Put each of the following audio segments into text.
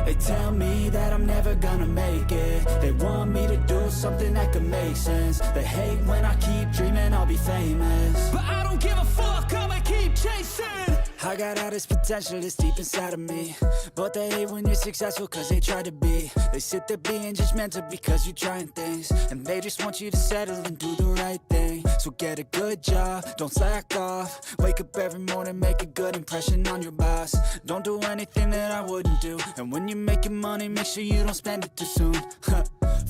They tell me that I'm never gonna make it. They want me to do something that could make sense. They hate when I keep dreaming I'll be famous, but I don't give a fuck, I'ma keep chasing. I got all this potential that's deep inside of me, but they hate when you're successful cause they try to be. They sit there being judgmental because you're trying things, and they just want you to settle and do the right thing. So get a good job, don't slack off. Wake up every morning, make a good impression on your boss. Don't do anything that I wouldn't do, and when you're making money, make sure you don't spend it too soon.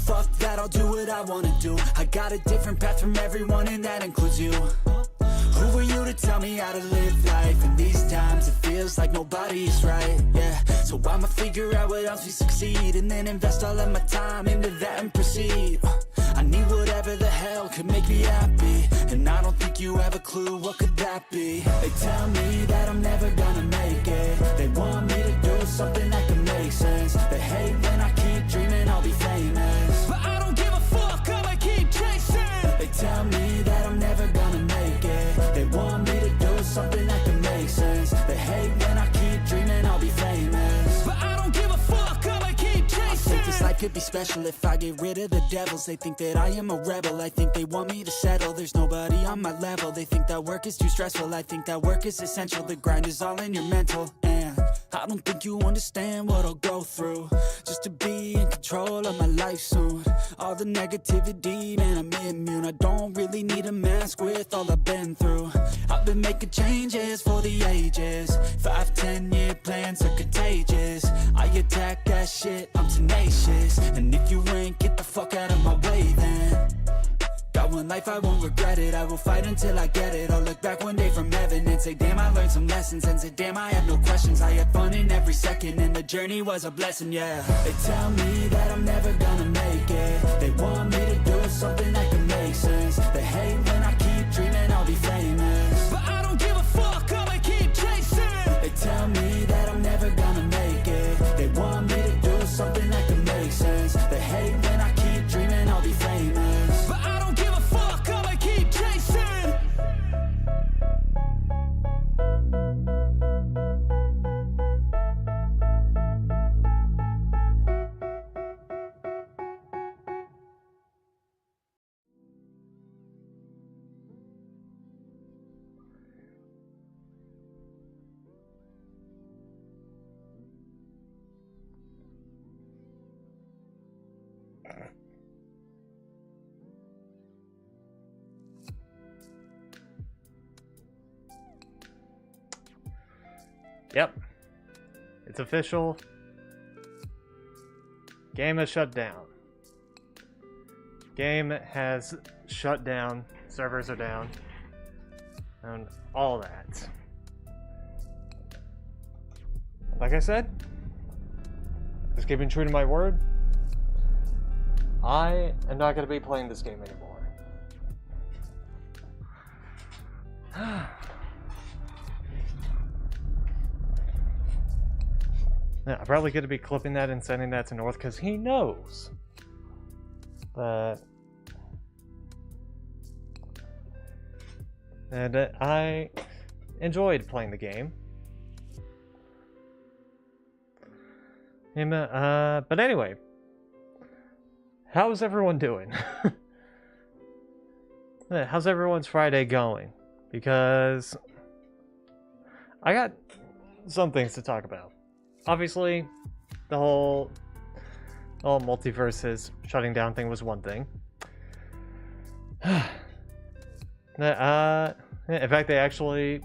Fuck that, I'll do what I wanna do. I got a different path from everyone, and that includes you. Who are you to tell me how to live life? In these times it feels like nobody is right, yeah. So I'ma figure out what else we succeed, and then invest all of my time into that and proceed. I need whatever the hell could make me happy, and I don't think you have a clue what could that be. They tell me that I'm never gonna make it. They want me to do something that could make sense. They hate when I keep dreaming I'll be famous, but I don't give a fuck, I'ma keep chasing. They tell me that I'm never gonna make it. They want me to do something that can make sense. They hate when I keep dreaming I'll be famous, but I don't give a fuck, I'ma keep chasing. I think this life could be special if I get rid of the devils. They think that I am a rebel, I think they want me to settle. There's nobody on my level. They think that work is too stressful, I think that work is essential. The grind is all in your mental, and I don't think you understand what I'll go through just to be in control of my life soon. All the negativity, man, I'm immune. I don't really need a mask with all I've been through. I've been making changes for the ages. 5-10 year plans are contagious. I attack that shit, I'm tenacious. And if you ain't, get the fuck out of my way then. Got one life, I won't regret it. I will fight until I get it. I'll look back one day from heaven and say, damn, I learned some lessons. And say, damn, I have no questions. I had fun in every second, and the journey was a blessing, yeah. They tell me that I'm never gonna make it. They want me to do something that can make sense. They hate when I keep dreaming I'll be famous, but I don't give a fuck, I'ma keep chasing. They tell me that I'm never gonna make it. They want me to do something that can make sense. They hate when I keep dreaming I'll be famous, but I don't give a fuck, I'ma keep chasing. Yep. It's official. Game has shut down. Game has shut down. Servers are down. And all that. Like I said, just keeping true to my word, I am not going to be playing this game anymore. Yeah, I'm probably going to be clipping that and sending that to North because he knows. But... and I enjoyed playing the game. But anyway, how's everyone doing? How's everyone's Friday going? Because I got some things to talk about. Obviously, the whole multiverses shutting down thing was one thing. In fact, they actually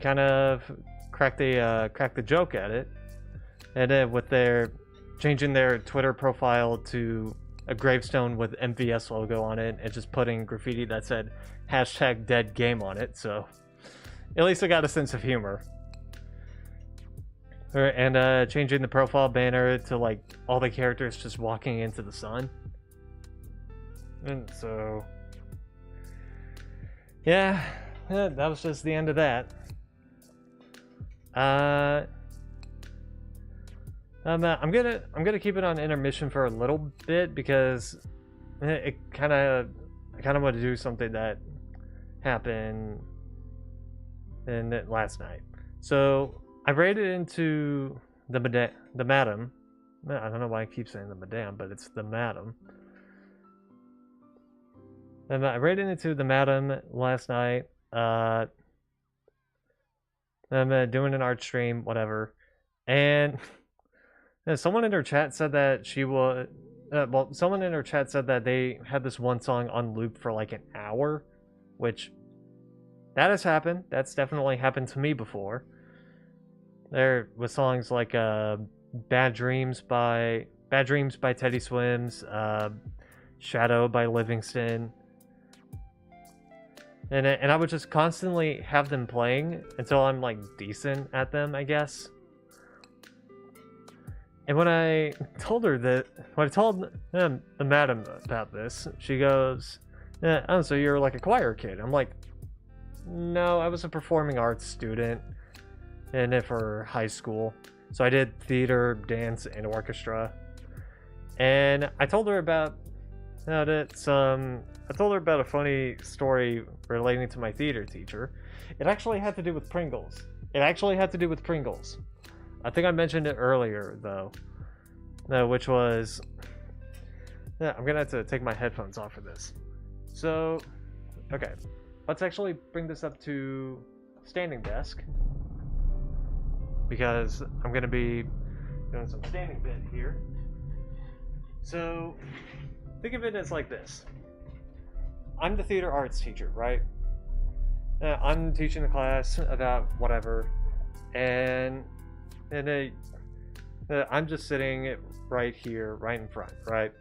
kind of cracked the joke at it, and with their changing their Twitter profile to a gravestone with MVS logo on it, and just putting graffiti that said #deadgame on it. So at least I got a sense of humor. And changing the profile banner to like all the characters just walking into the sun. And so yeah, that was just the end of that. I'm gonna keep it on intermission for a little bit because I kind of want to do something that happened last night. So I raided into the madam. I don't know why I keep saying the madam, but it's the madam. And I ran into the madam last night. I'm doing an art stream, whatever, and someone in her chat said that she was. Well, someone in her chat said that they had this one song on loop for like an hour, which that has happened. That's definitely happened to me before. There was songs like Bad Dreams by Teddy Swims, Shadow by Livingston. And I would just constantly have them playing until I'm like decent at them, I guess. And when I told the madam about this, she goes, "Oh, so you're like a choir kid?" I'm like, "No, I was a performing arts student, and for high school, so I did theater, dance, and orchestra." And I told her about I told her about a funny story relating to my theater teacher. It actually had to do with Pringles. I think I mentioned it earlier, though. Which was... I'm gonna have to take my headphones off for this. So, okay. Let's actually bring this up to standing desk. Because I'm gonna be doing some standing bit here. So, think of it as like this. I'm the theater arts teacher, right? I'm teaching the class about whatever. And I'm just sitting right here, right in front, right?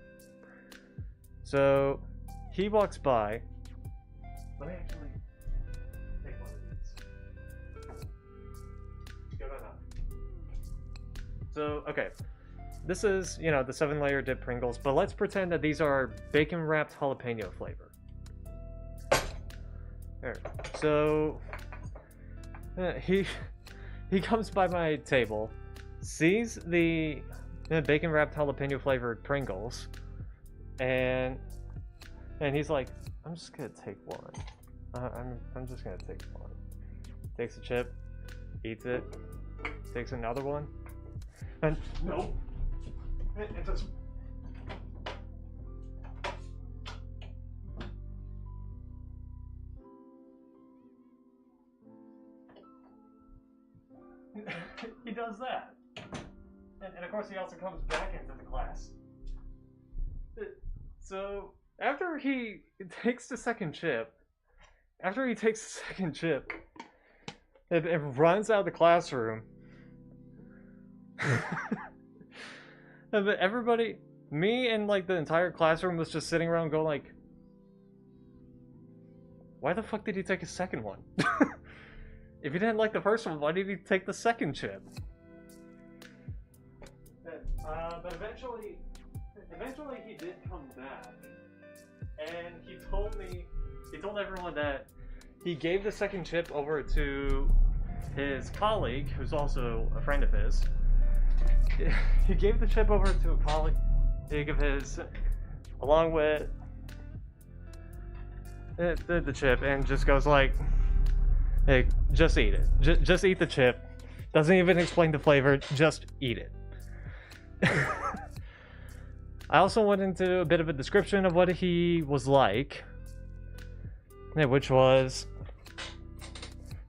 So he walks by. Let me actually take one of these. Go on. So, okay. This is, the 7-layer dip Pringles, but let's pretend that these are bacon wrapped jalapeno flavor. There. So he comes by my table, sees the bacon wrapped jalapeno flavored Pringles, and he's like, "I'm just gonna take one. I'm just gonna take one." Takes a chip, eats it, takes another one, and no, it just. He does that. And of course he also comes back into the class. So after he takes the second chip, it runs out of the classroom. And everybody, me and like the entire classroom was just sitting around going like, why the fuck did he take a second one? If he didn't like the first one, why did he take the second chip? But eventually he did come back, and he told everyone that he gave the second chip over to his colleague, who's also a friend of his. He gave the chip over to a colleague of his, along with the chip, and just goes like, "Hey, just eat it. Just eat the chip. Doesn't even explain the flavor. Just eat it." I also went into a bit of a description of what he was like, which was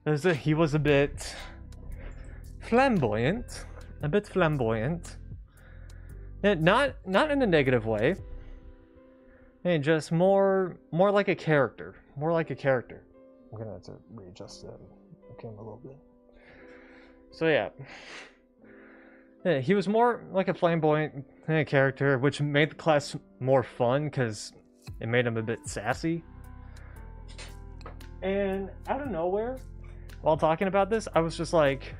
he was a bit flamboyant. Not in a negative way. And just more like a character. I'm gonna have to readjust the camera a little bit. So yeah, he was more like a flamboyant character, which made the class more fun because it made him a bit sassy. And out of nowhere, while talking about this, I was just like,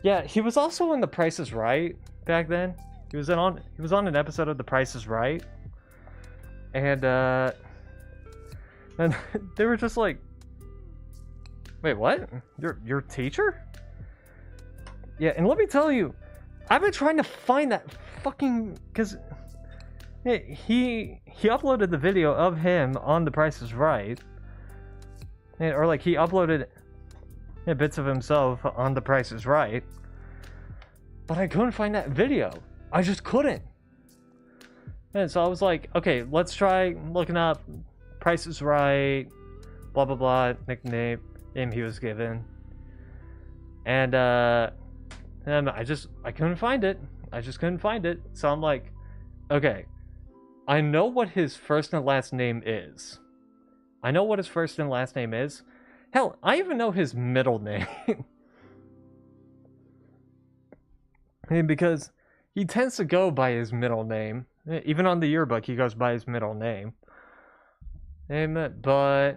yeah, he was also in The Price is Right back then. He was on an episode of The Price is Right, and they were just like, "Wait, what? Your teacher?" Yeah, and let me tell you, I've been trying to find that fucking, because he uploaded the video of him on The Price is Right, or like he uploaded bits of himself on The Price is Right, but I couldn't find that video. I just couldn't. And so I was like, okay, let's try looking up Price is Right, blah blah blah, nickname he was given. And I couldn't find it. I just couldn't find it. So I'm like, okay, I know what his first and last name is. I know what his first and last name is. Hell, I even know his middle name. Because he tends to go by his middle name. Even on the yearbook, he goes by his middle name. But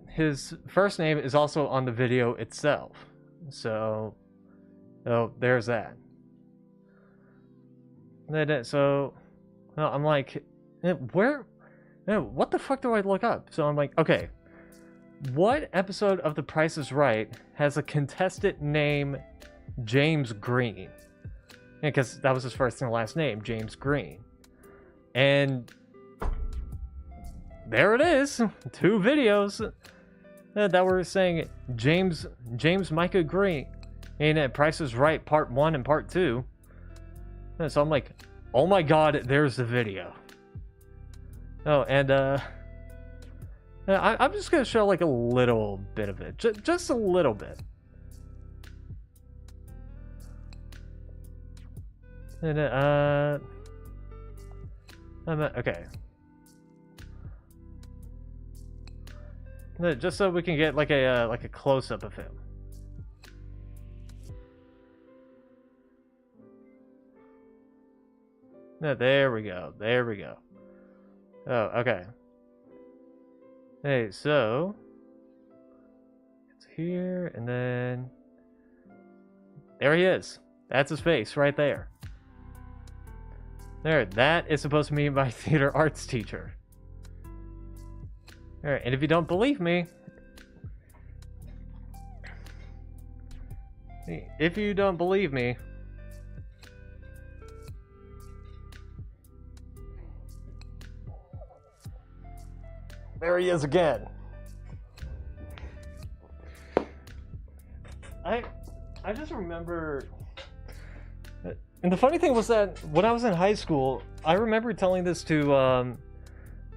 his first name is also on the video itself. So, there's that. So, I'm like, what the fuck do I look up? So I'm like, okay, what episode of The Price is Right has a contestant named James Green? Because that was his first and last name, James Green. And there it is, 2 videos that were saying James Micah Green in Price is Right Part 1 and Part 2. And so I'm like, oh my god, there's the video. Oh, and I'm just gonna show like a little bit of it, just a little bit. And okay. Just so we can get like a close up of him. No, there we go. There we go. Oh, okay. Hey, so it's here, and then there he is. That's his face right there. There, that is supposed to be my theater arts teacher. Alright, and if you don't believe me, there he is again. I just remember, and the funny thing was that when I was in high school, I remember telling this to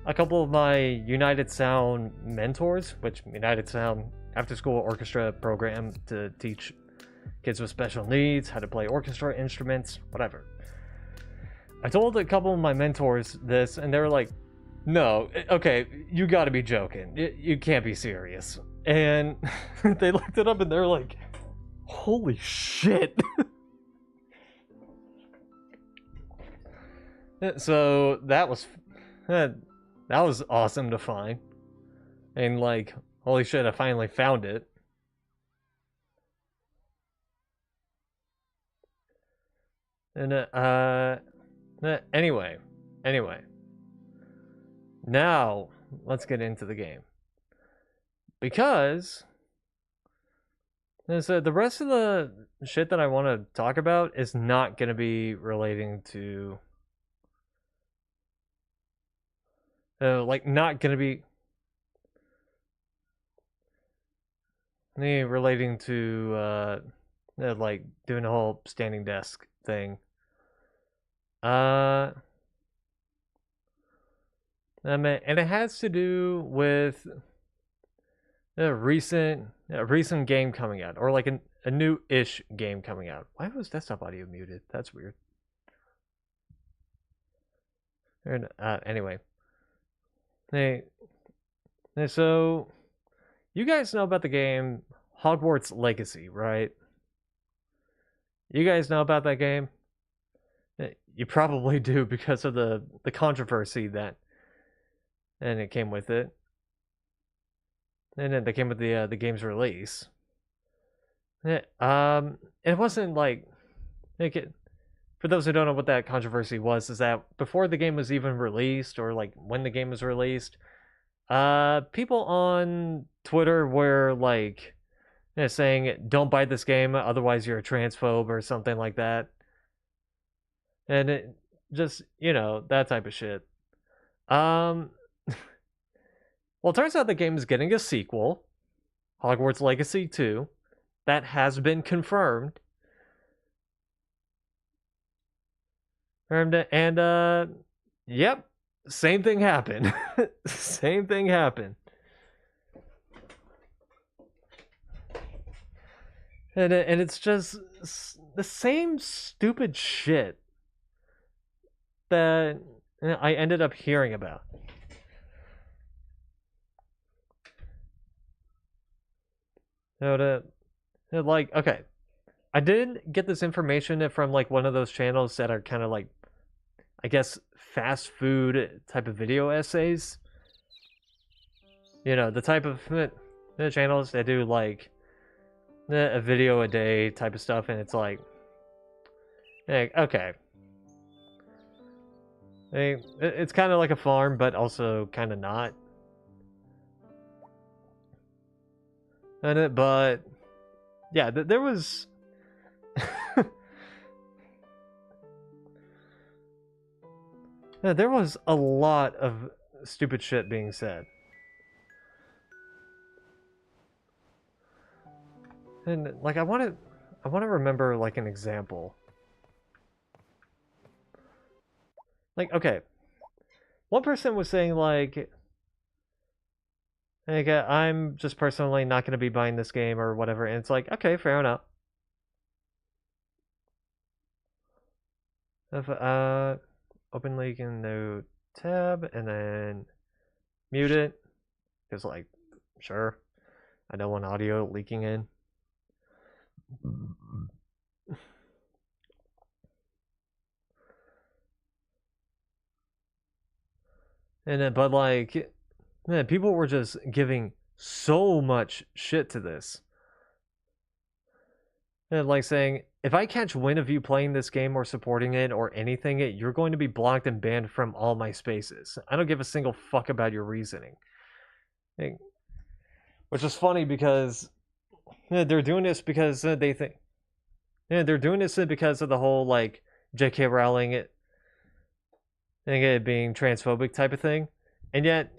a couple of my United Sound mentors, which United Sound after school orchestra program to teach kids with special needs how to play orchestra instruments, whatever. I told a couple of my mentors this, and they were like, no, okay, you gotta be joking. You can't be serious. And they looked it up and they're like, holy shit. So that was awesome to find. And like, holy shit, I finally found it. And anyway. Now, let's get into the game. Because so the rest of the shit that I want to talk about is not going to be relating to not going to be relating to like doing a whole standing desk thing. And it has to do with a recent game coming out, or like a new-ish game coming out. Why was desktop audio muted? That's weird. Anyway, so you guys know about the game Hogwarts Legacy, right? You guys know about that game? You probably do because of the controversy that and it came with it. And then they came with the game's release. It wasn't like for those who don't know what that controversy was, is that before the game was even released, or like when the game was released, people on Twitter were like saying, don't buy this game, otherwise you're a transphobe or something like that. And it just, that type of shit. Well, it turns out the game is getting a sequel, Hogwarts Legacy 2. That has been confirmed. Yep, same thing happened. Same thing happened. And it's just the same stupid shit that I ended up hearing about. So like, okay, I did get this information from like one of those channels that are kind of like, I guess, fast food type of video essays. You know, the type of channels that do like a video a day type of stuff, and it's like okay. It's kind of like a farm, but also kind of not. But yeah, there was there was a lot of stupid shit being said. And like I want to remember like an example. Like, okay, one person was saying like I'm just personally not going to be buying this game or whatever, and it's like, okay, fair enough. If open leak in the tab and then mute it, because like, sure, I don't want audio leaking in. And then, but like, man, people were just giving so much shit to this. And like saying, if I catch wind of you playing this game or supporting it or anything, you're going to be blocked and banned from all my spaces. I don't give a single fuck about your reasoning. Which is funny because they're doing this because they think, they're doing this because of the whole like J.K. Rowling it being transphobic type of thing, and yet,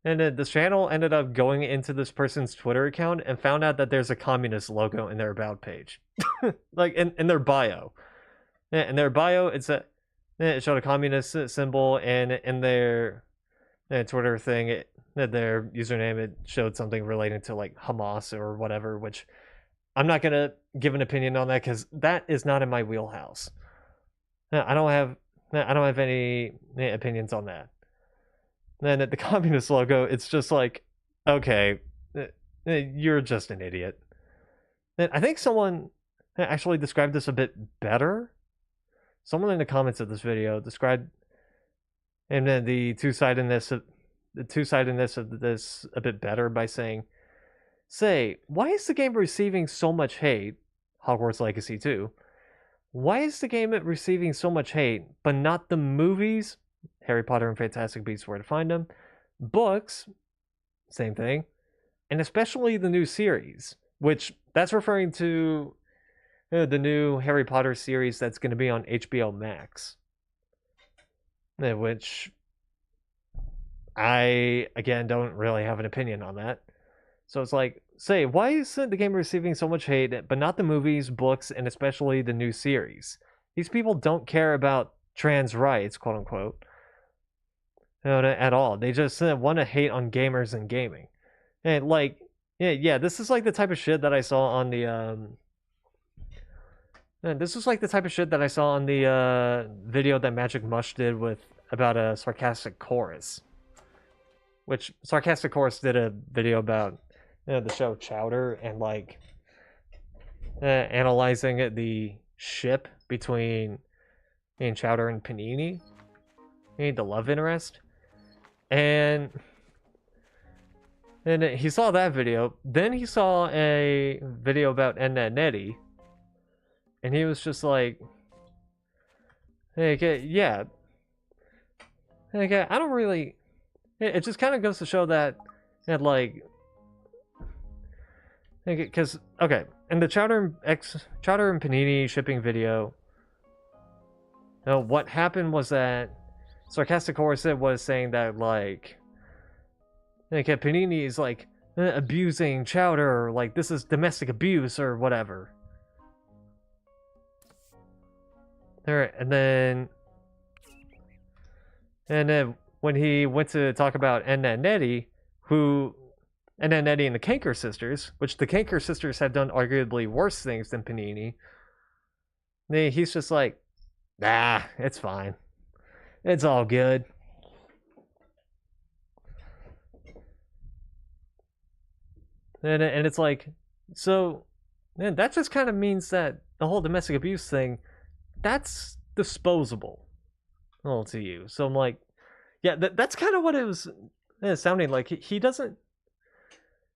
and this channel ended up going into this person's Twitter account and found out that there's a communist logo in their about page, like in their bio. In their bio, it showed a communist symbol, and in their Twitter thing, their username, it showed something relating to like Hamas or whatever. Which I'm not gonna give an opinion on that because that is not in my wheelhouse. I don't have any opinions on that. Then at the communist logo, it's just like, okay, you're just an idiot. And I think someone actually described this a bit better. Someone in the comments of this video described, and then the two-sidedness of this a bit better by saying, "Say, why is the game receiving so much hate? Hogwarts Legacy 2. Why is the game receiving so much hate, but not the movies? Harry Potter and Fantastic Beasts, Where to Find Them. Books, same thing. And especially the new series, which that's referring to the new Harry Potter series that's going to be on HBO Max. Which I, again, don't really have an opinion on that. So it's like, say, why is the game receiving so much hate, but not the movies, books, and especially the new series? These people don't care about trans rights, quote unquote, at all. They just want to hate on gamers and gaming. And like, yeah, this is like the type of shit that I saw on the this was like the type of shit that I saw on the video that Magic Mush did about a Sarcastic Chorus. Which Sarcastic Chorus did a video about the show Chowder and like analyzing the ship between Chowder and Panini, the love interest, and he saw that video. Then he saw a video about NetNetty, and he was just like, "Hey, yeah, I don't really." It just kind of goes to show that, like, because okay, in the Chowder and Panini shipping video, what happened was that Sarcastic Horse was saying that like Panini is like abusing Chowder, or like this is domestic abuse or whatever. All right, and then And then when he went to talk about Edna and Nettie, Edna and Nettie and the Kanker sisters, which the Kanker sisters have done arguably worse things than Panini, he's just like, nah, it's fine. It's all good. And it's like, so, man, that just kind of means that the whole domestic abuse thing, that's disposable. Well, to you. So I'm like, yeah, that's kind of what it was sounding like. He doesn't.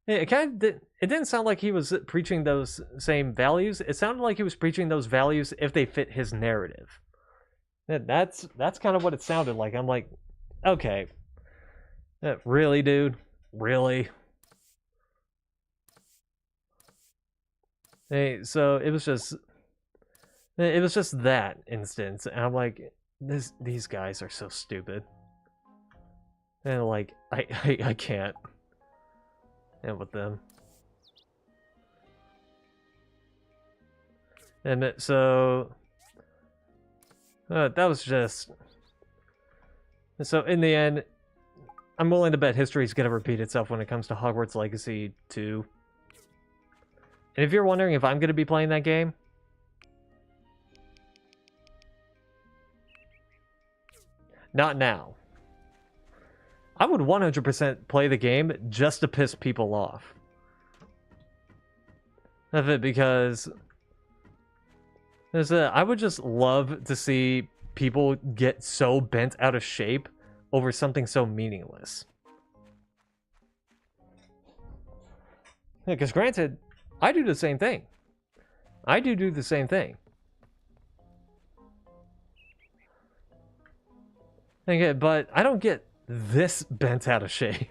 It kind of it didn't sound like he was preaching those same values. It sounded like he was preaching those values if they fit his narrative. That's kind of what it sounded like. I'm like, okay, really, dude, really. Hey, so it was just that instance, and I'm like, these guys are so stupid, and like I can't deal with them. And so that was just so in the end, I'm willing to bet history's gonna repeat itself when it comes to Hogwarts Legacy 2. And if you're wondering if I'm gonna be playing that game, not now. I would 100% play the game just to piss people off. Of it because I would just love to see people get so bent out of shape over something so meaningless. Because granted, I do the same thing. I do the same thing. Okay, but I don't get this bent out of shape.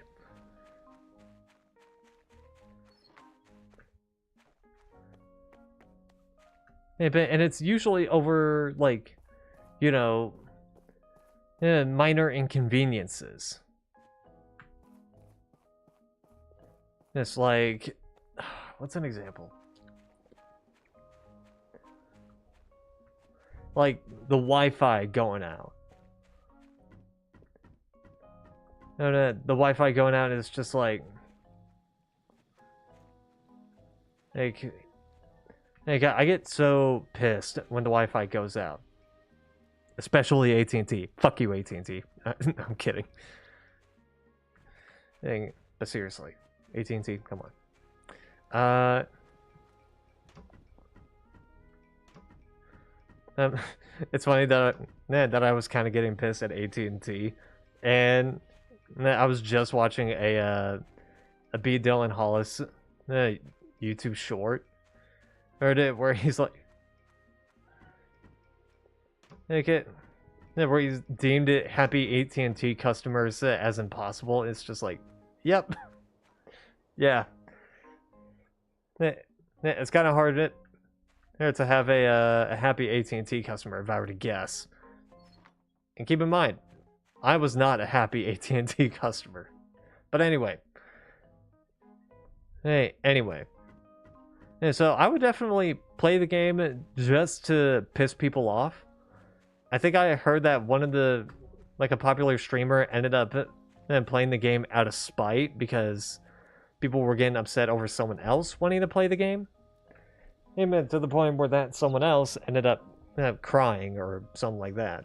And it's usually over, like, you know, minor inconveniences. It's like, what's an example? Like the Wi-Fi going out. The Wi-Fi going out is just like I get so pissed when the Wi-Fi goes out, especially AT&T. Fuck you, AT&T. I'm kidding. But seriously, AT&T, come on. It's funny that I was kind of getting pissed at AT&T, and I was just watching a B. Dylan Hollis YouTube short, where he's like, where he's deemed it happy AT&T customers as impossible. It's just like, yep, yeah. It's kind of hard to have a happy AT&T customer, if I were to guess. And keep in mind, I was not a happy AT&T customer. But anyway. Anyway. Yeah, so I would definitely play the game just to piss people off. I think I heard that one of the, like, a popular streamer ended up playing the game out of spite because people were getting upset over someone else wanting to play the game. Even to the point where that someone else ended up crying or something like that.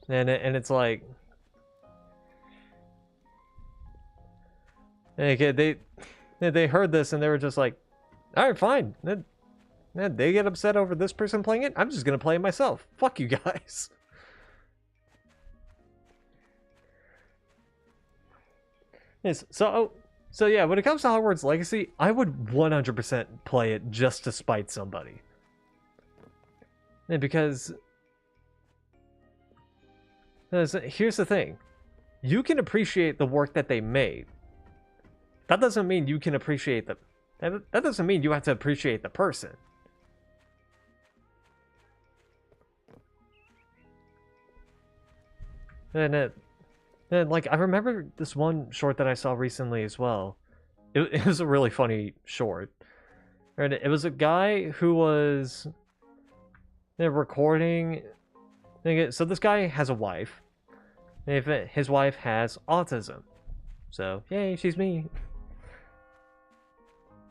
And it's like, they heard this and they were just like, all right, fine. They get upset over this person playing it. I'm just gonna play it myself. Fuck you guys. Yes. So yeah, when it comes to Hogwarts Legacy, I would 100% play it just to spite somebody. And because here's the thing. You can appreciate the work that they made. That doesn't mean you can appreciate that doesn't mean you have to appreciate the person. And like, I remember this one short that I saw recently as well. It was a really funny short. And it was a guy who was they're recording. So this guy has a wife. If his wife has autism, so yay, she's me.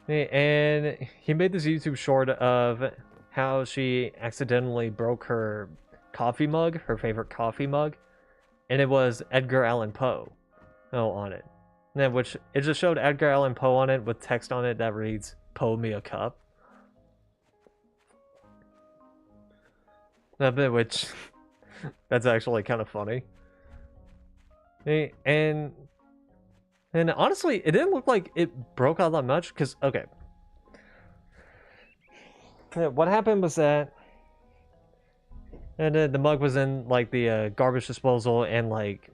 And he made this YouTube short of how she accidentally broke her coffee mug, her favorite coffee mug, and it was Edgar Allan Poe on it. And then which it just showed Edgar Allan Poe on it with text on it that reads "Pour me a cup." That bit, which that's actually kind of funny. And honestly, it didn't look like it broke out that much, because, okay. What happened was that the mug was in, like, the garbage disposal, and, like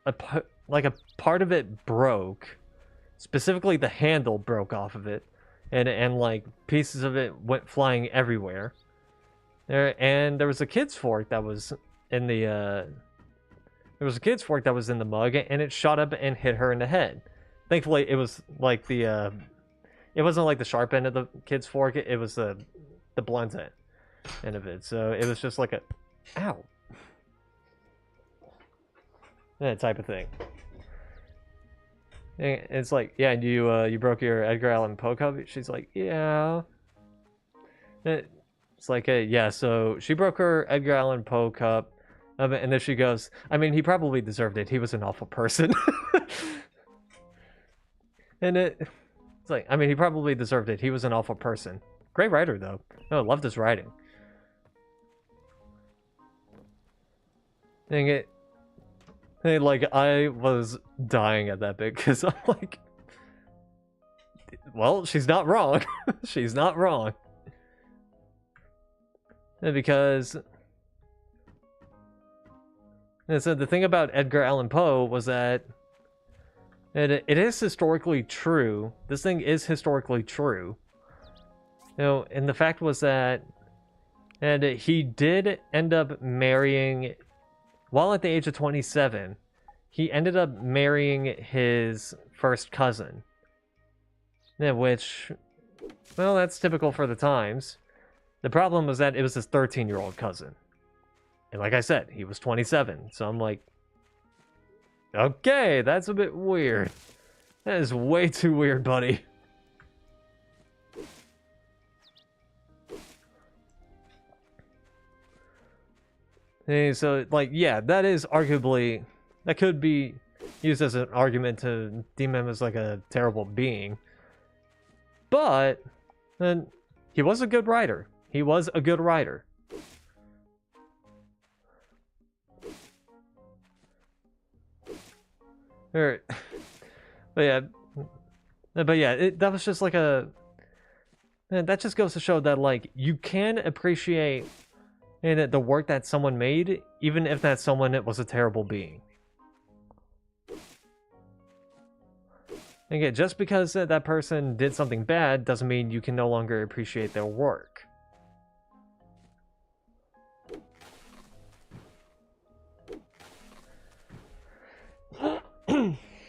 a part of it broke. Specifically, the handle broke off of it. And like, pieces of it went flying everywhere. And there was a kid's fork that was in the, There was a kid's fork that was in the mug, and it shot up and hit her in the head. Thankfully, it was like the, it wasn't like the sharp end of the kid's fork. It was the blunt end of it. So it was just like a, ow, that type of thing. And it's like, yeah, and you broke your Edgar Allan Poe cup. She's like, yeah. It's like, yeah. So she broke her Edgar Allan Poe cup. And then she goes, I mean, he probably deserved it. He was an awful person. And it's like, I mean, he probably deserved it. He was an awful person. Great writer, though. Oh, loved his writing. Dang it. Hey, like, I was dying at that bit, because I'm like, well, she's not wrong. She's not wrong. And because... And so the thing about Edgar Allan Poe was that it is historically true. This thing is historically true. You know, and the fact was that he did end up marrying, while at the age of 27, he ended up marrying his first cousin. Yeah, which, well, that's typical for the times. The problem was that it was his 13-year-old cousin. And like I said, he was 27, so I'm like, okay, that's a bit weird. That is way too weird, buddy. Hey, so, like, yeah, that is arguably, that could be used as an argument to deem him as, like, a terrible being. But, then, he was a good writer. He was a good writer. But yeah, that was just like a, man, that just goes to show that, like, you can appreciate the work that someone made, even if that someone was a terrible being. Again, just because that person did something bad doesn't mean you can no longer appreciate their work.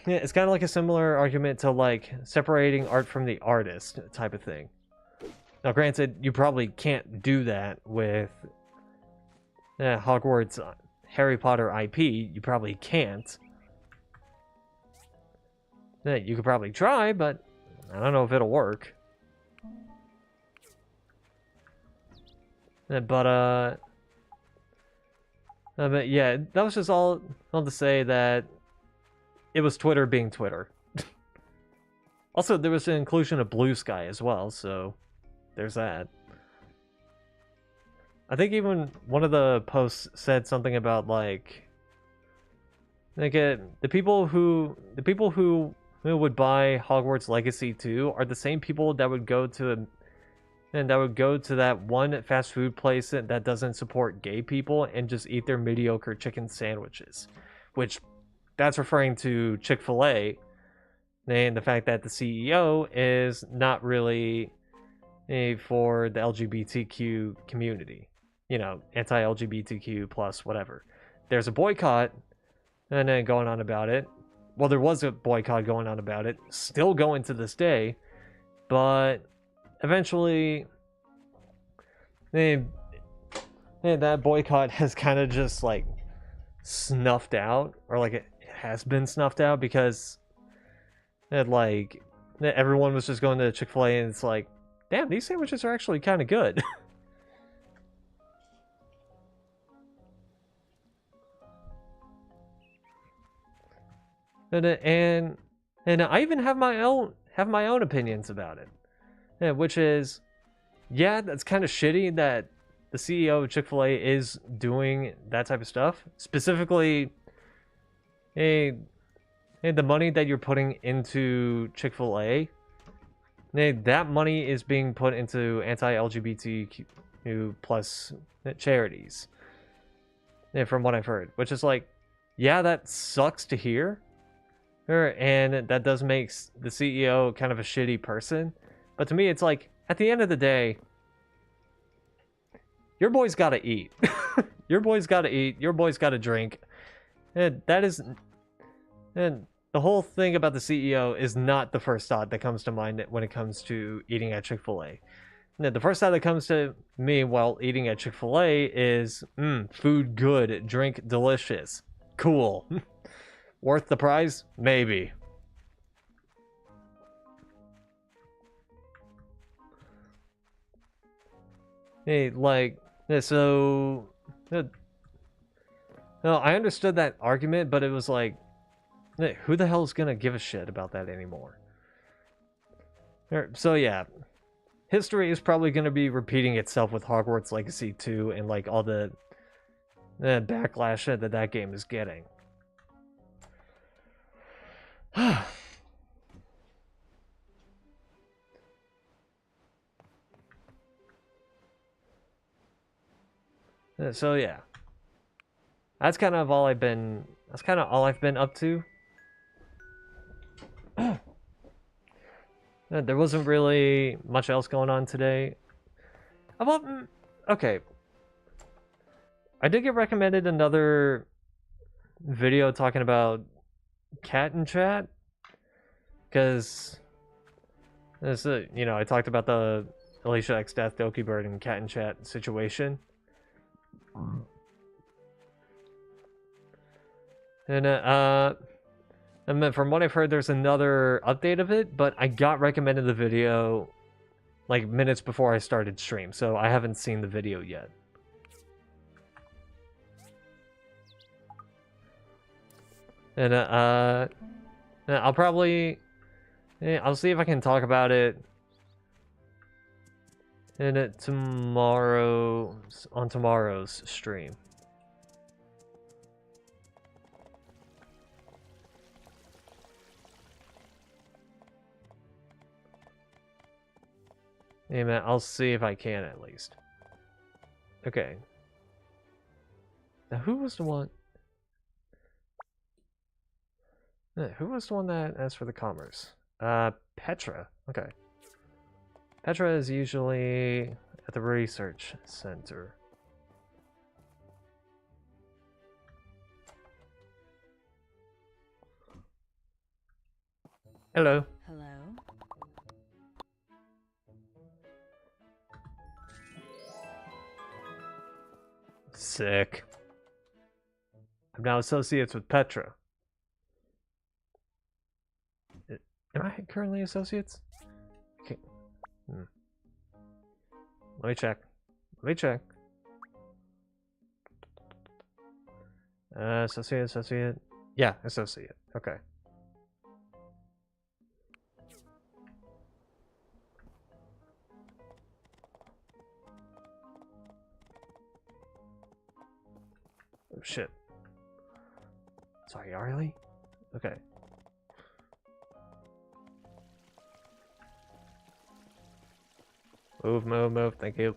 Yeah, it's kind of like a similar argument to, like, separating art from the artist type of thing. Now, granted, you probably can't do that with Hogwarts Harry Potter IP. You probably can't. You could probably try, but I don't know if it'll work. But yeah, that was just all to say that it was Twitter being Twitter. Also, there was an inclusion of Blue Sky as well, so there's that. I think even one of the posts said something about, like the people who would buy Hogwarts Legacy 2 are the same people that would go to that one fast food place that doesn't support gay people and just eat their mediocre chicken sandwiches, which that's referring to Chick-fil-A, and the fact that the CEO is not really for the LGBTQ community, you know, anti-LGBTQ plus whatever. There's a boycott and then going on about it. Well, there was a boycott going on about it, still going to this day, but eventually And that boycott has kind of just like snuffed out, or like it has been snuffed out because it like everyone was just going to Chick-fil-A and it's like, damn, these sandwiches are actually kind of good. and I even have my own opinions about it, which is, yeah, that's kind of shitty that the CEO of Chick-fil-A is doing that type of stuff. Specifically, hey, the money that you're putting into Chick-fil-A, that money is being put into anti-LGBTQ plus charities, from what I've heard. Which is like, yeah, that sucks to hear, and that does make the CEO kind of a shitty person. But to me, it's like, at the end of the day, your boy's got to eat. Your boy's got to eat. Your boy's got to drink. And that is... And the whole thing about the CEO is not the first thought that comes to mind when it comes to eating at Chick-fil-A. The first thought that comes to me while eating at Chick-fil-A is, food good, drink delicious. Cool. Worth the price? Maybe. Hey, like, so... No, I understood that argument, but it was like, who the hell is gonna give a shit about that anymore? So yeah, history is probably gonna be repeating itself with Hogwarts Legacy 2 and like all the backlash that game is getting. So yeah, that's kind of all I've been. That's kind of all I've been up to. There wasn't really much else going on today. Okay. I did get recommended another video talking about cat and chat, because I talked about the Alicia X Death, Doki Bird, and cat and chat situation. And then from what I've heard, there's another update of it, but I got recommended the video like minutes before I started stream, so I haven't seen the video yet. And I'll probably I'll see if I can talk about it in tomorrow's stream. Hey man, I'll see if I can at least. Okay. Now who was the one? Who was the one that asked for the commerce? Petra. Okay. Petra is usually at the research center. Hello. Hello? Sick. I'm now associates with Petra. Am I currently associates? Okay. Let me check. Associate. Yeah, associate. Okay. Oh shit. Sorry, Arlie? Okay. Move, thank you.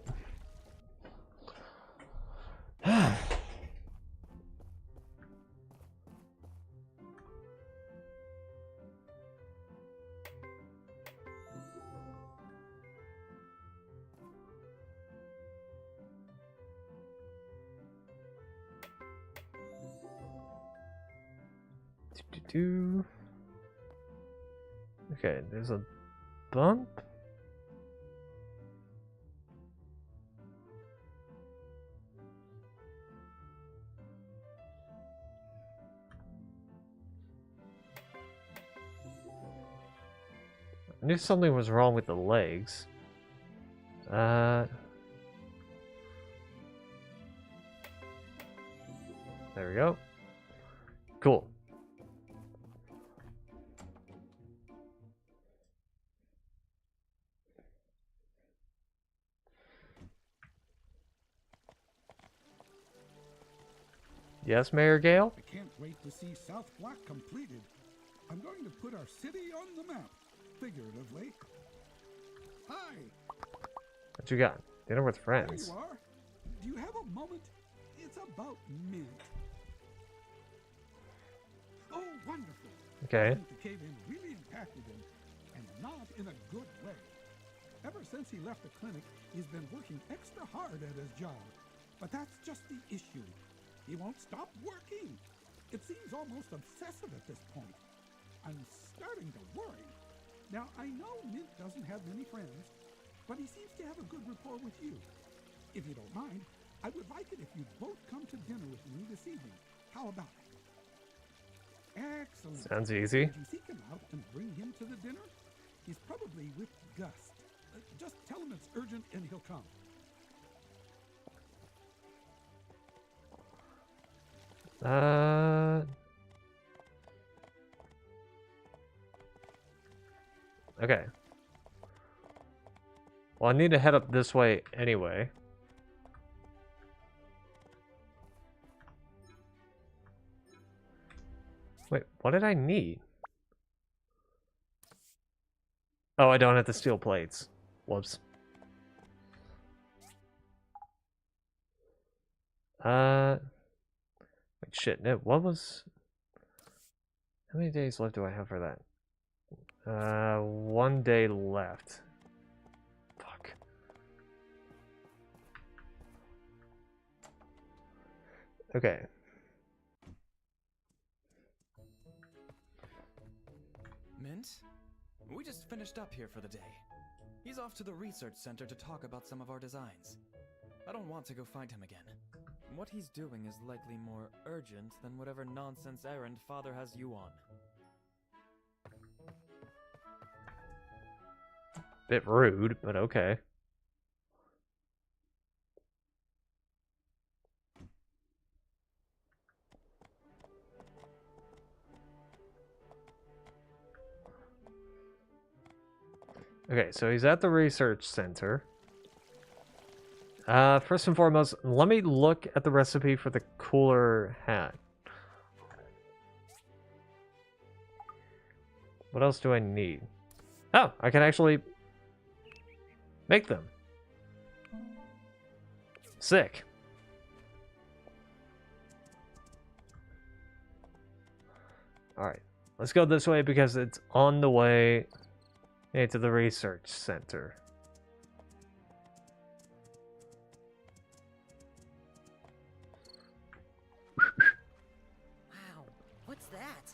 Okay, there's a bump. I knew something was wrong with the legs. There we go. Cool. Yes, Mayor Gale? I can't wait to see South Block completed. I'm going to put our city on the map, figuratively. Hi, What you got? Dinner with there friends. you are. Do you have a moment? It's about Mint. Oh, wonderful. Okay. I think the cave-in really impacted him, and not in a good way. Ever since he left the clinic, he's been working extra hard at his job. But that's just the issue. He won't stop working. It seems almost obsessive at this point. I'm starting to worry. Now, I know Mint doesn't have many friends, but he seems to have a good rapport with you. If you don't mind, I would like it if you'd both come to dinner with me this evening. How about it? Excellent. Sounds easy. Would you seek him out and bring him to the dinner? He's probably with Gus. Just tell him it's urgent and he'll come. Okay. Well, I need to head up this way anyway. Wait, what did I need? Oh, I don't have the steel plates. Whoops. Wait, shit, no, what was... How many days left do I have for that? 1 day left. Fuck. Okay. Mint? We just finished up here for the day. He's off to the research center to talk about some of our designs. I don't want to go find him again. What he's doing is likely more urgent than whatever nonsense errand Father has you on. Bit rude, but okay. Okay, so he's at the research center. First and foremost, let me look at the recipe for the cooler hat. What else do I need? Oh, I can actually make them. Sick. Alright, let's go this way because it's on the way to the research center. Wow, what's that?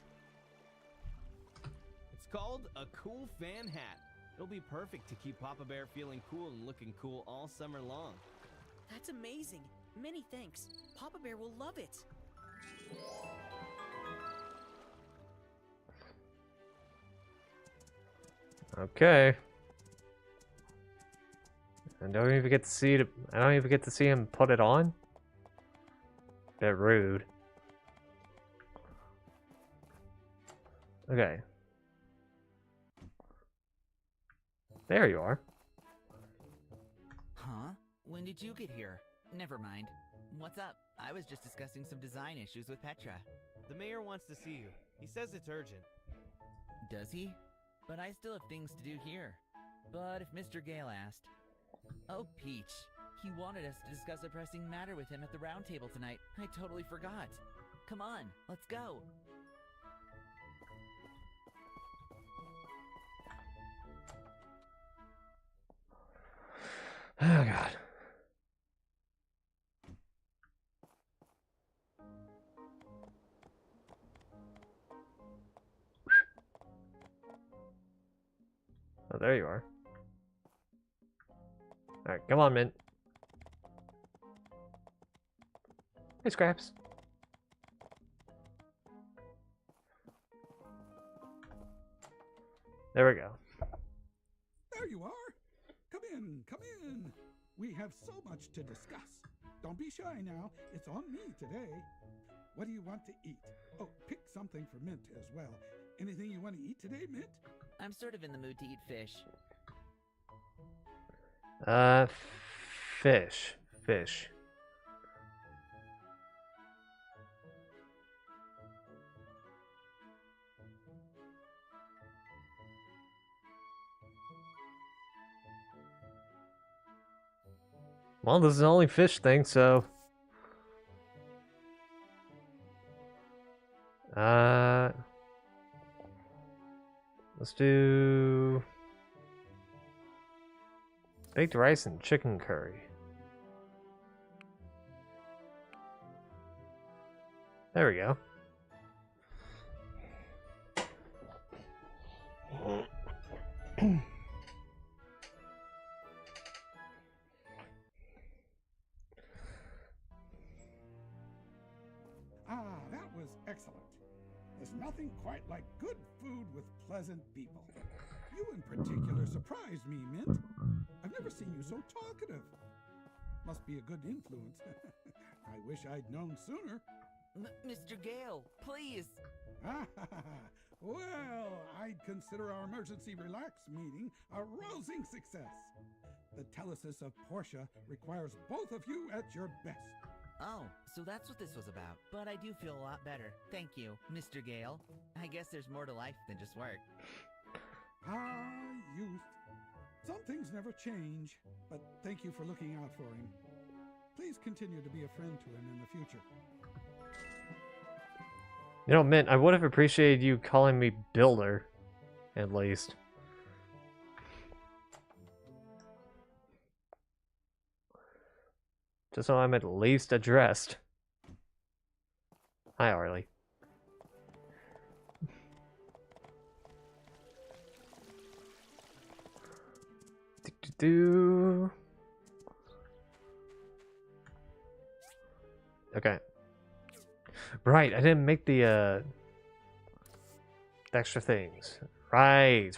It's called a cool fan hat. It'll be perfect to keep Papa Bear feeling cool and looking cool all summer long. That's amazing. Many thanks. Papa Bear will love it. Okay. I don't even get to see it. I don't even get to see him put it on. Bit rude. Okay. There you are. Huh? When did you get here? Never mind. What's up? I was just discussing some design issues with Petra. The mayor wants to see you. He says it's urgent. Does he? But I still have things to do here. But if Mr. Gale asked... Oh, Peach. He wanted us to discuss a pressing matter with him at the round table tonight. I totally forgot. Come on, let's go. Oh, God. Oh, there you are. Alright, come on, Mint. Hey, Scraps. There we go. in, come in. We have so much to discuss. Don't be shy now. It's on me today. What do you want to eat? Oh, pick something for Mint as well. Anything you want to eat today, Mint? I'm sort of in the mood to eat fish. Fish. Fish. Well, this is the only fish thing, so... Let's do... baked rice and chicken curry. There we go. That was excellent. There's nothing quite like good food with pleasant people. You in particular surprised me, Mint. I've never seen you so talkative. Must be a good influence. I wish I'd known sooner. Mr. Gale, please. Well, I'd consider our emergency relax meeting a rousing success. The telesis of Portia requires both of you at your best. Oh, so that's what this was about. But I do feel a lot better. Thank you, Mr. Gale. I guess there's more to life than just work. Youth. Some things never change, but thank you for looking out for him. Please continue to be a friend to him in the future. You know, Mint, I would have appreciated you calling me Builder, at least. Just so I'm at least addressed. Hi, Arlie. Okay. Right, I didn't make the extra things. Right.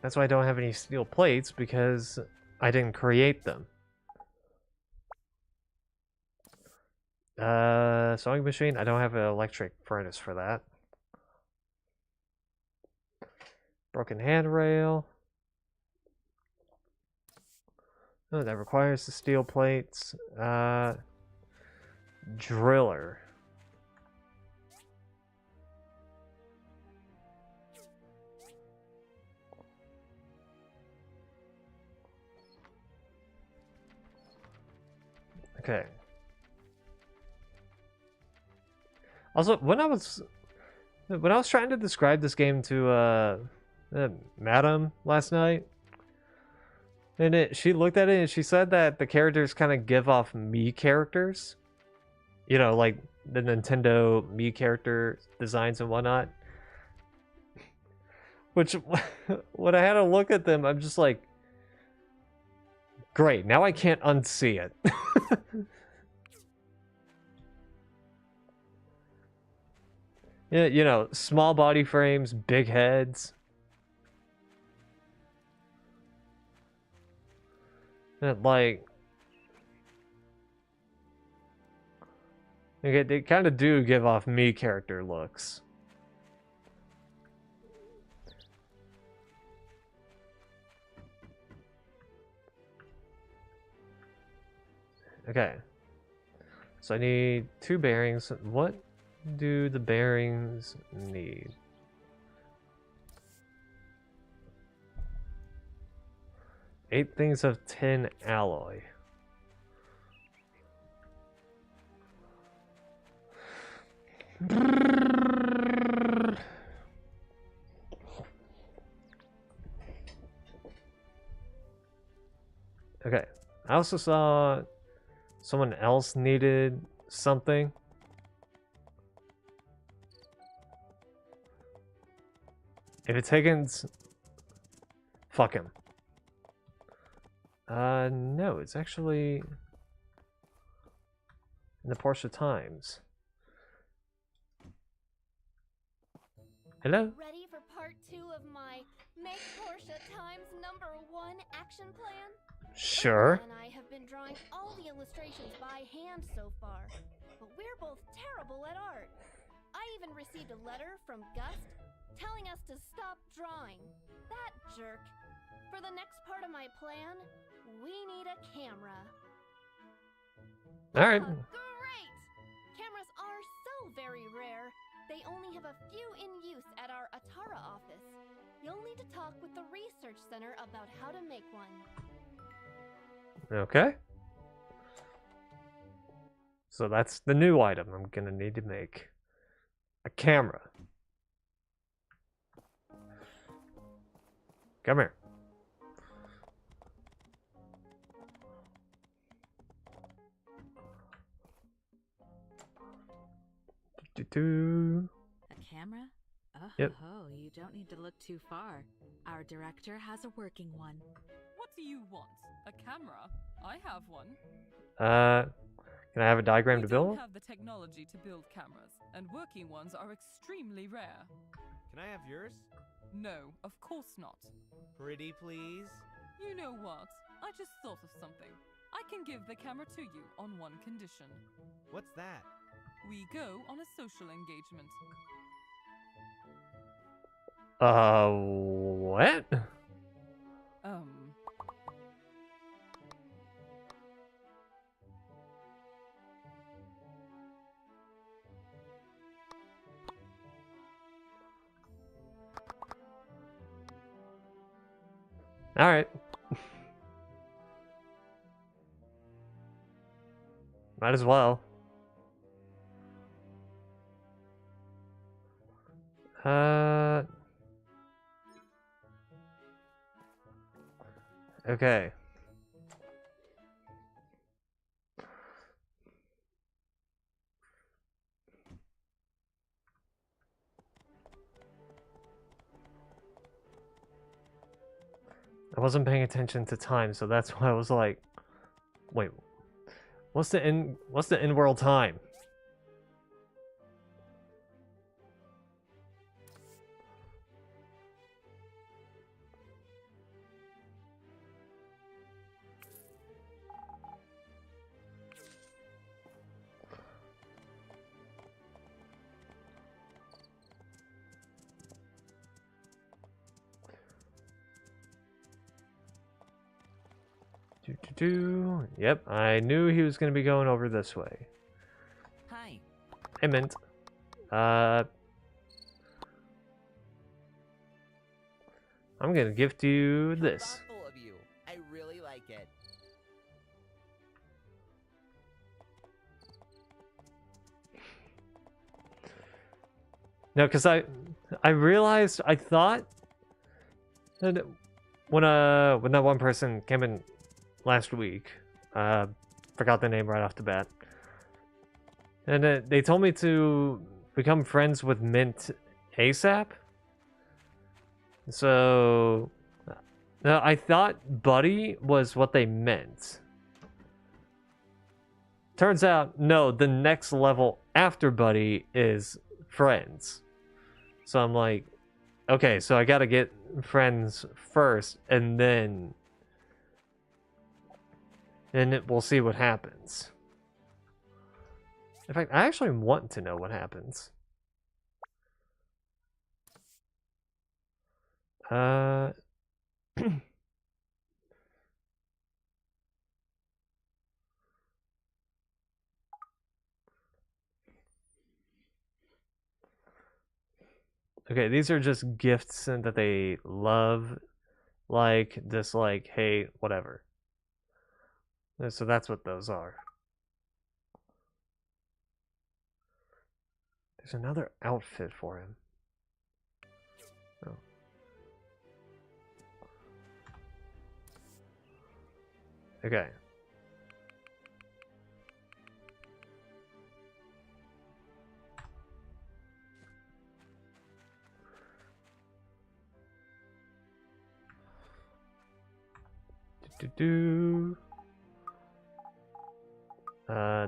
That's why I don't have any steel plates, because I didn't create them. Sewing machine, I don't have an electric furnace for that. Broken handrail. Oh, that requires the steel plates. Driller. Okay. Also, when I was trying to describe this game to Madam last night, and she looked at it and she said that the characters kind of give off me characters. You know, like the Nintendo me character designs and whatnot. Which, when I had to look at them, I'm just like, great, now I can't unsee it. Yeah, you know, small body frames, big heads. And like, okay, they kind of do give off me character looks. Okay. So I need 2 bearings. What do the bearings need? Eight things of tin alloy. Okay. I also saw someone else needed something. If it's Higgins, fuck him. No, it's actually in the Portia Times. Hello? Ready for part 2 of my Make Portia times #1 action plan? Sure. And I have been drawing all the illustrations by hand so far, but we're both terrible at art. I even received a letter from Gust telling us to stop drawing. That jerk. For the next part of my plan, we need a camera. Alright. Great! Cameras are so very rare. They only have a few in use at our Atara office. You'll need to talk with the research center about how to make one. Okay. So that's the new item I'm gonna need to make. A camera. Come here. Do-do-do. A camera? Oh, Yep. you don't need to look too far. Our director has a working one. What do you want? A camera? I have one. Can I have a diagram We to don't build? have the technology to build cameras, and working ones are extremely rare. Can I have yours? No, of course not. Pretty please? You know what? I just thought of something. I can give the camera to you on one condition. What's that? We go on a social engagement. What? Alright. Might as well. Okay. I wasn't paying attention to time, so that's why I was like, wait, what's the in-world time? Yep, I knew he was going to be going over this way. Hi. Hey, Mint. I'm going to gift you this. Thoughtful of you. I really like it. No, because I realized, I thought that when that one person came in last week, forgot the name right off the bat, and they told me to become friends with Mint ASAP. So I thought buddy was what they meant. Turns out, no, the next level after buddy is friends. So I'm like, okay, so I gotta get friends first, and then we'll see what happens. In fact, I actually want to know what happens. Okay, these are just gifts that they love, like, dislike, hate, whatever. So that's what those are. There's another outfit for him. Oh. Okay.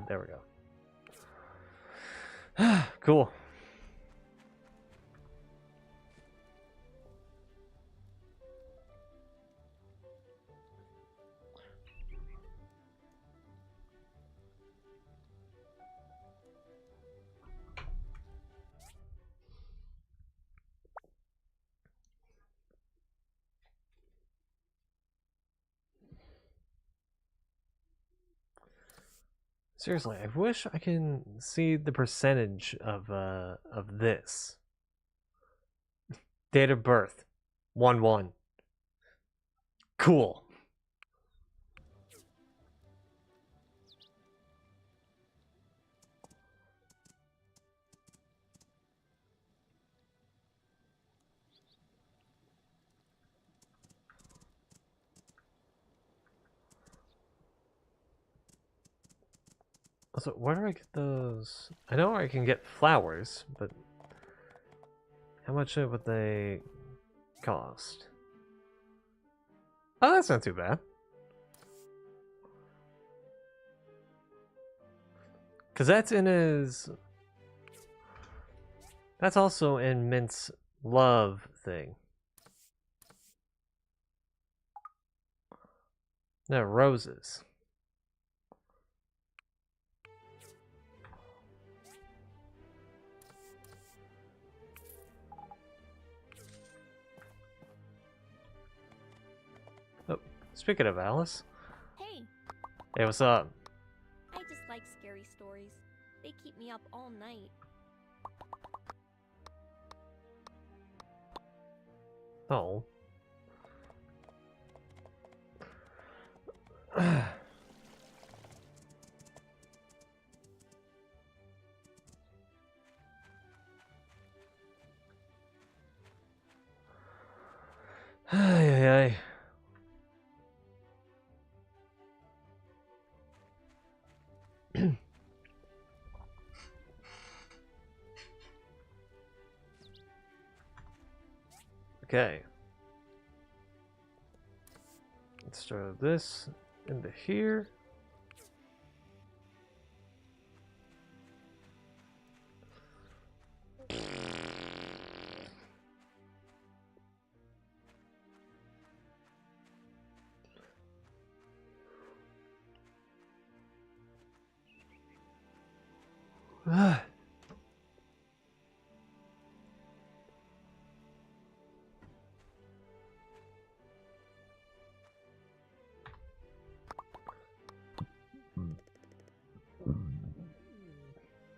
There we go. Cool. Seriously, I wish I can see the percentage of this. Date of birth, 1-1. Cool. Also, where do I get those? I know I can get flowers, but how much would they cost? Oh, that's not too bad. Because that's in his... That's also in Mint's love thing. No, roses. Oh, speaking of Alice. Hey, Hey, what's up? I just like scary stories. They keep me up all night. Oh. Ay, ay, ay. Okay. Let's throw this into here.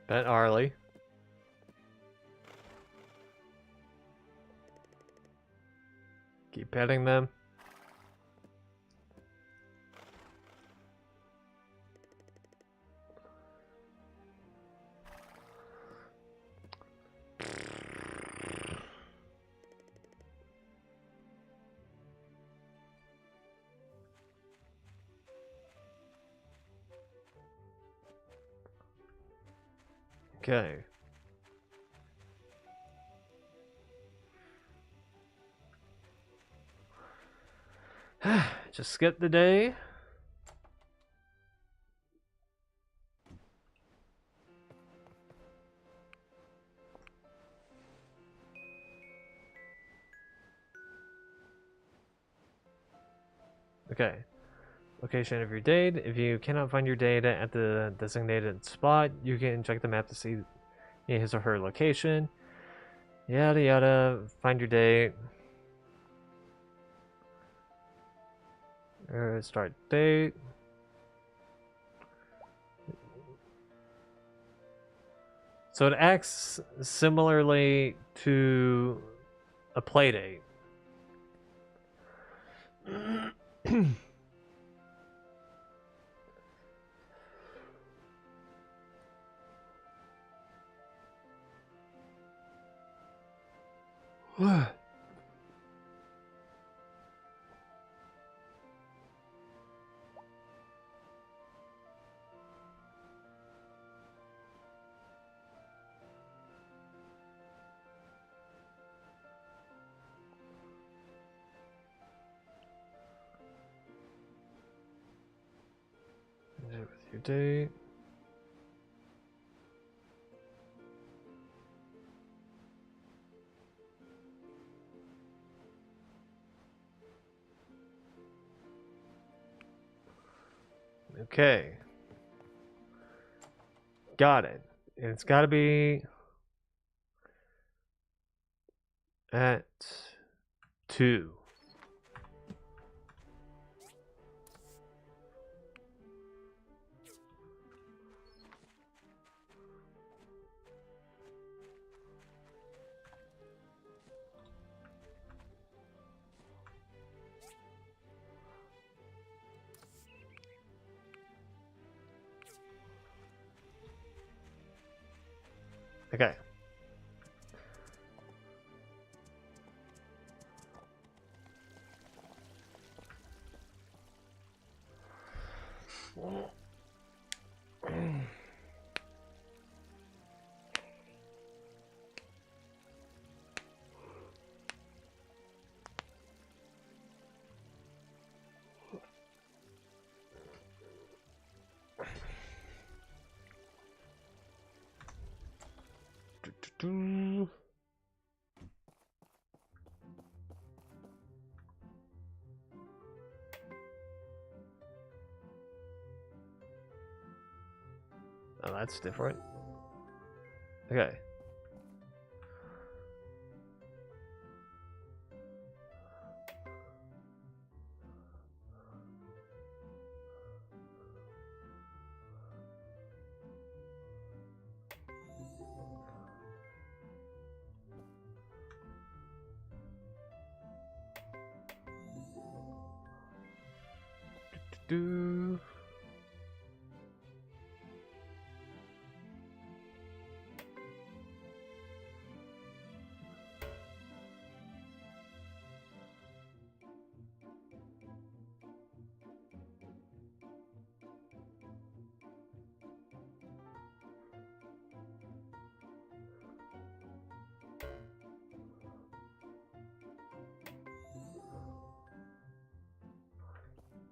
Bet Arlie. Keep petting them. Okay. Just skip the day. Okay. Location of your date. If you cannot find your data at the designated spot, you can check the map to see his or her location. Yada yada. Find your date. Start date. So it acts similarly to a play date. With your date. Okay. Got it. And it's got to be at 2. Okay. Do-do-do. Oh, that's different. Okay. Do.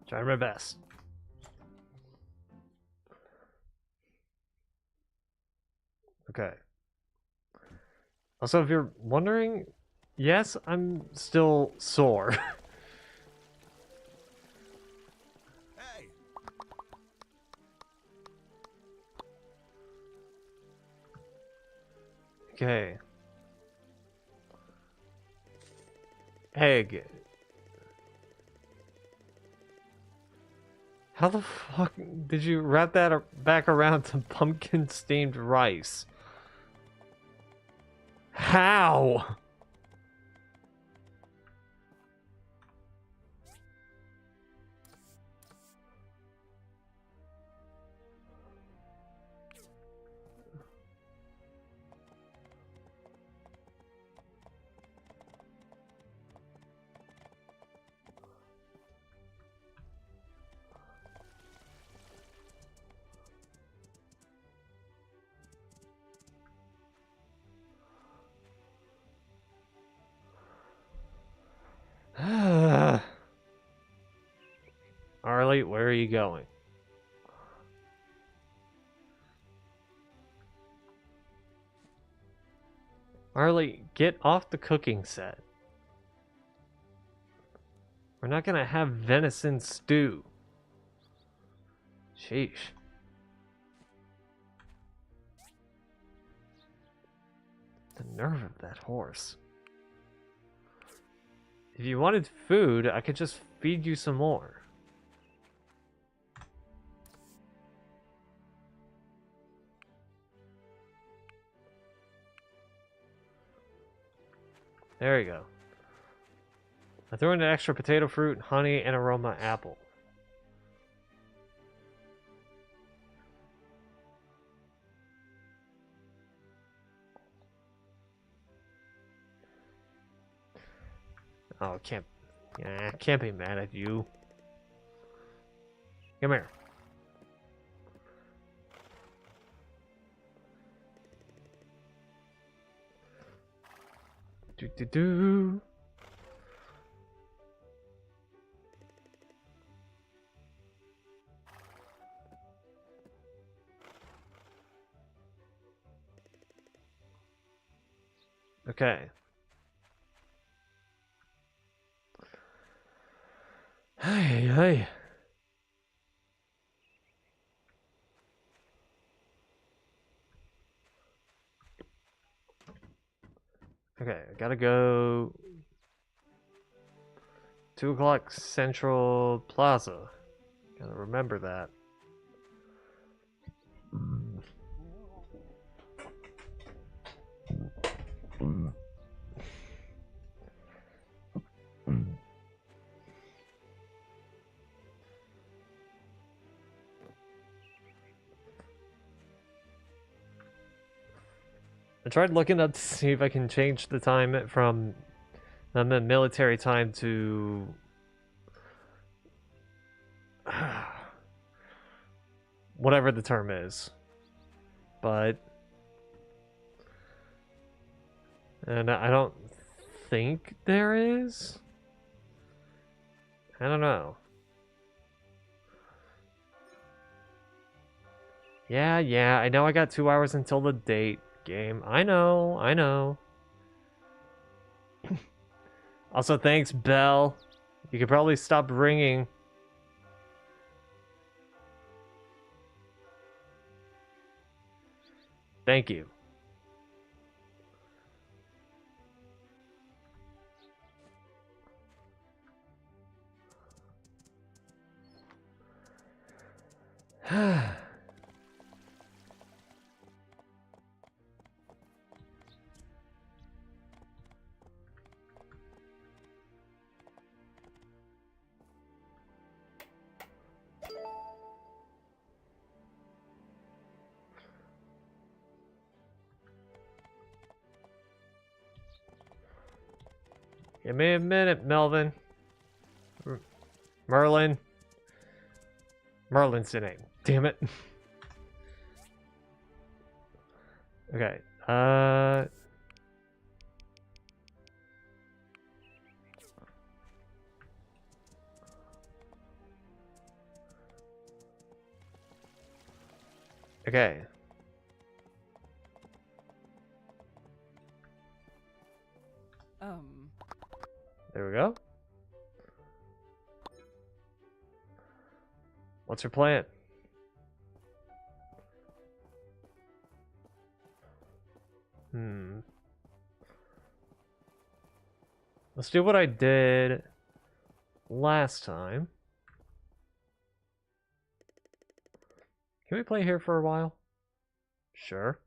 Try my best. Okay. Also, if you're wondering, yes, I'm still sore. Hey. Okay. Egg. How the fuck did you wrap that back around to pumpkin steamed rice? How? Arlie, where are you going? Arlie, get off the cooking set. We're not gonna have venison stew. Sheesh. The nerve of that horse. If you wanted food, I could just feed you some more. There you go. I threw in an extra potato fruit, honey, and aroma apple. Oh, can't be mad at you. Come here. Do do do. Okay. Hey, hey. Okay, I gotta go. 2 o'clock Central Plaza. Gotta remember that. tried looking up to see if I can change the time from the military time to whatever the term is, but I don't think there is. I don't know. Yeah, I know I got 2 hours until the date, game. I know. Also, thanks, Belle. You could probably stop ringing. Thank you. Give me a minute, Melvin. Merlin. Merlin's the name. Damn it. Okay. Okay. There we go. What's your plan? Let's do what I did last time. Can we play here for a while? Sure.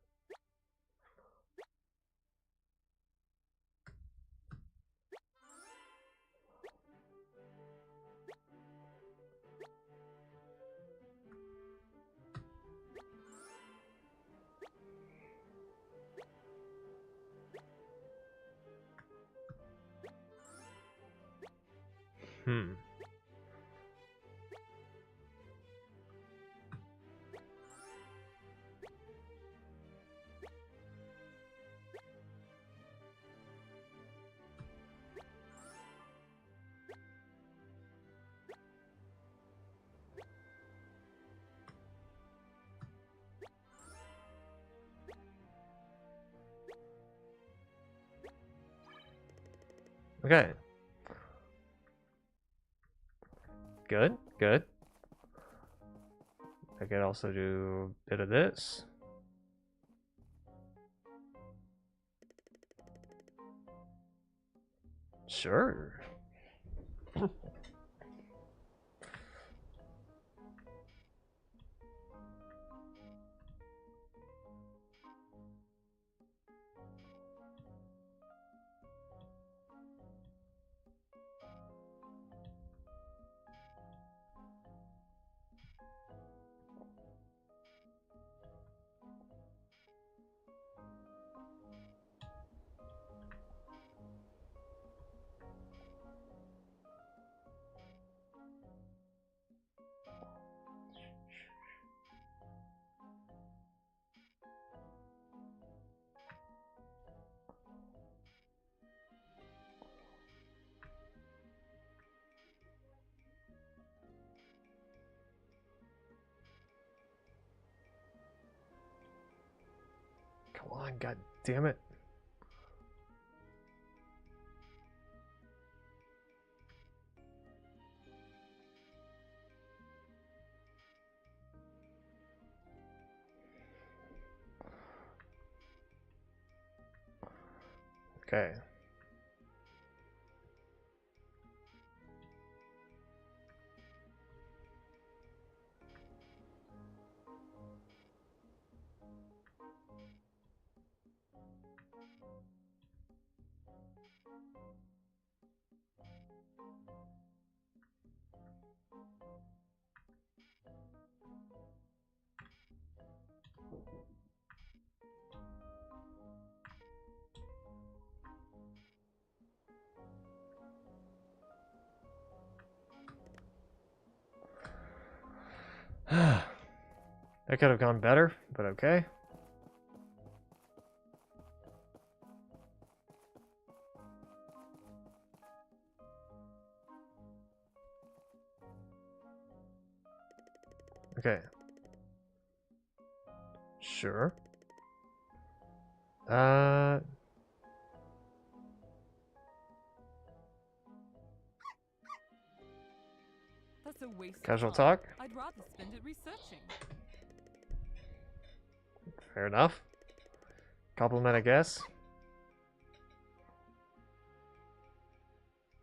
Okay. Good. I could also do a bit of this. Sure. Come on, god damn it. Okay. That could have gone better, but okay. Okay. Sure. That's a waste Casual of time. talk? I'd rather spend it researching. Fair enough. Compliment, I guess.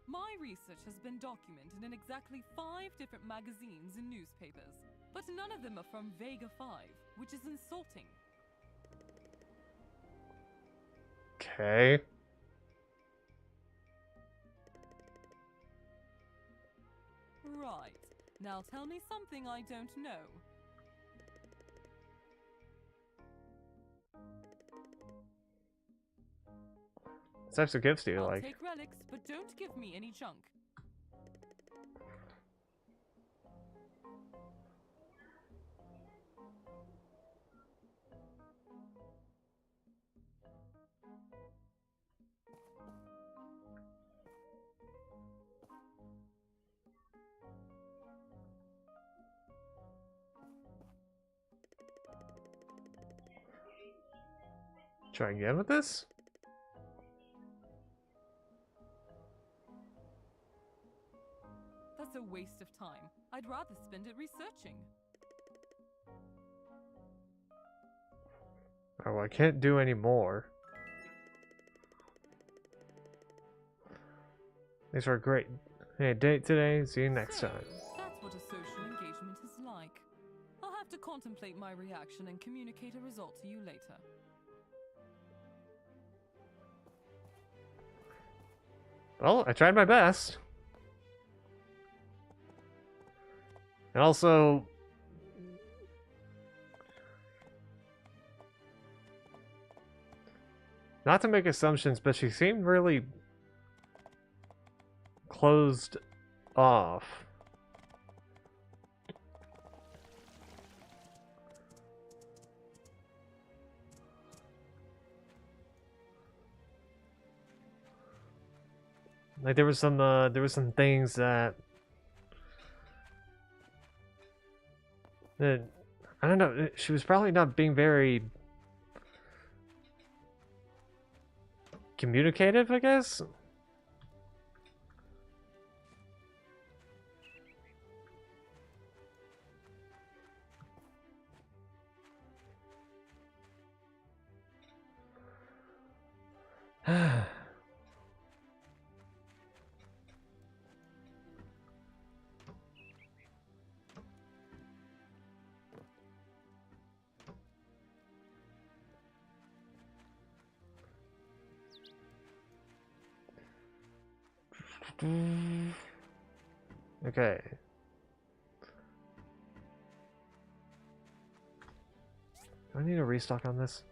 My research has been documented in exactly 5 different magazines and newspapers, but none of them are from Vega 5, which is insulting. Okay. Right. Now tell me something I don't know. What types of gifts do you I'll like? take relics, but don't give me any junk. Try again with this? That's a waste of time. I'd rather spend it researching. Oh, I can't do any more. Thanks for a great date today. See you next So, time. that's what a social engagement is like. I'll have to contemplate my reaction and communicate a result to you later. Well, I tried my best. And also, not to make assumptions, but she seemed really closed off. Like there was some things that I don't know, she was probably not being very communicative, I guess. Okay. Do I need a restock on this?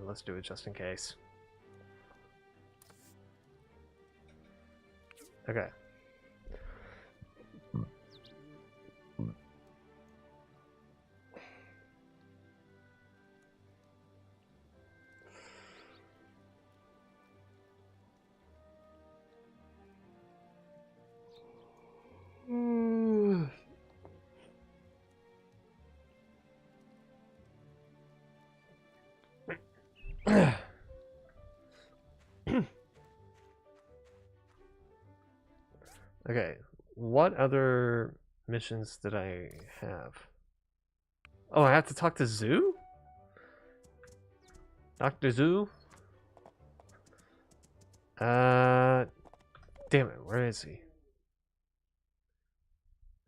Let's do it just in case. Okay. Okay, what other missions did I have? Oh, I have to talk to Zoo? Dr. Zoo? Damn it, where is he?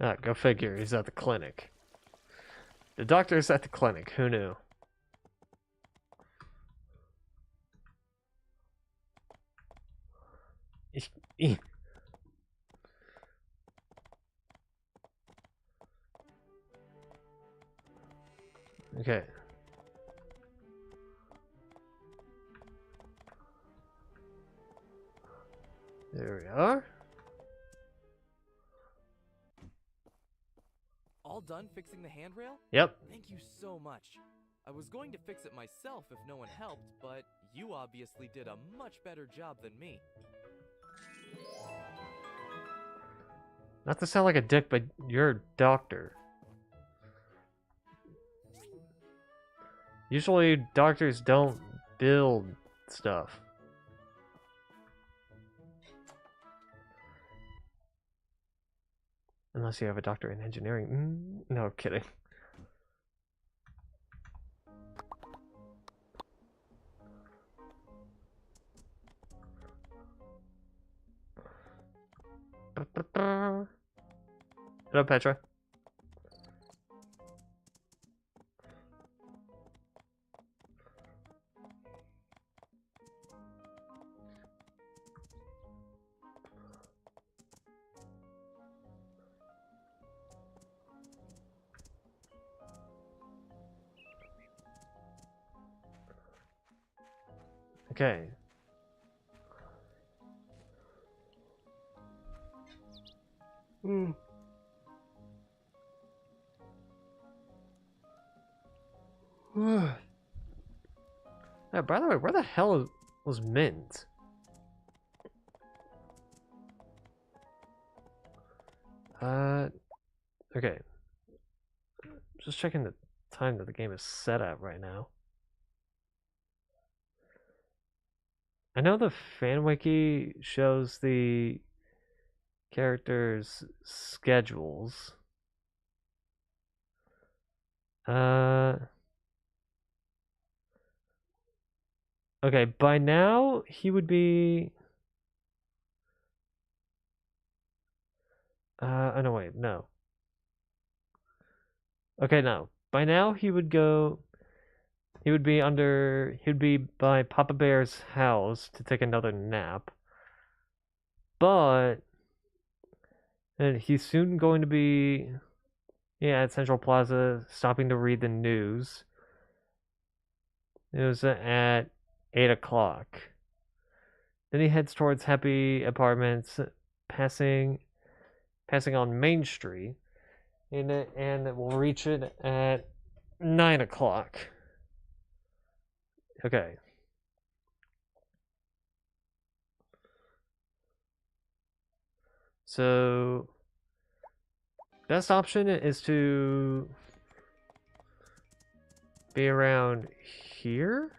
Ah, go figure, he's at the clinic. The doctor is at the clinic, who knew? Okay. There we are. done fixing the handrail? Yep. Thank you so much. I was going to fix it myself if no one helped, but you obviously did a much better job than me. Not to sound like a dick, but you're a doctor. Usually doctors don't build stuff. Unless you have a doctor in engineering. No kidding. Hello, Petra. Okay. Yeah, by the way, where the hell was Mint? Okay. Just checking the time that the game is set at right now. I know the fan wiki shows the characters' schedules. Okay, by now he would be. Oh no, wait, no. Okay, no. By now he would go. He would be under. He would be by Papa Bear's house to take another nap. But. And he's soon going to be. Yeah, at Central Plaza, stopping to read the news. It was at 8 o'clock. Then he heads towards Happy Apartments, passing on Main Street, and we'll reach it at 9 o'clock. Okay. So, best option is to be around here?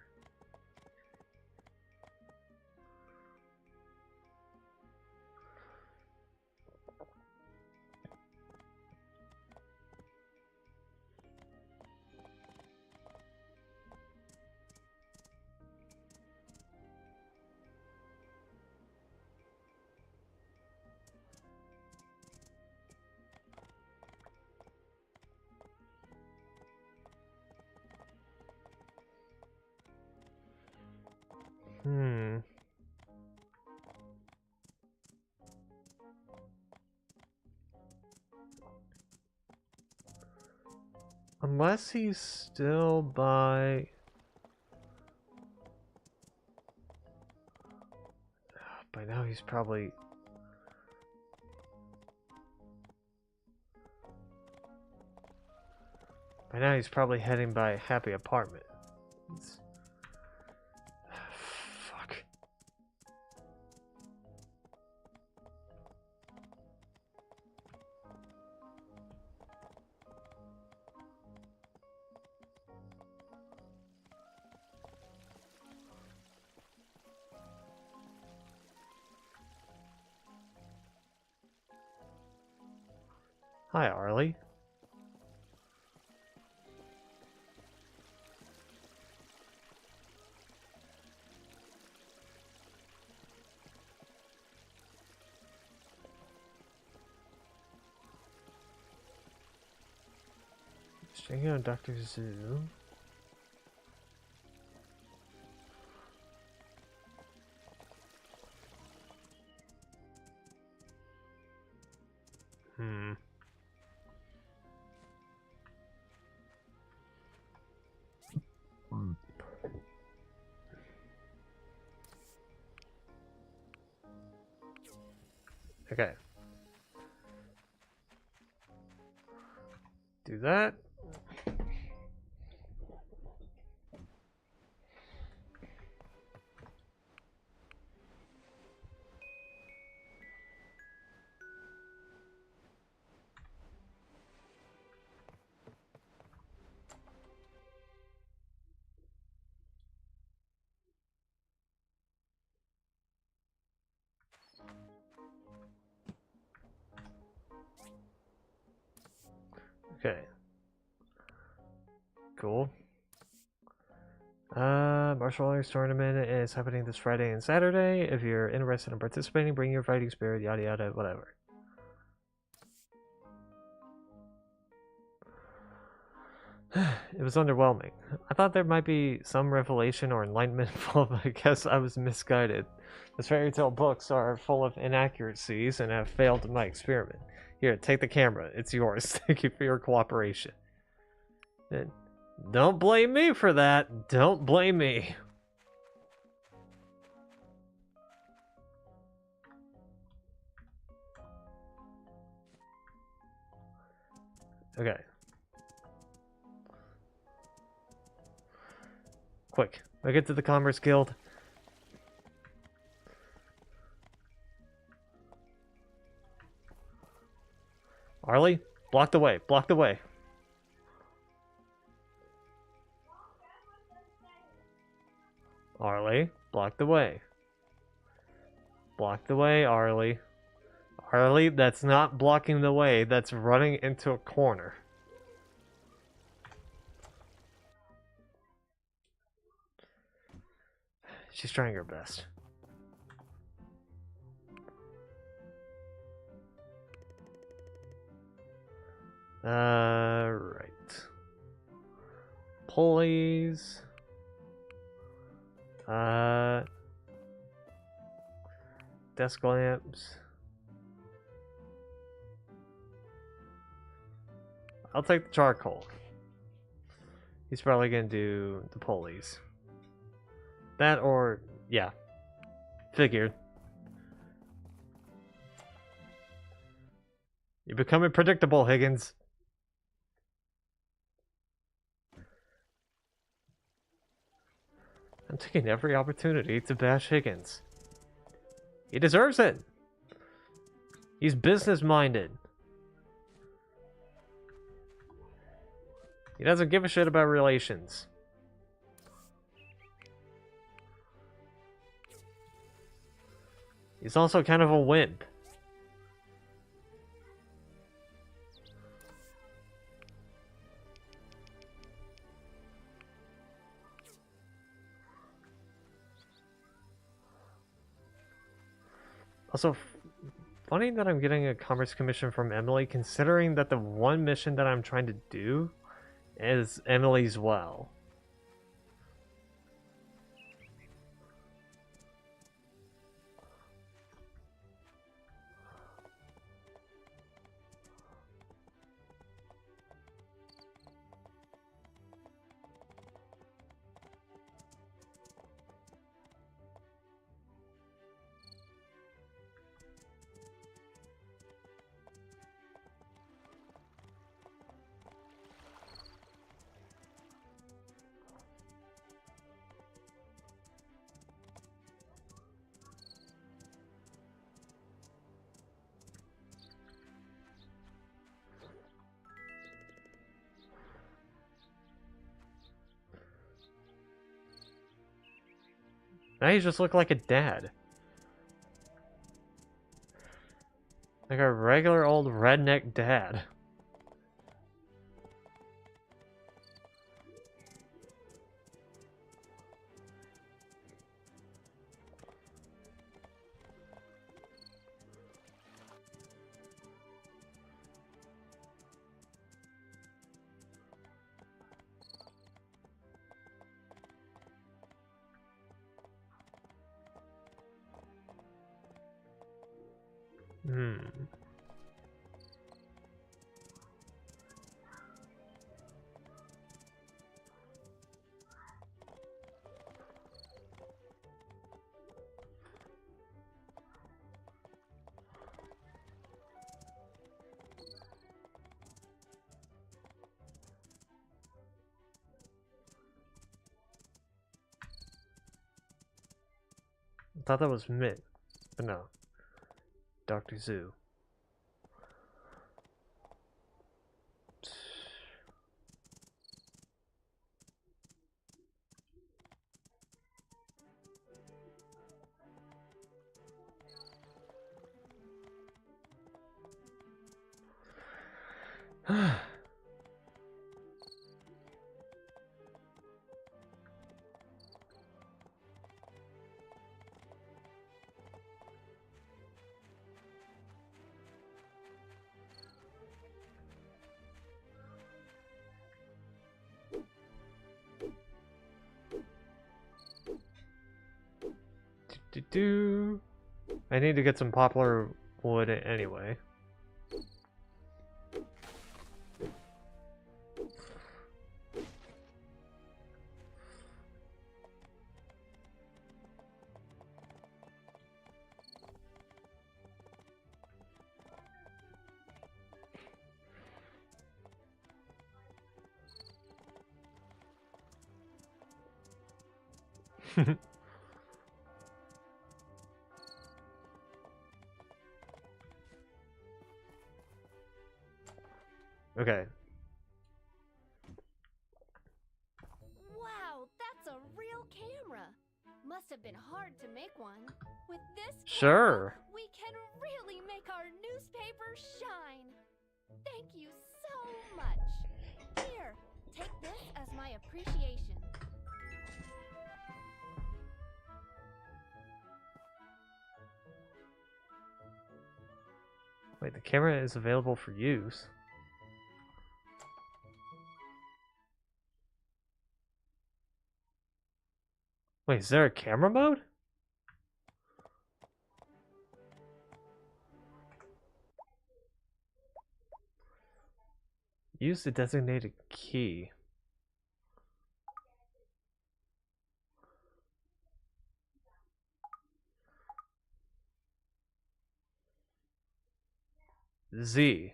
Unless he's still by... By now he's probably... By now he's probably heading by Happy Apartment. Fuck. Hi, Arlie. Just checking out Dr. Zoo. Okay. Do that. Okay. Cool. Martial arts tournament is happening this Friday and Saturday. If you're interested in participating, bring your fighting spirit, yada yada, whatever. It was underwhelming. I thought there might be some revelation or enlightenment involved, but I guess I was misguided. The fairy tale books are full of inaccuracies and have failed in my experiment. Here, take the camera. It's yours. Thank you for your cooperation. And don't blame me for that. Don't blame me. Okay. Quick, I get to the Commerce Guild. Arlie, block the way. Block the way. Arlie, block the way. Block the way, Arlie. Arlie, that's not blocking the way. That's running into a corner. She's trying her best. Right. Pulleys. Desk lamps. I'll take the charcoal. He's probably gonna do the pulleys. That or, yeah. Figured. You're becoming predictable, Higgins. I'm taking every opportunity to bash Higgins. He deserves it. He's business-minded. He doesn't give a shit about relations. He's also kind of a wimp. Also, funny that I'm getting a commerce commission from Emily, considering that the one mission that I'm trying to do is Emily's well. Now you just look like a dad. Like a regular old redneck dad. thought that was Mint, but no. Dr. Zoo. I need to get some poplar wood anyway. Okay. Wow, that's a real camera. Must have been hard to make one. With this Sure. camera, we can really make our newspaper shine. Thank you so much. Here, take this as my appreciation. Wait, the camera is available for use. Wait, is there a camera mode? Use the designated key. Z.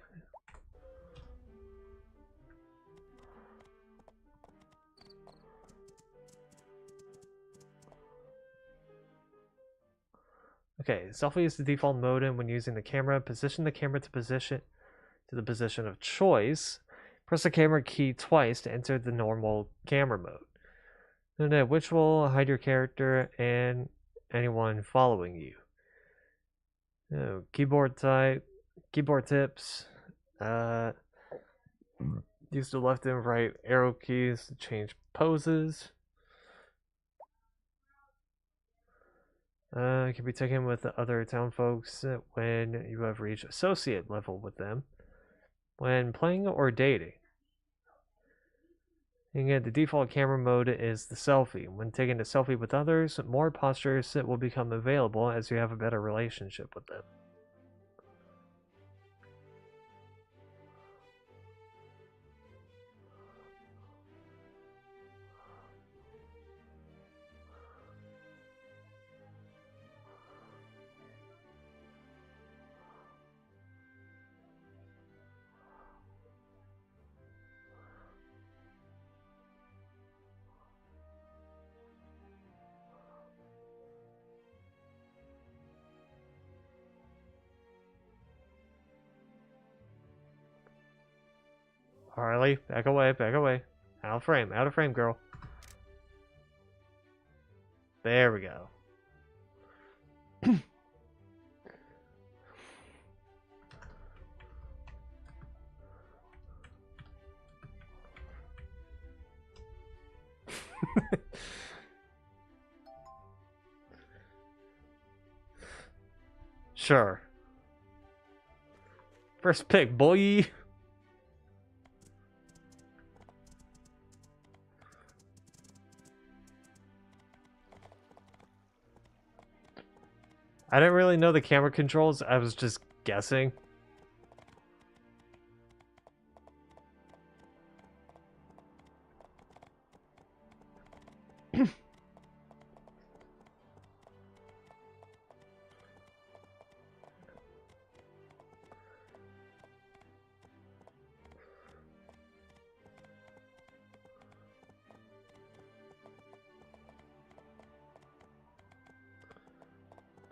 Okay, selfie is the default mode, and when using the camera, position the camera to the position of choice. Press the camera key twice to enter the normal camera mode, and which will hide your character and anyone following you. Keyboard tips. Use the left and right arrow keys to change poses. It can be taken with the other town folks when you have reached associate level with them. When playing or dating. And again, the default camera mode is the selfie. When taking a selfie with others, more postures will become available as you have a better relationship with them. Harley, back away, back away. Out of frame, girl. There we go. Sure. First pick, boy. I didn't really know the camera controls. I was just guessing.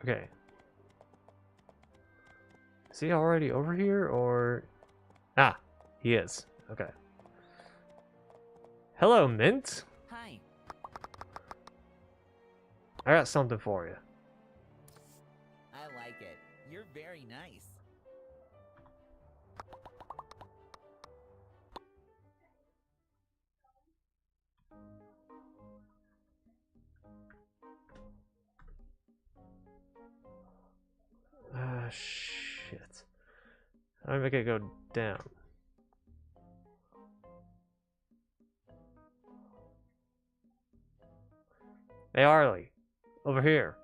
Okay. Is he already over here, or... Ah, he is. Okay. Hello, Mint. Hi. I got something for you. I like it. You're very nice. Ah, shit. How do I make it go down? Hey, Harley. Over here.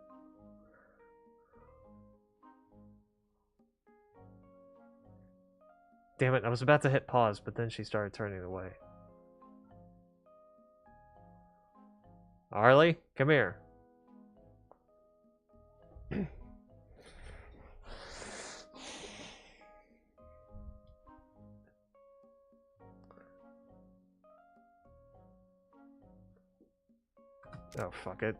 Damn it, I was about to hit pause, but then she started turning away. Harley, come here. Oh, fuck it.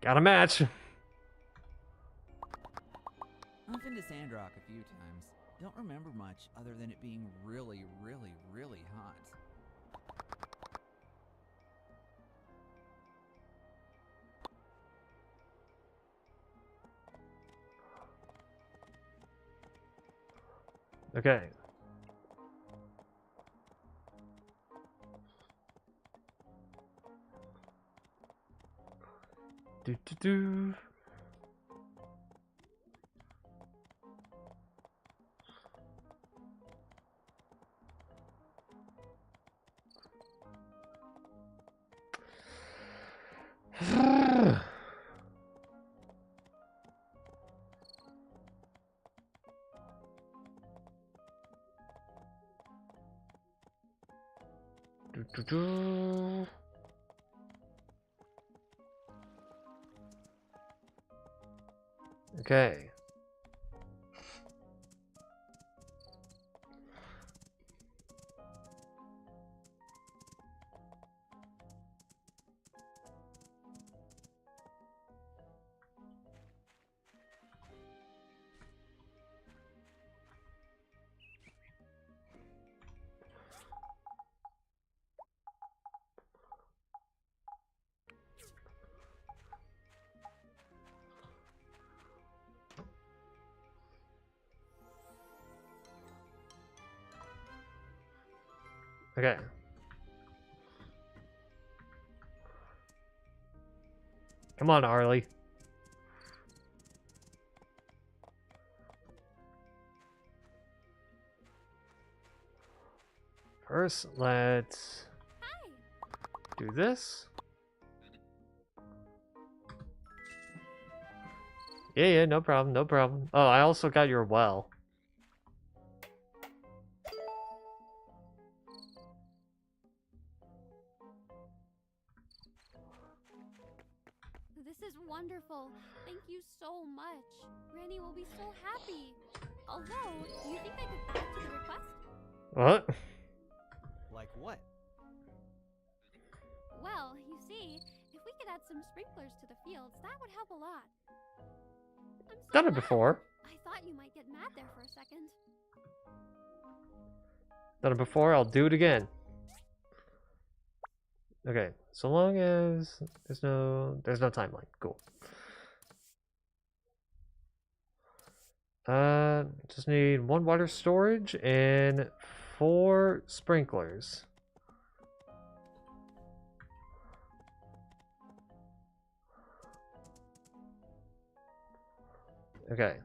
Got a match. I've been to Sandrock a few times. Don't remember much other than it being really, really, really hot. Okay. Do do do. Do, do, do. Okay. Okay. Come on, Arlie. First, let's do this. Yeah, no problem, no problem. Oh, I also got your well. This is wonderful. Thank you so much. Granny will be so happy. Although, do you think I could add to the request? What? Like what? Well, you see, if we could add some sprinklers to the fields, that would help a lot. I'm so Done it glad. before. I thought you might get mad there for a second. Done it before, I'll do it again. Okay, so long as there's no timeline. Cool. Just need 1 water storage and 4 sprinklers. Okay.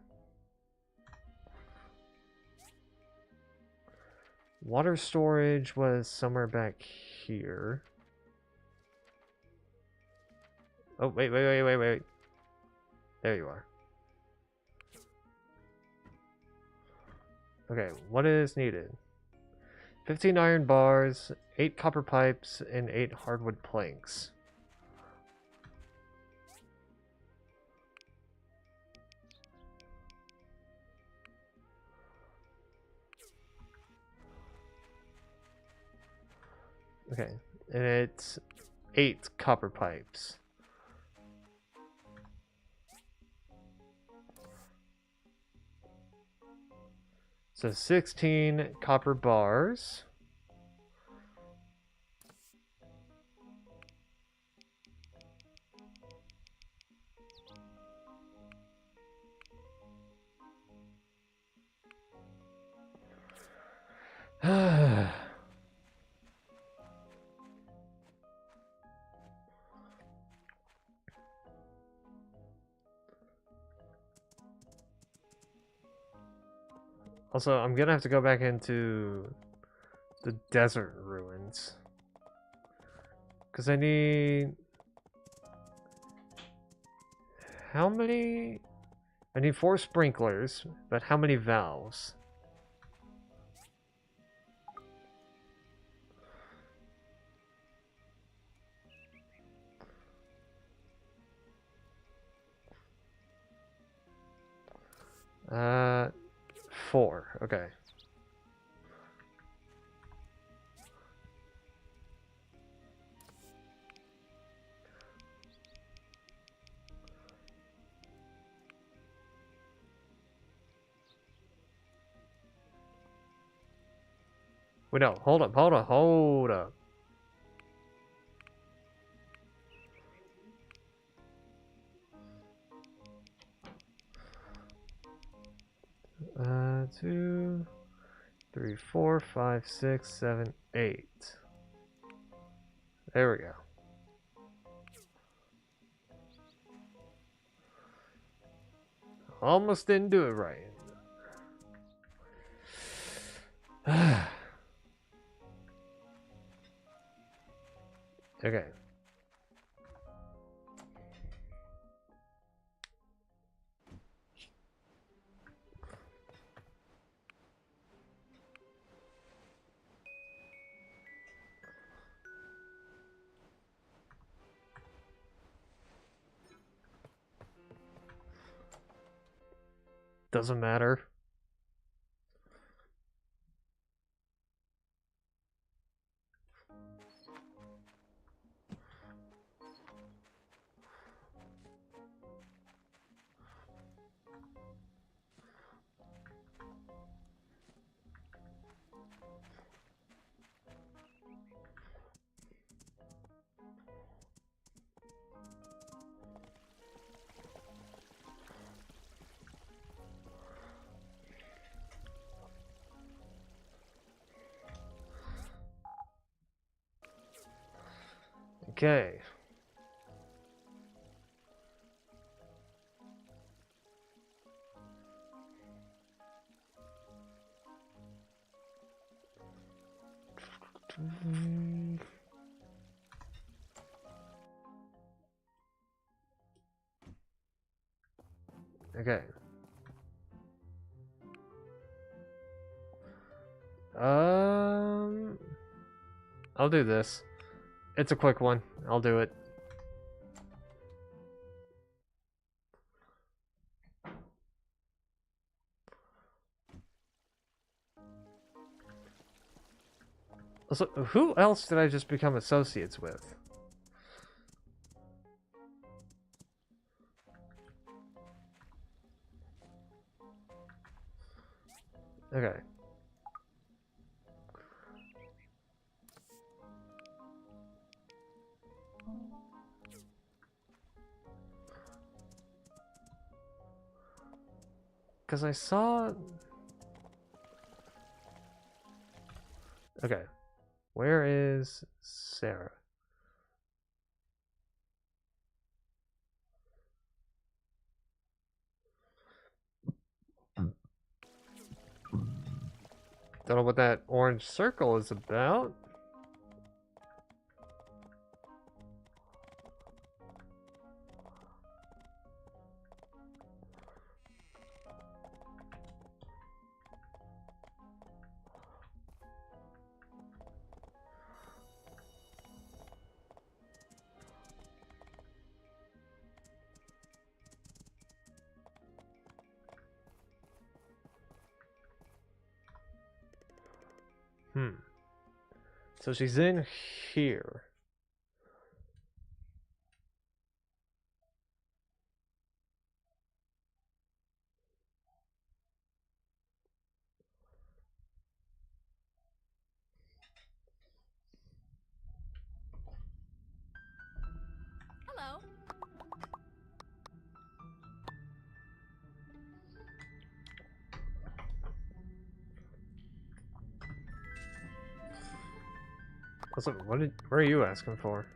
Water storage was somewhere back here. Oh, wait. There you are. Okay, what is needed? 15 iron bars, 8 copper pipes, and 8 hardwood planks. Okay, and it's 8 copper pipes. So 16 copper bars. Also, I'm gonna have to go back into the desert ruins. Because I need... How many? I need 4 sprinklers, but how many valves? Uh, 4. Okay. Wait, no, hold up, hold up, hold up. Uh, 2, 3, 4, 5, 6, 7, 8. There we go. Almost didn't do it right. Okay. Doesn't matter. Okay. Okay. I'll do this. It's a quick one. I'll do it. Also, who else did I just become associates with? Okay. Because I saw... Okay. Where is Sarah? Don't know what that orange circle is about. So she's in here. Hello. Also, what are you asking for?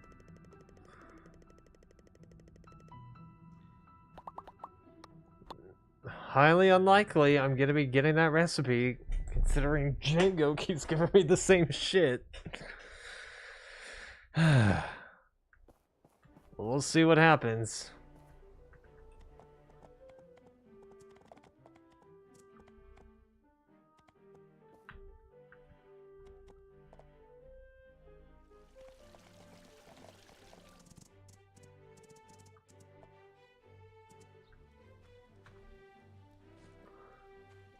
Highly unlikely I'm gonna be getting that recipe, considering Django keeps giving me the same shit. We'll see what happens.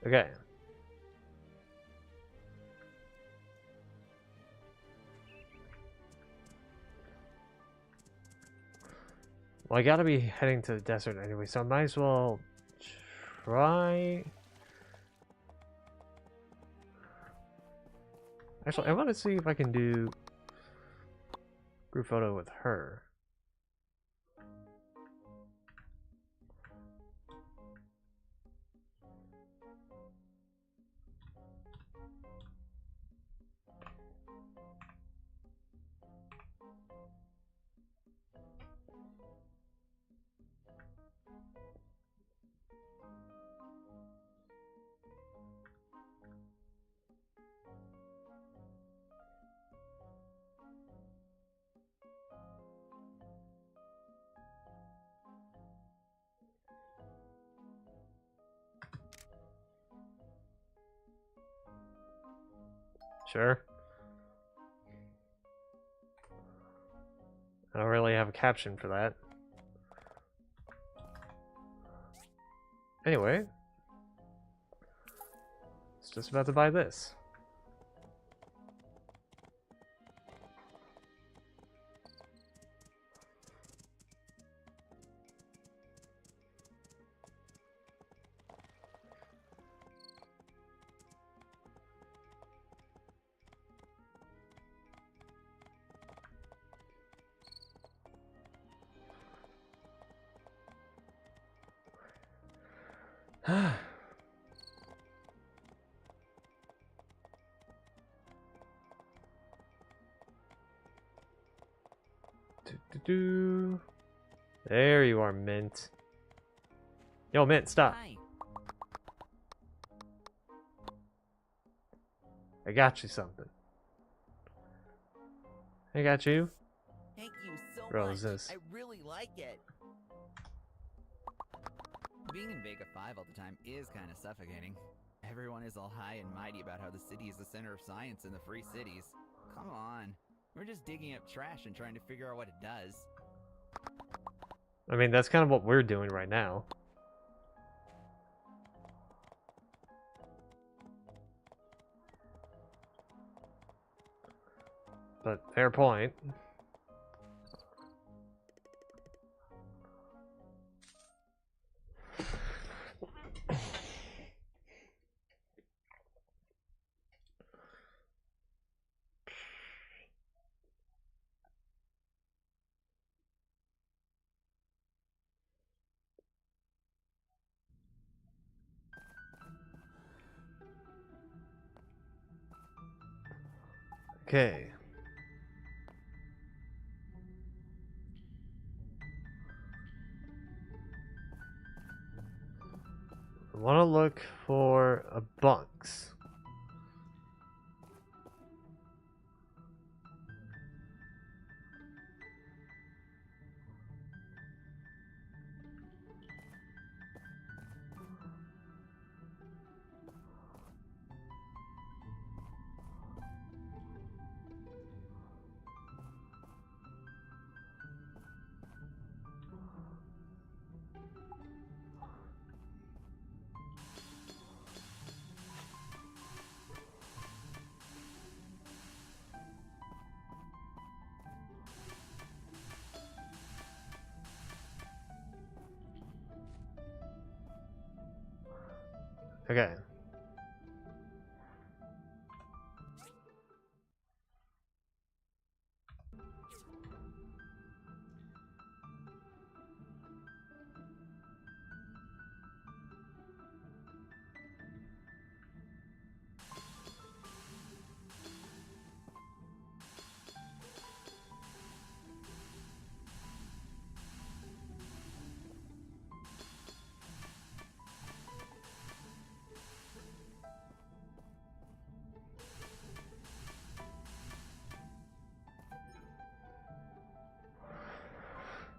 Okay. Well, I gotta be heading to the desert anyway, so I might as well try. Actually, I want to see if I can do group photo with her. Sure. I don't really have a caption for that. Anyway, it's just about to buy this. There you are, Mint. Yo, Mint, stop. Hi. I got you something. I got you. Thank you so Roses. much. I really like it. Being in Vega 5 all the time is kind of suffocating. Everyone is all high and mighty about how the city is the center of science in the free cities. Come on. We're just digging up trash and trying to figure out what it does. I mean, that's kind of what we're doing right now. But fair point. Okay. I want to look for a bunks. Okay.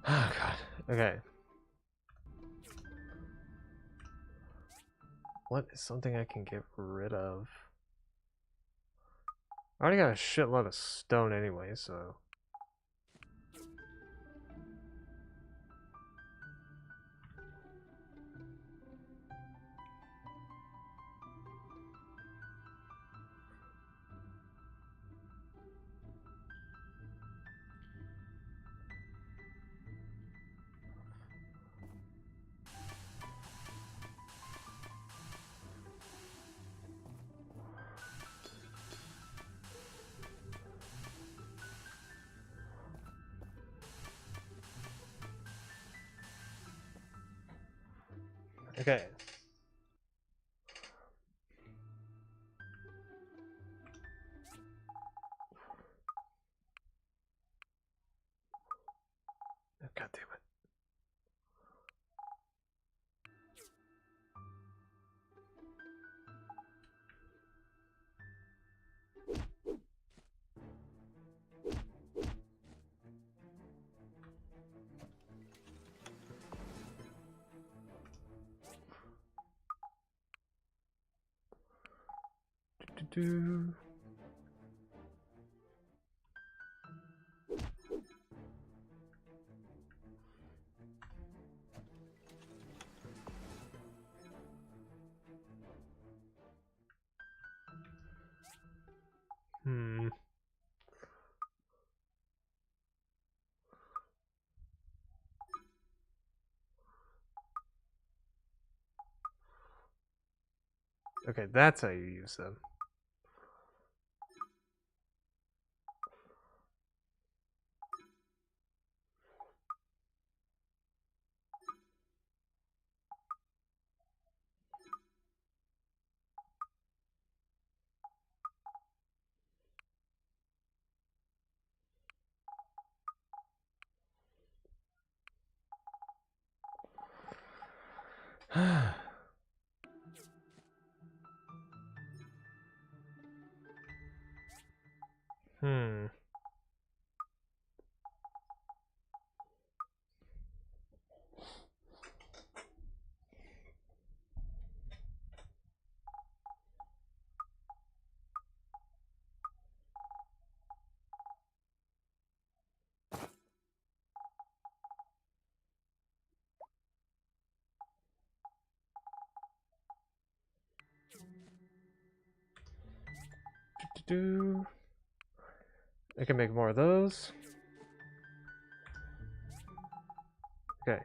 Oh god. Okay. What is something I can get rid of? I already got a shitload of stone anyway, so... Okay. God damn it. Do-do-do. Hmm. Okay, that's how you use them. Hmm. Do-do-do. I can make more of those. Okay.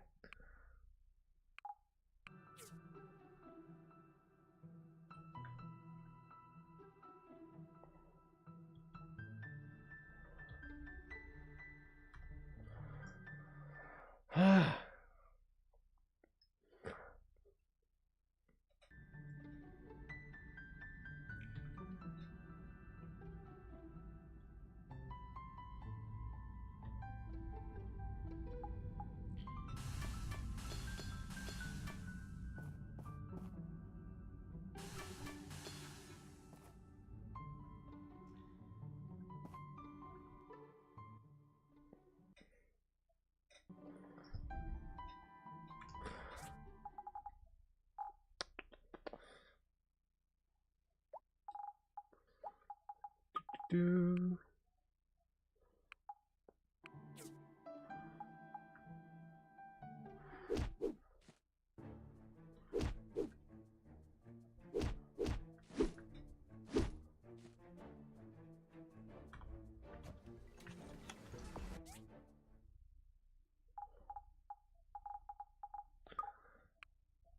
Do.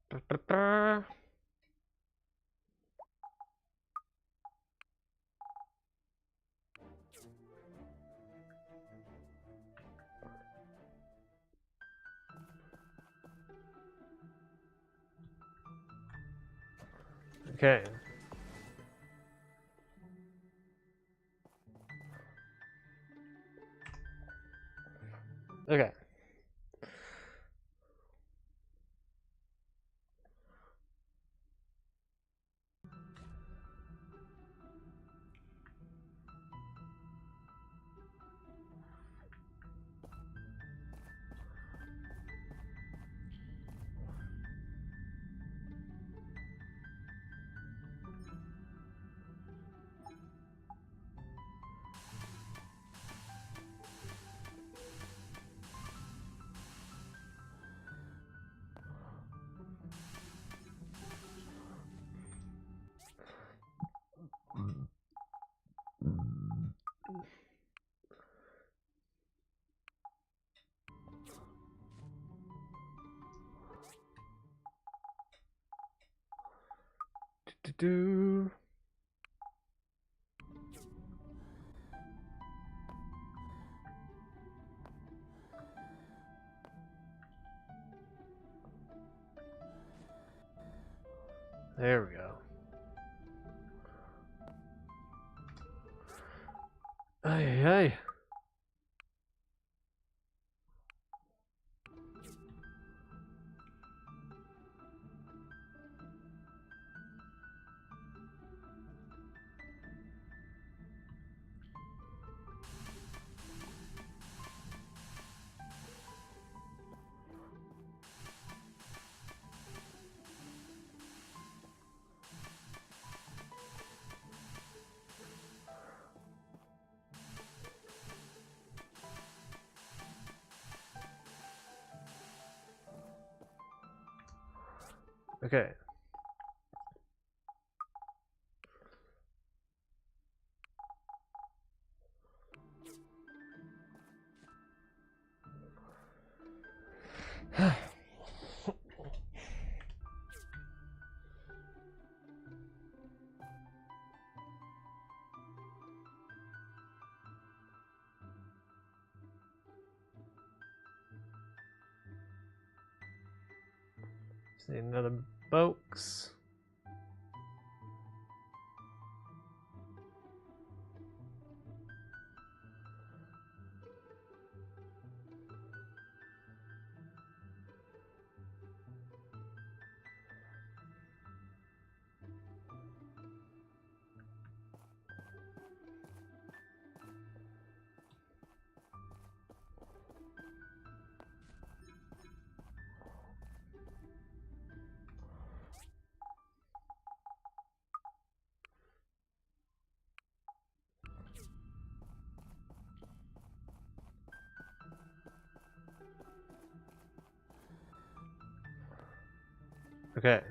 Ba-ba-ba. Okay. Okay. Do. There we go. Ay, ay. Okay. See another box. Okay.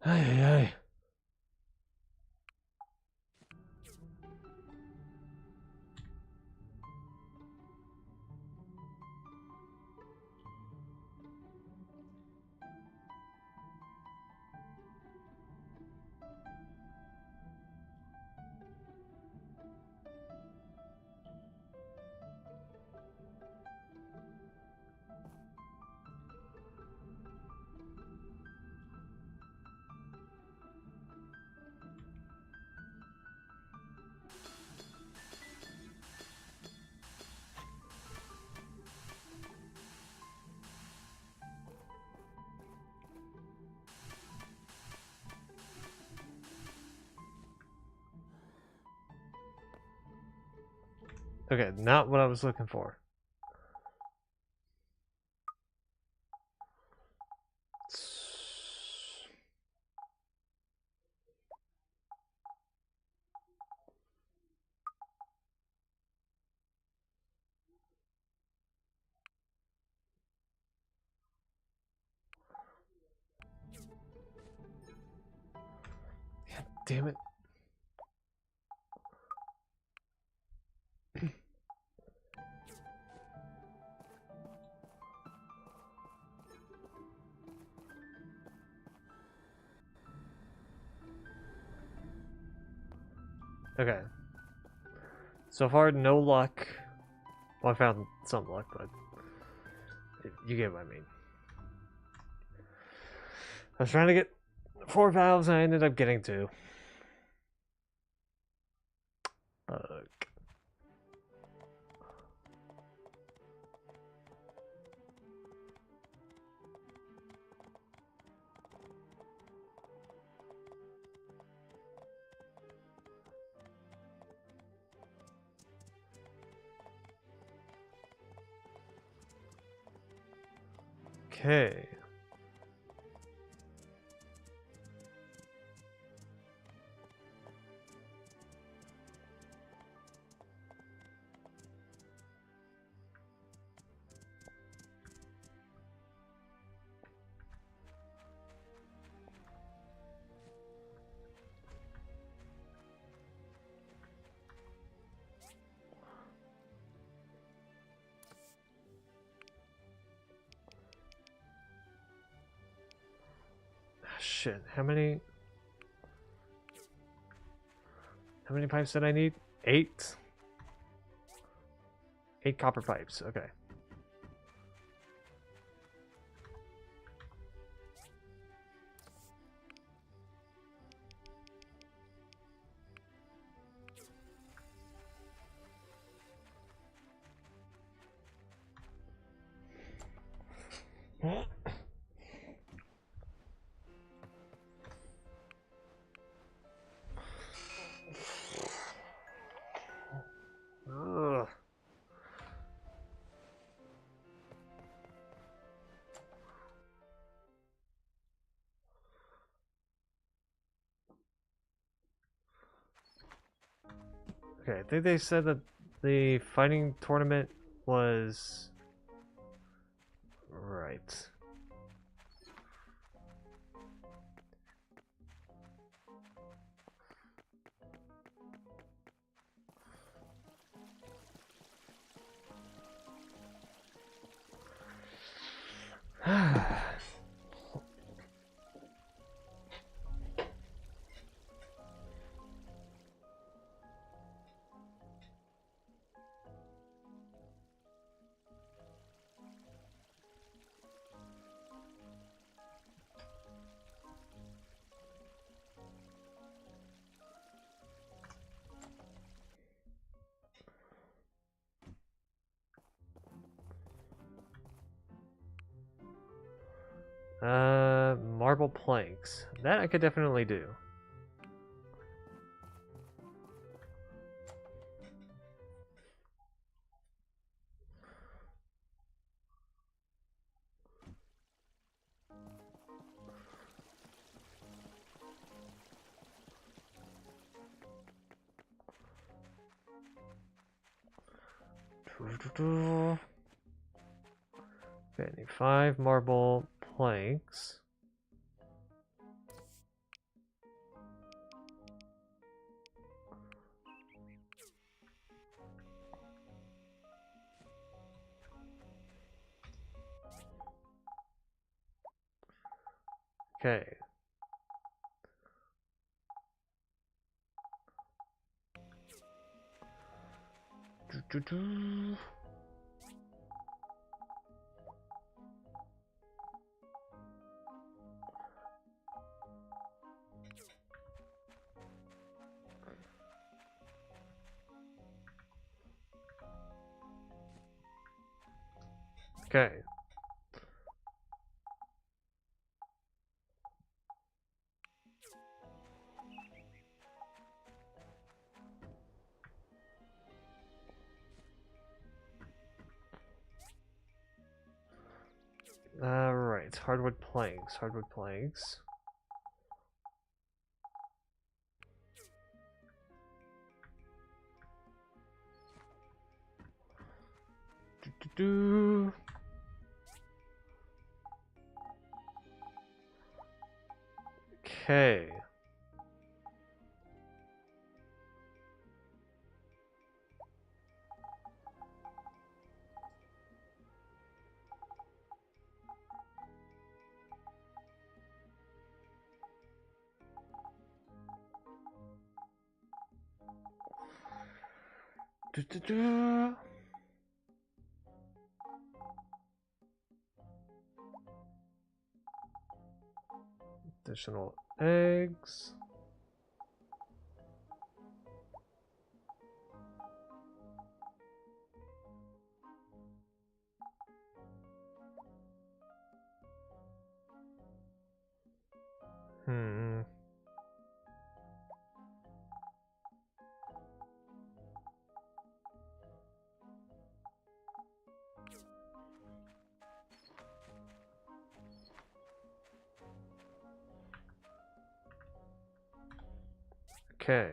Ay, ay, ay. Okay, not what I was looking for. damn it. Okay. So far, no luck. Well, I found some luck, but you get what I mean. I was trying to get 4 valves, and I ended up getting 2. Fuck. Okay. Shit, how many pipes did I need? 8? 8 copper pipes, okay. Ugh. Okay, I think they said that the fighting tournament was right. Marble planks. That I could definitely do. Okay, I need 5 marble planks. Okay. Okay. Right, hardwood planks, hardwood planks. Okay. Do-do-do. Additional eggs. Okay.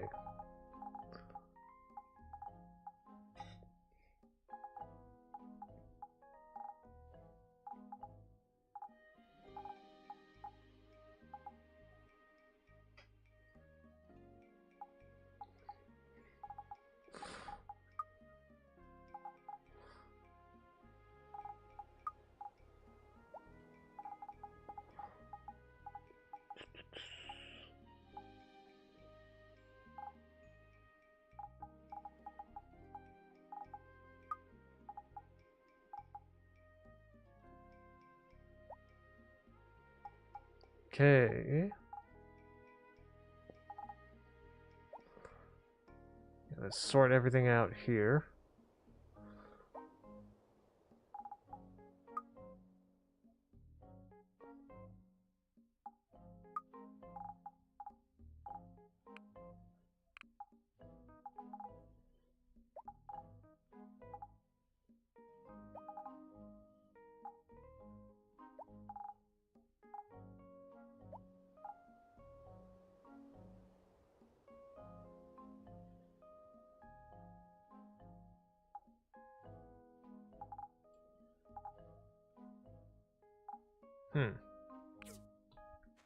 Okay. Let's sort everything out here.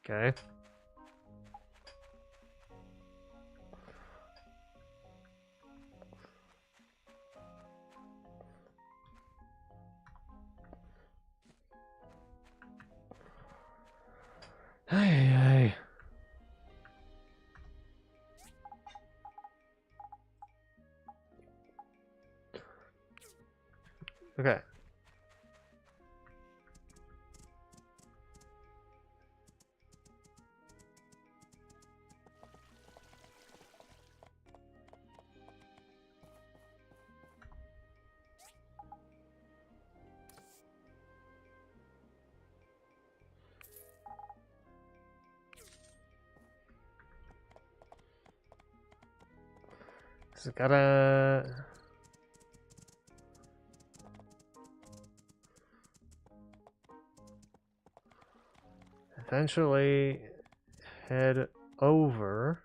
Okay. Hey. Okay. So gotta eventually head over.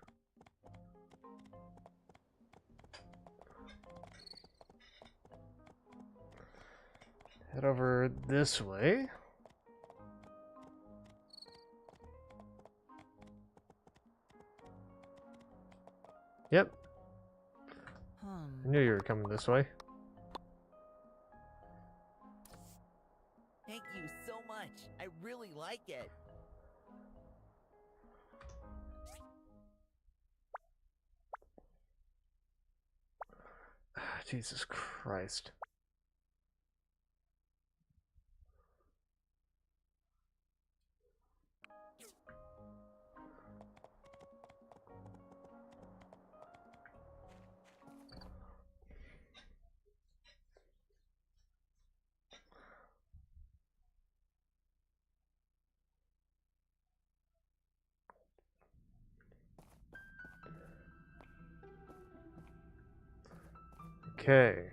Head over this way. Yep. I knew you were coming this way. Thank you so much. I really like it. Jesus Christ. Okay.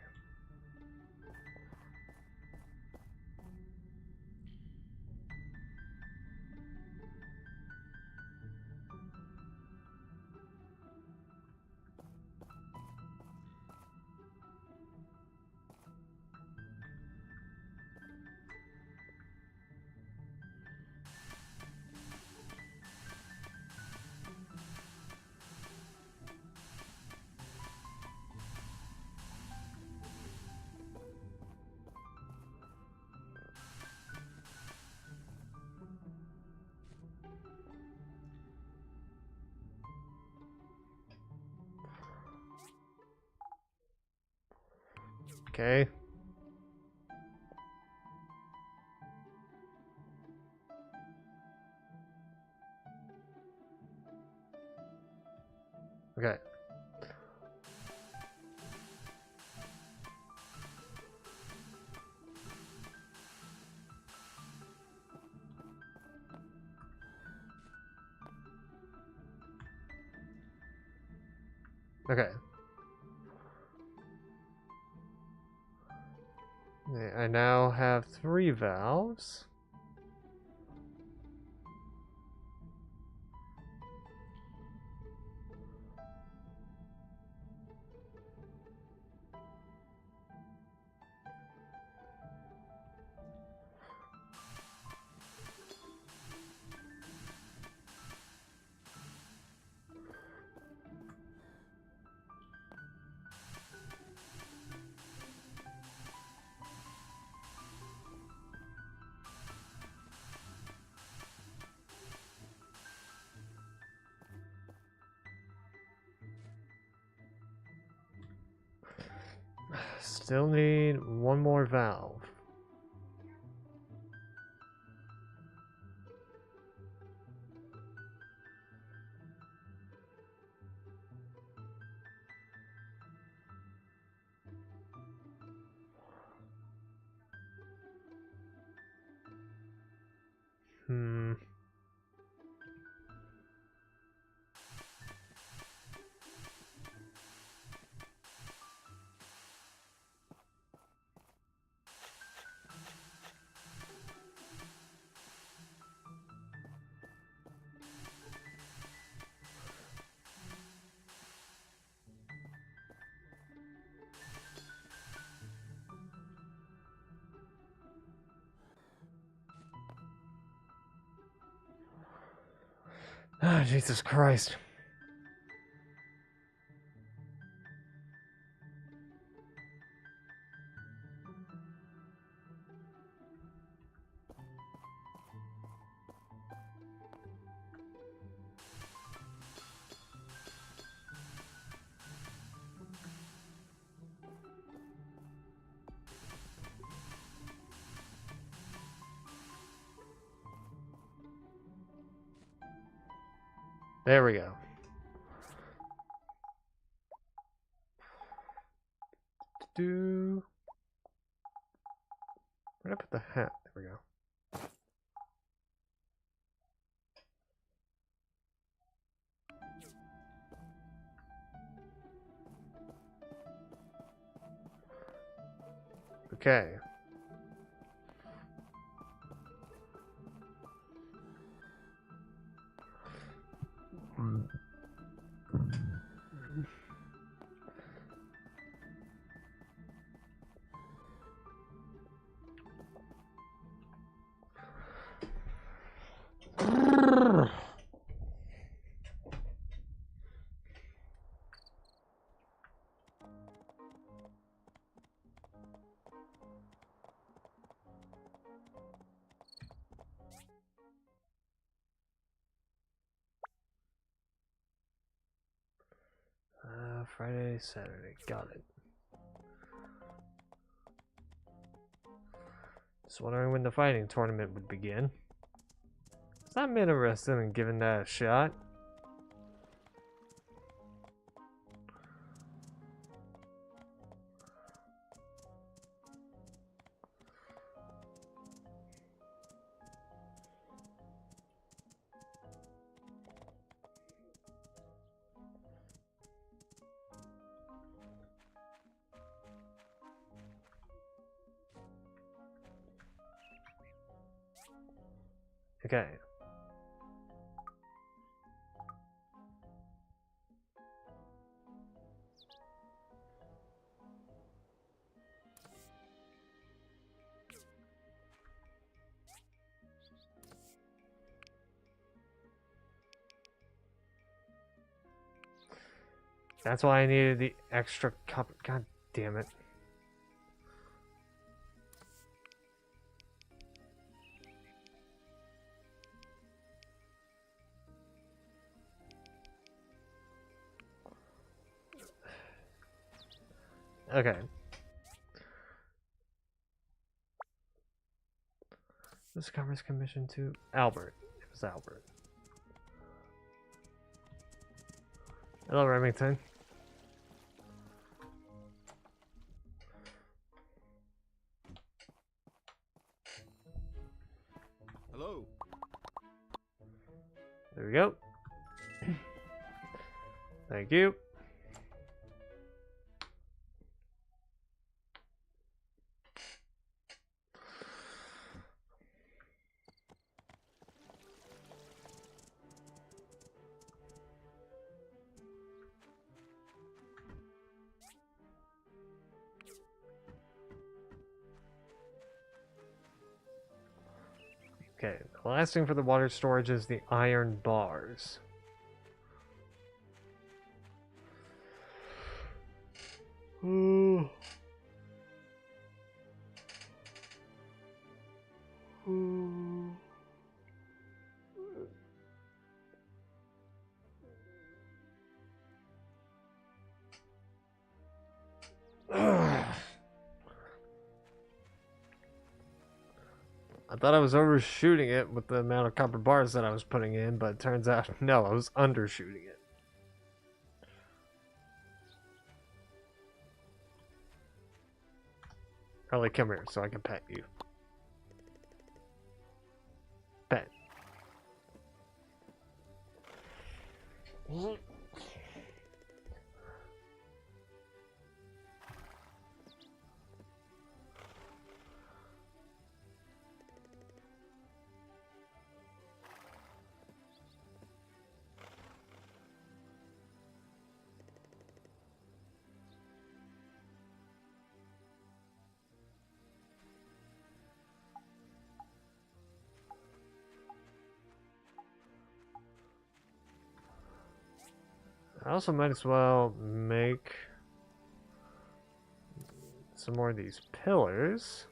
Okay. Okay. Okay. I now have 3 valves. Still need 1 more valve. Hmm. Ah, Jesus Christ. There we go. Where'd I put the hat? There we go. Okay. Friday, Saturday. Got it. Just wondering when the fighting tournament would begin. I'm interested in giving that a shot. Okay. That's why I needed the extra cup. God damn it. Okay. This Commerce Commission to Albert. It was Albert. Hello, Remington. Hello. There we go. Thank you. Okay, the last thing for the water storage is the iron bars. Ooh. Ooh. I thought I was overshooting it with the amount of copper bars that I was putting in, but it turns out, no, I was undershooting it. Carly, come here so I can pet you. Pet. I also might as well make some more of these pillars.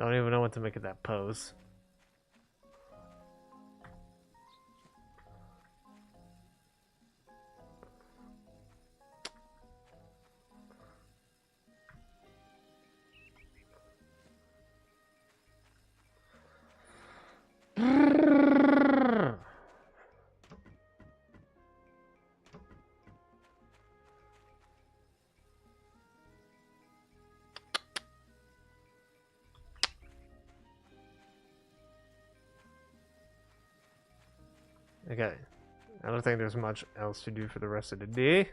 I don't even know what to make of that pose. Okay, I don't think there's much else to do for the rest of the day.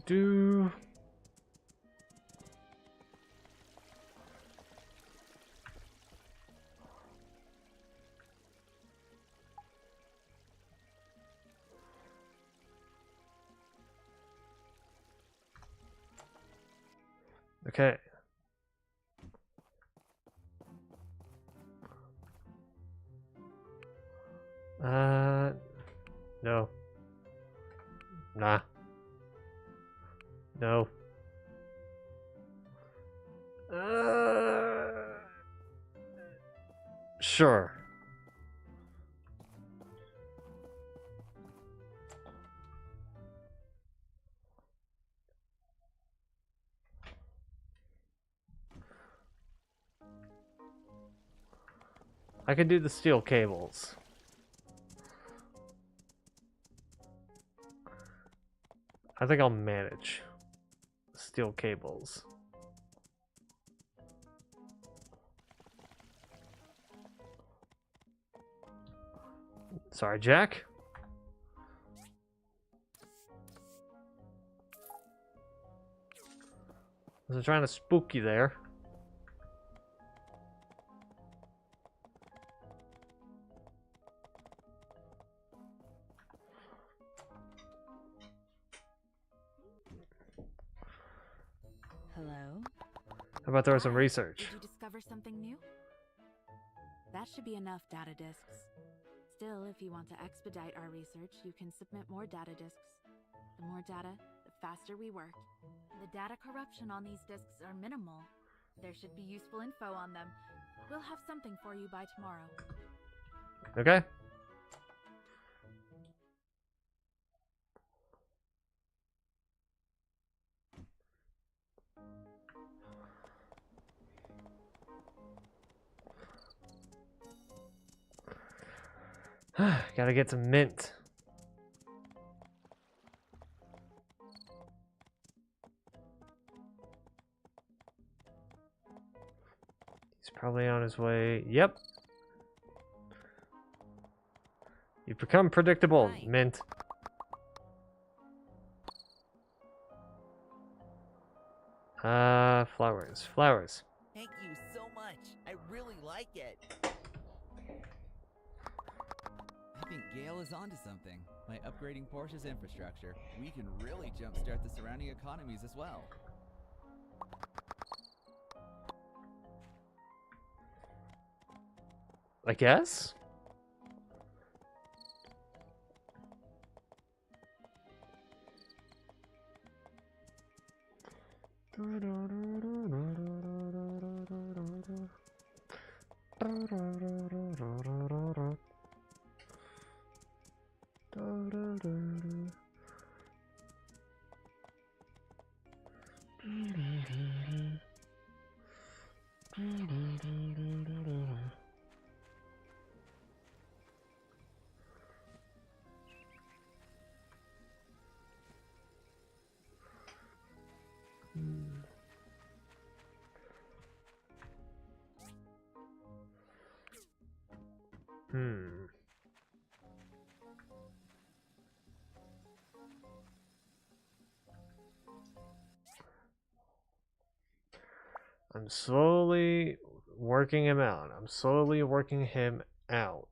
do. Okay. No. Nah. No. Sure. I can do the steel cables. I think I'll manage steel cables. Sorry, Jack. I was trying to spook you there. Hello? How about there was some research? Did you discover something new? That should be enough data disks. Still, if you want to expedite our research, you can submit more data disks. The more data, the faster we work. The data corruption on these disks are minimal. There should be useful info on them. We'll have something for you by tomorrow. Okay. Gotta get some mint. He's probably on his way. Yep. You've become predictable, Hi. Mint. Flowers. Flowers. Thank you so much. I really like it. I think Gale is onto something. By upgrading Portia's infrastructure, we can really jumpstart the surrounding economies as well. I guess? I'm slowly working him out. I'm slowly working him out.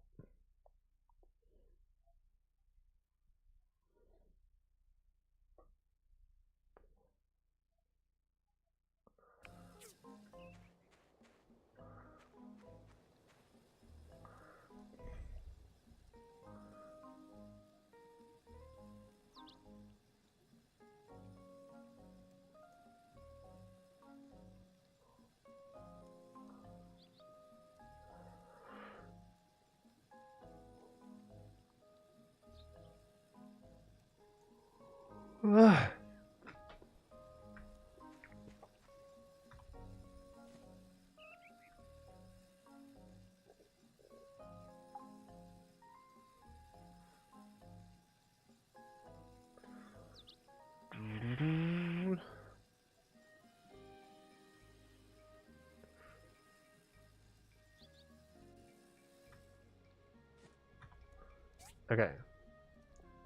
Okay.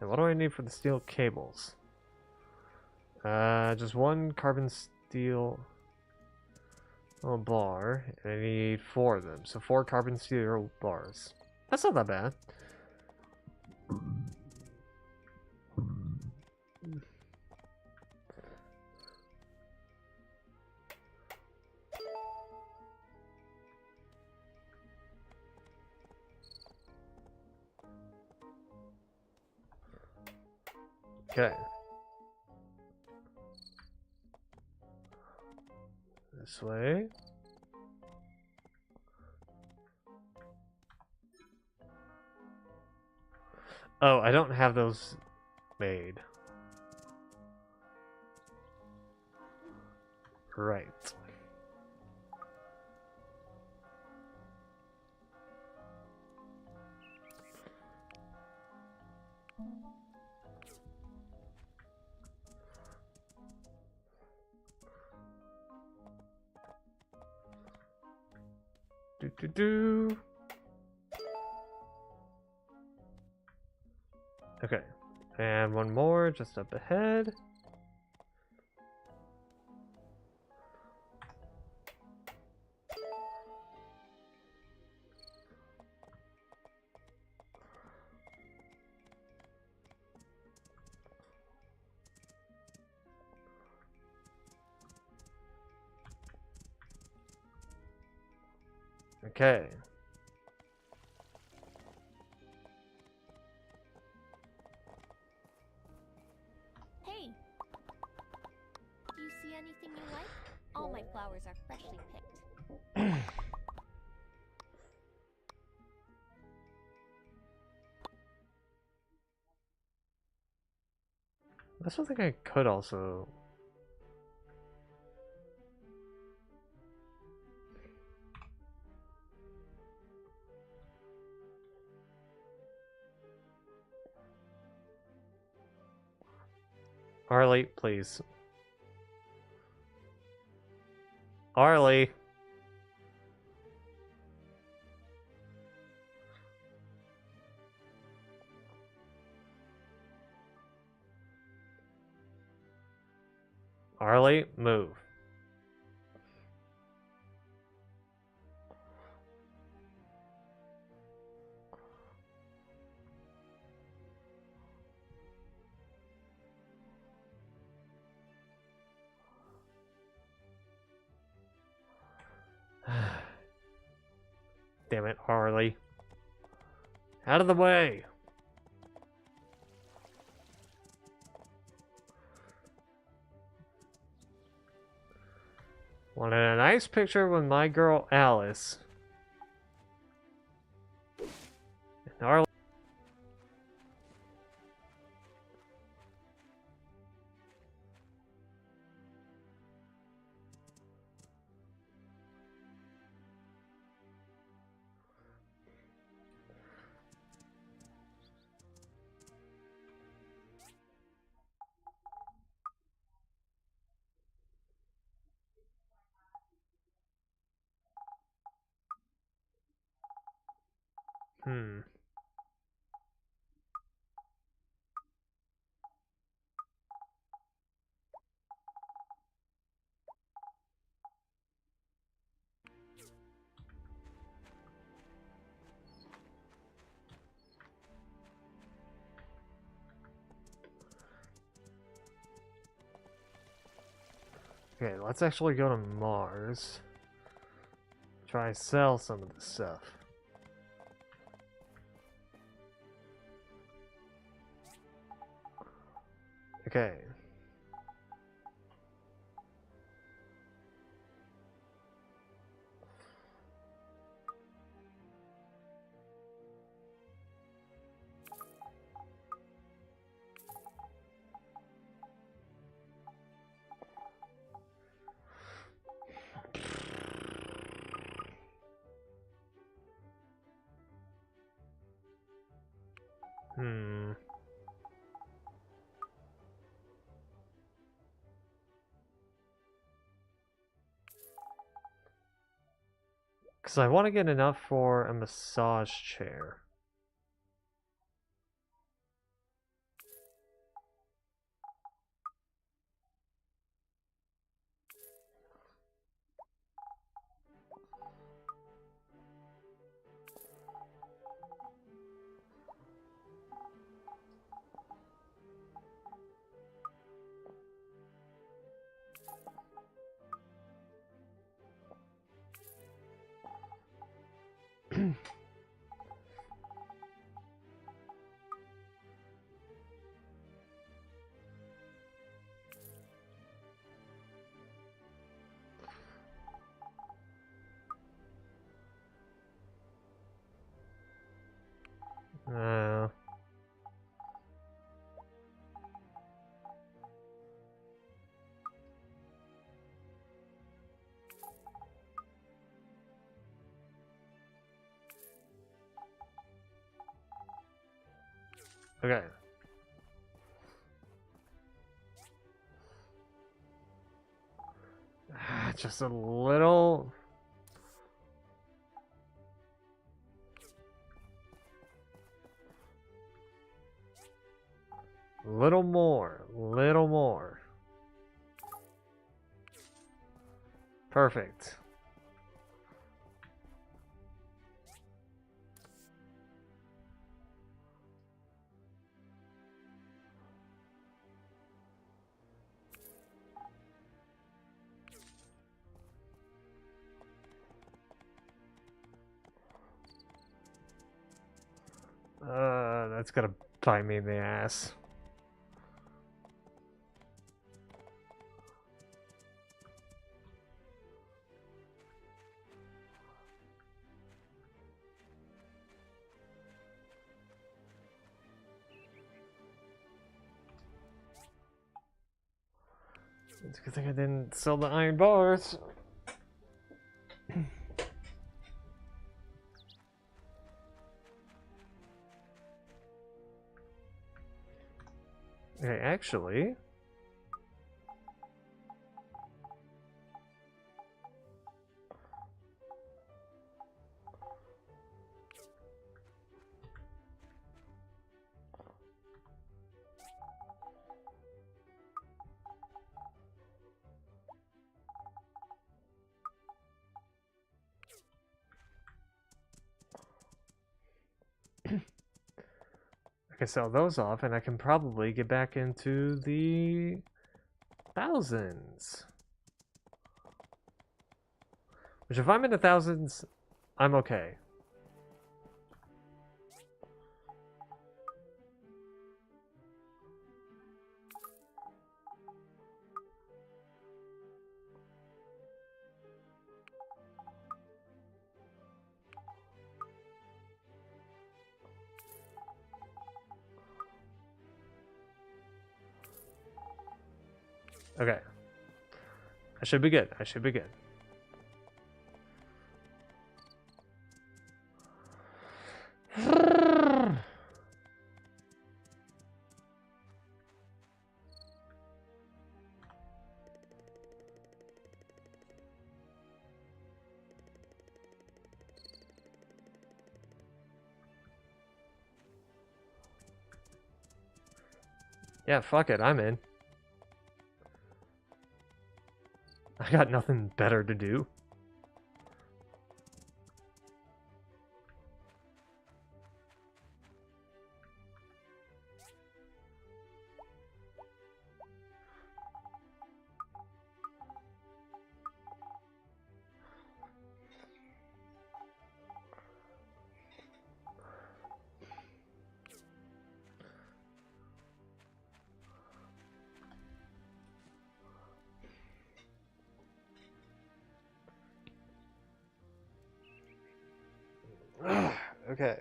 And what do I need for the steel cables? Just one carbon steel bar, and I need 4 of them. So 4 carbon steel bars. That's not that bad. Okay. This way. Oh, I don't have those made. Right. Do. Okay. And one more just up ahead. Okay. Hey! Do you see anything you like? All my flowers are freshly picked. I still think I could also. Arlie, please. Arlie. Arlie, move. Damn it, Harley. Out of the way! Wanted a nice picture with my girl Alice. And Harley. Hmm. Okay, let's actually go to Mars. Try and sell some of this stuff. Okay. Hmm. Because I want to get enough for a massage chair. Okay. Just a little. Little more. Little more. Perfect. That's gonna bite me in the ass. It's a good thing I didn't sell the iron bars. Okay, actually. I can sell those off and I can probably get back into the thousands. Which if I'm in the thousands, I'm okay. Okay. I should be good. I should be good. Yeah, fuck it. I'm in. I got nothing better to do. Okay.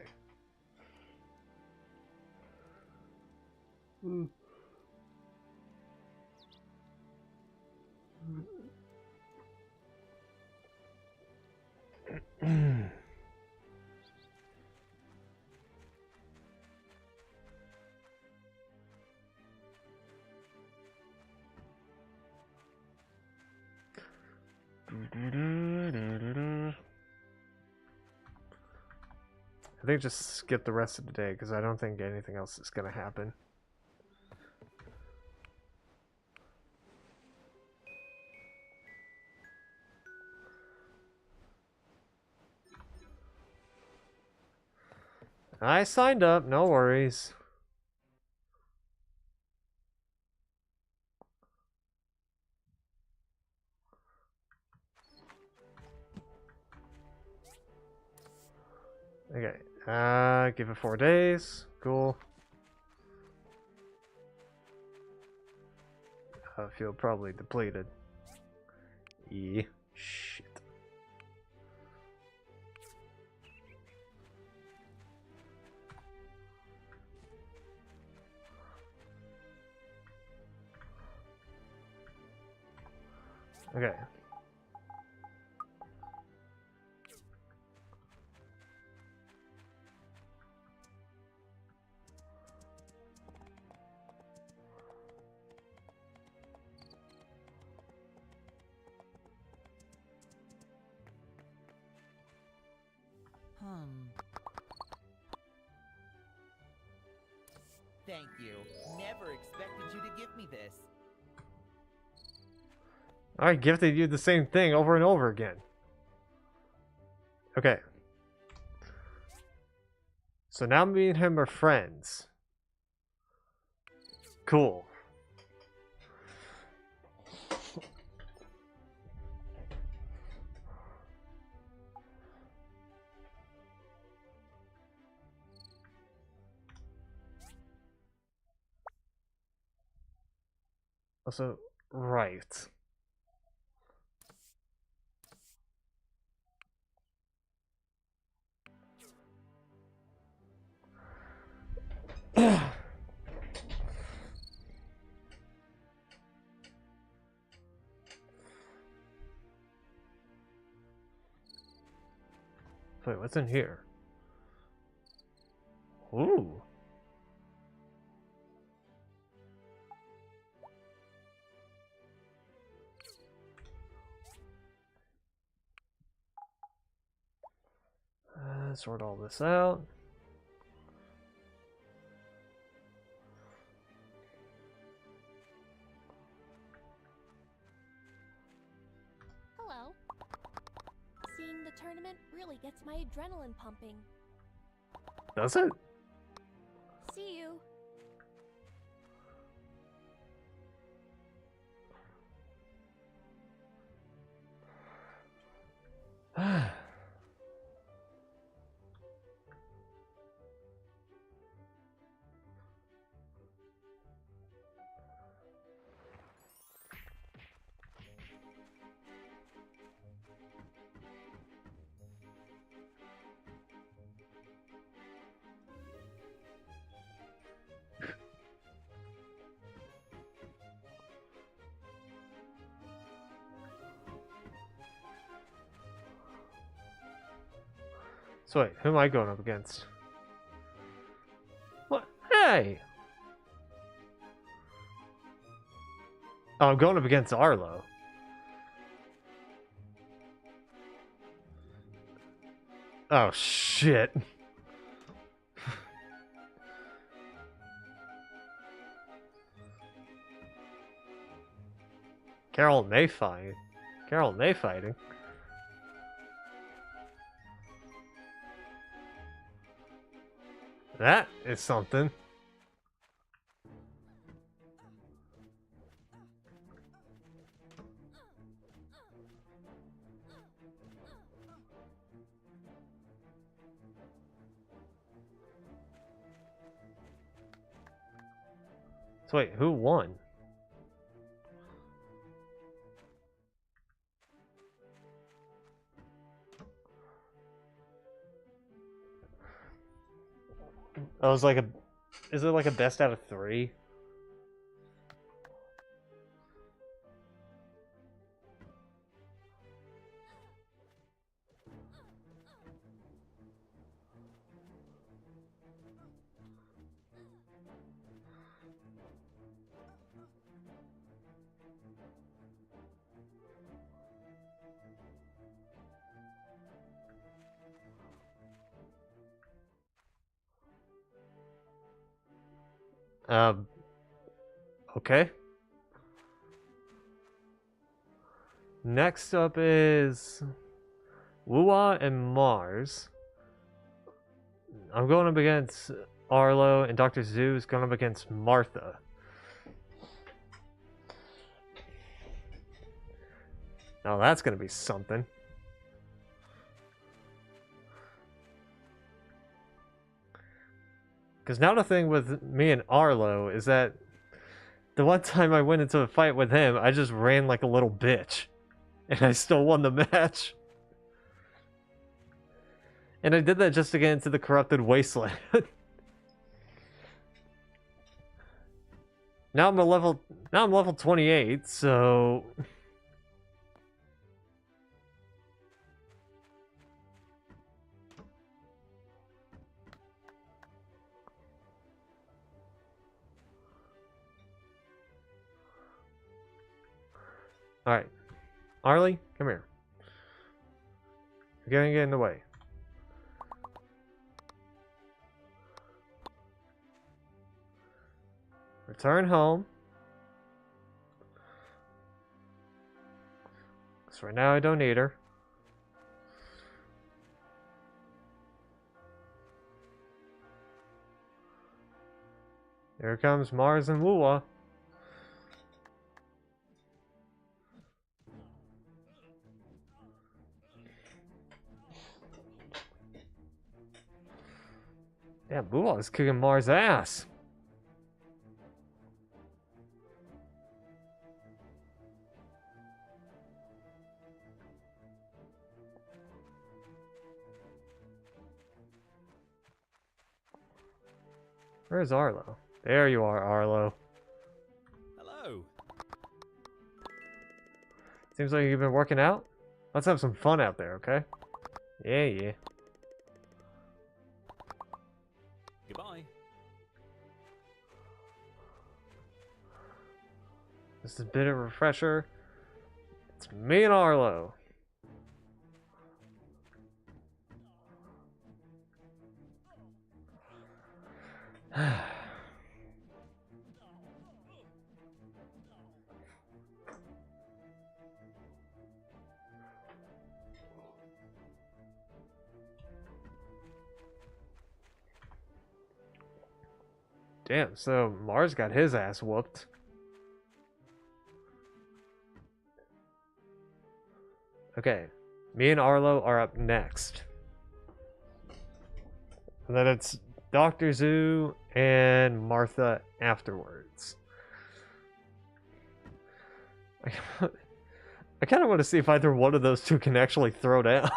I think just skip the rest of the day because I don't think anything else is going to happen. I signed up, no worries. Okay, give it 4 days. Cool. I feel probably depleted. Yeah, shit. Okay. thank you. Never expected you to give me this. I gifted you the same thing over and over again. Okay. So now me and him are friends. Cool. Also, right. Wait, what's in here? Ooh. Sort all this out. Hello. Seeing the tournament really gets my adrenaline pumping. Does it? See you. So wait, who am I going up against? What? Hey! Oh, I'm going up against Arlo. Oh, shit. Carol and May fighting. Carol and May fighting. That is something. So wait, who won? I was like a... Is it like a best out of 3? Okay. Next up is Wuwa and Mars. I'm going up against Arlo, and Dr. Zoo's going up against Martha. Now that's going to be something. Because now the thing with me and Arlo is that the one time I went into a fight with him, I just ran like a little bitch. And I still won the match. And I did that just to get into the corrupted wasteland. Now I'm level 28, so alright. Arlie, come here. You're gonna get in the way. Return home. So right now I don't need her. Here comes Mars and Lua. Damn, Lua is kicking Mars' ass. Where's Arlo? There you are, Arlo. Hello. Seems like you've been working out. Let's have some fun out there, okay? Yeah, yeah. Goodbye. Just a bit of a refresher. It's me and Arlo. Damn, so Mars got his ass whooped. Okay, me and Arlo are up next. And then it's Dr. Zoo and Martha afterwards. I kind of want to see if either one of those two can actually throw down.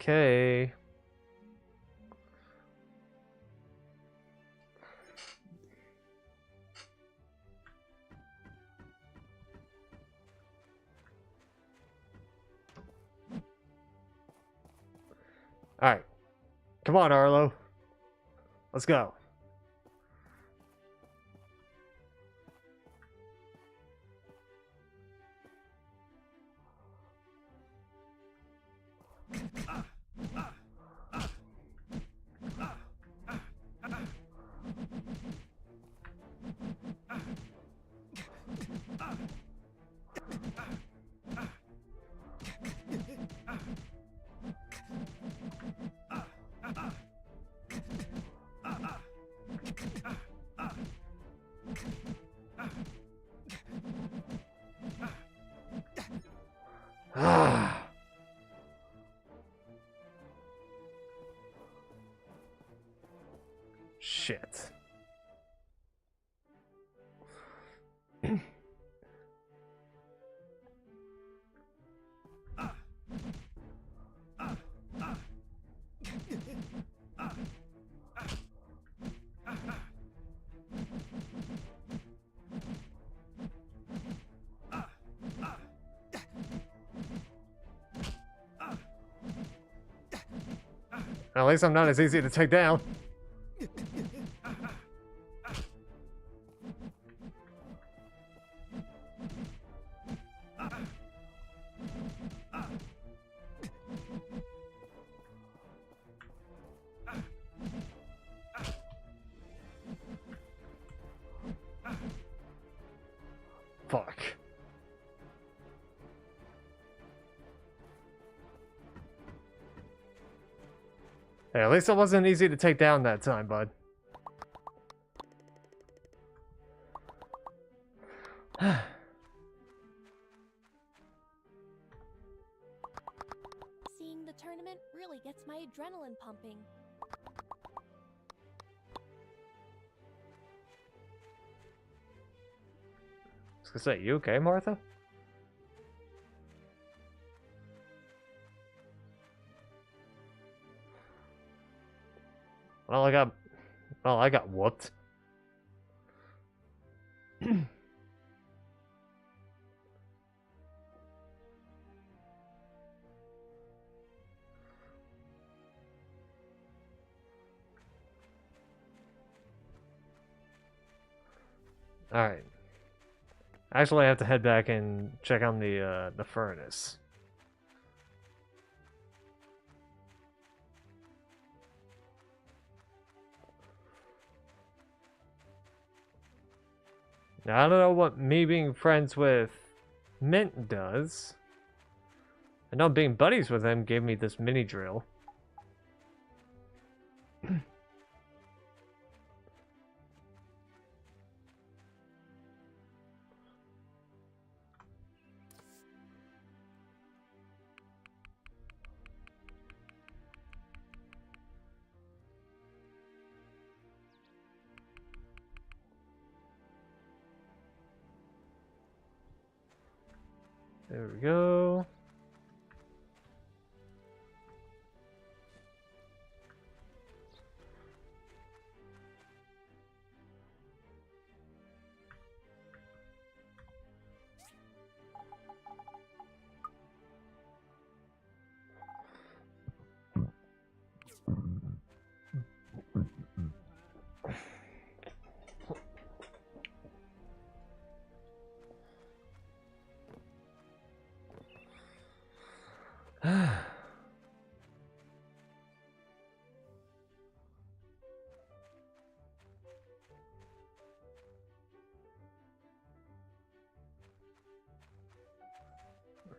Okay. Alright. Come on, Arlo. Let's go. Ah. Shit. At least I'm not as easy to take down. Fuck. Hey, at least it wasn't easy to take down that time, bud. Seeing the tournament really gets my adrenaline pumping. I was gonna say, you okay, Martha? Well, I got whooped. Alright. Actually, I have to head back and check on the furnace. Now, I don't know what me being friends with Mint does. I know being buddies with him gave me this mini drill. There we go.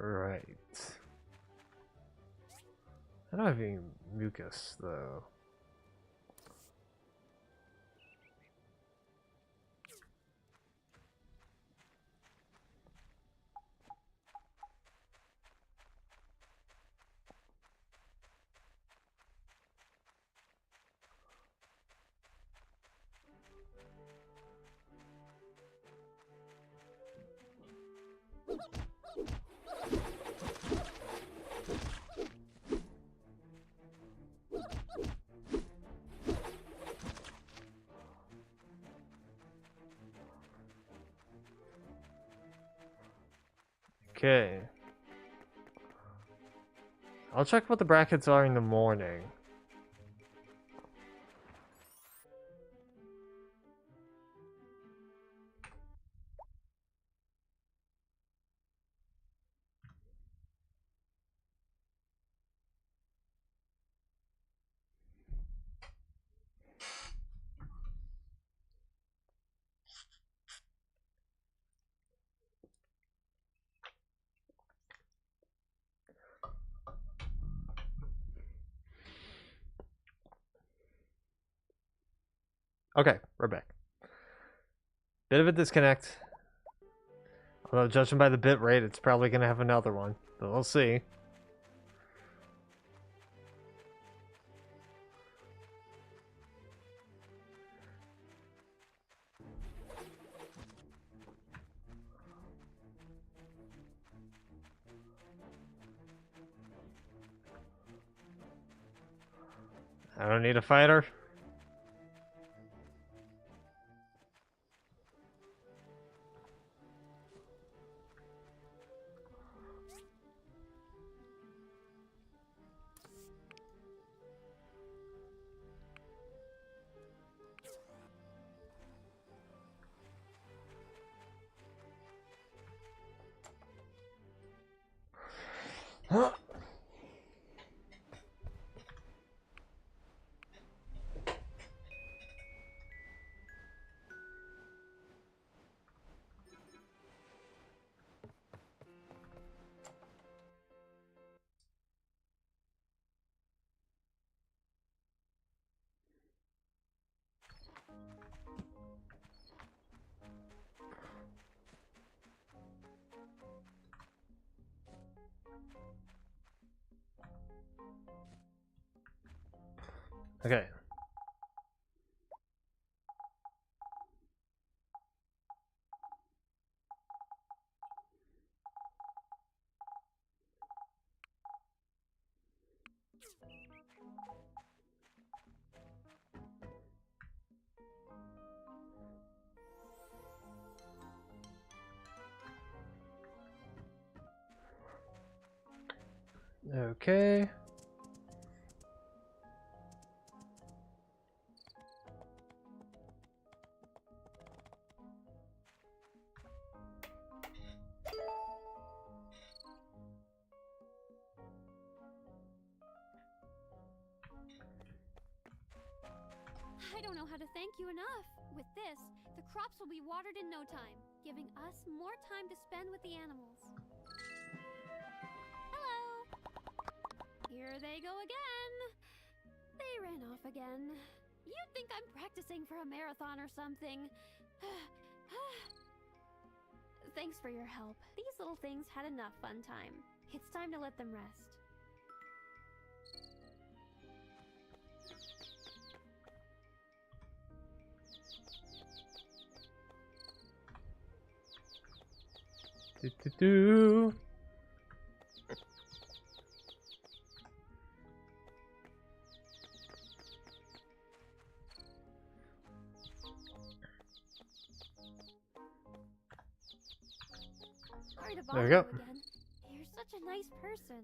Right. I don't have any mucus though. Okay. I'll check what the brackets are in the morning. Okay, we're back. Bit of a disconnect. Although judging by the bit rate, it's probably going to have another one. But we'll see. I don't need a fighter. Huh? Okay. Okay. I don't know how to thank you enough. With this, the crops will be watered in no time, giving us more time to spend with the animals. Hello! Here they go again. They ran off again. You'd think I'm practicing for a marathon or something. Thanks for your help. These little things had enough fun time. It's time to let them rest. Do. Sorry to There bother we you go. again. You're such a nice person.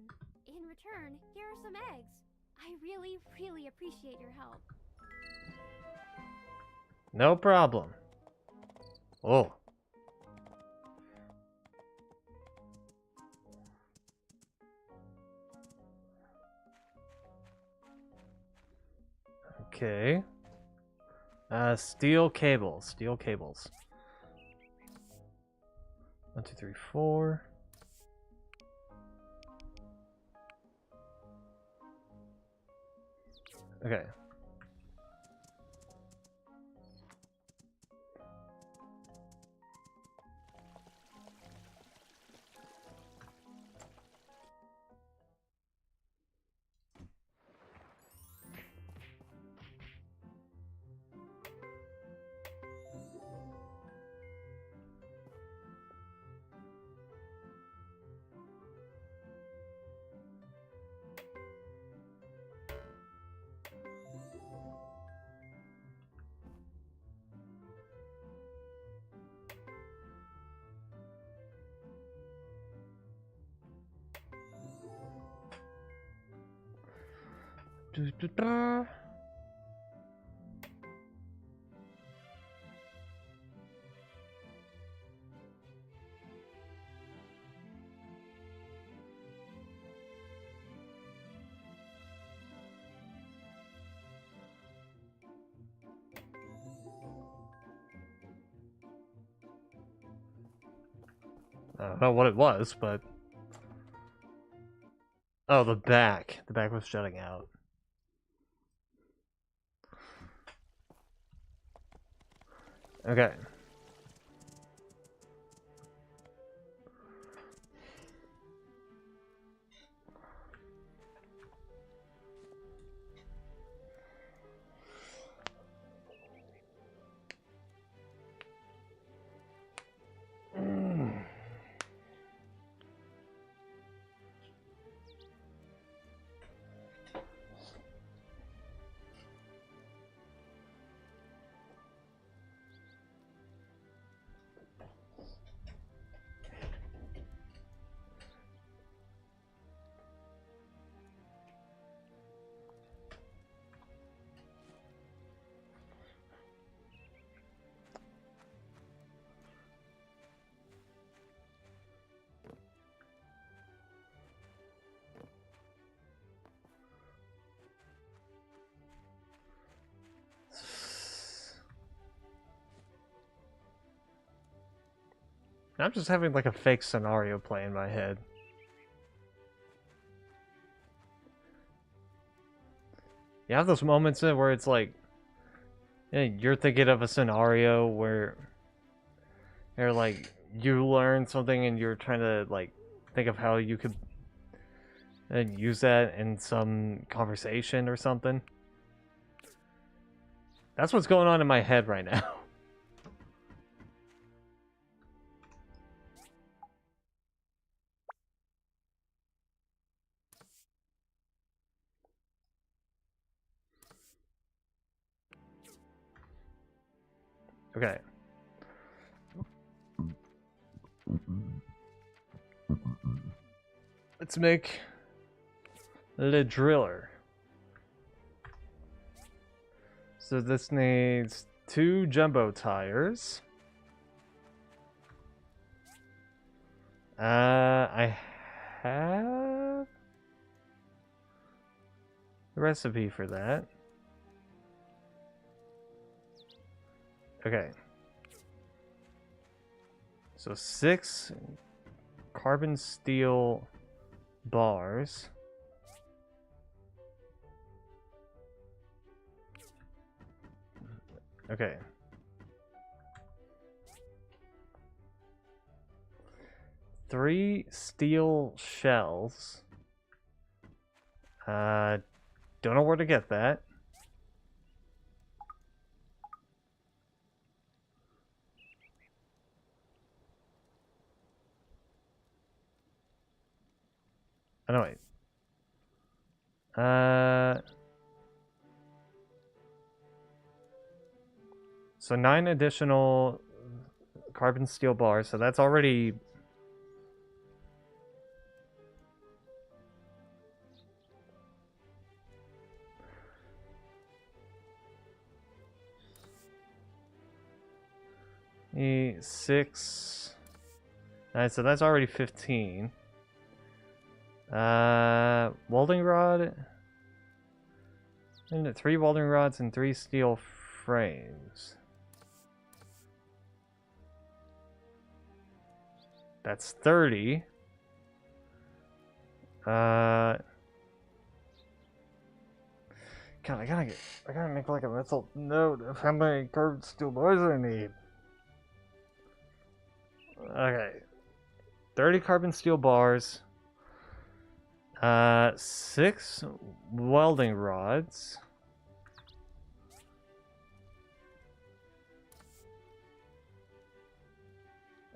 In return, here are some eggs. I really, really appreciate your help. No problem. Oh. Okay. Steel cables. Steel cables. 1, 2, 3, 4. Okay. Da-da-da. I don't know what it was, but... Oh, the back. The back was shutting out. Okay. I'm just having like a fake scenario play in my head. You have those moments where it's like, you're thinking of a scenario where you're like, you learn something and you're trying to like think of how you could use that in some conversation or something. That's what's going on in my head right now. Okay. Let's make the driller. So this needs 2 jumbo tires. I have a recipe for that. Okay. So 6 carbon steel bars. Okay. Three steel shells. Don't know where to get that. Oh, no, wait. So 9 additional carbon steel bars. So that's already... E6. Alright, so that's already 15. Welding rod. And 3 welding rods and 3 steel frames. That's 30. God, I gotta make like a mental note of how many carbon steel bars I need. Okay. 30 carbon steel bars. 6 welding rods.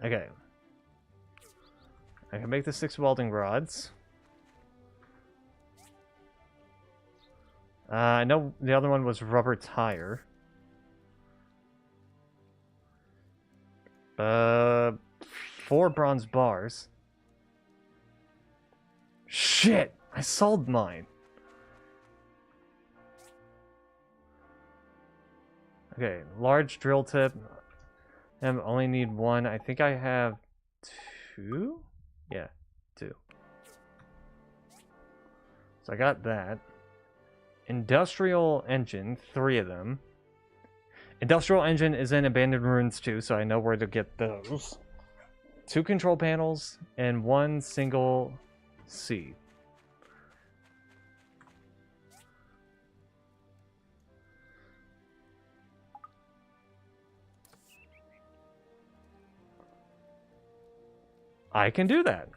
Okay. I can make the 6 welding rods. I know the other one was rubber tire. 4 bronze bars. Shit! I sold mine. Okay, large drill tip. I only need 1. I think I have 2? Yeah, 2. So I got that. Industrial engine, 3 of them. Industrial engine is in Abandoned Ruins too, so I know where to get those. 2 control panels and 1 single seat. I can do that.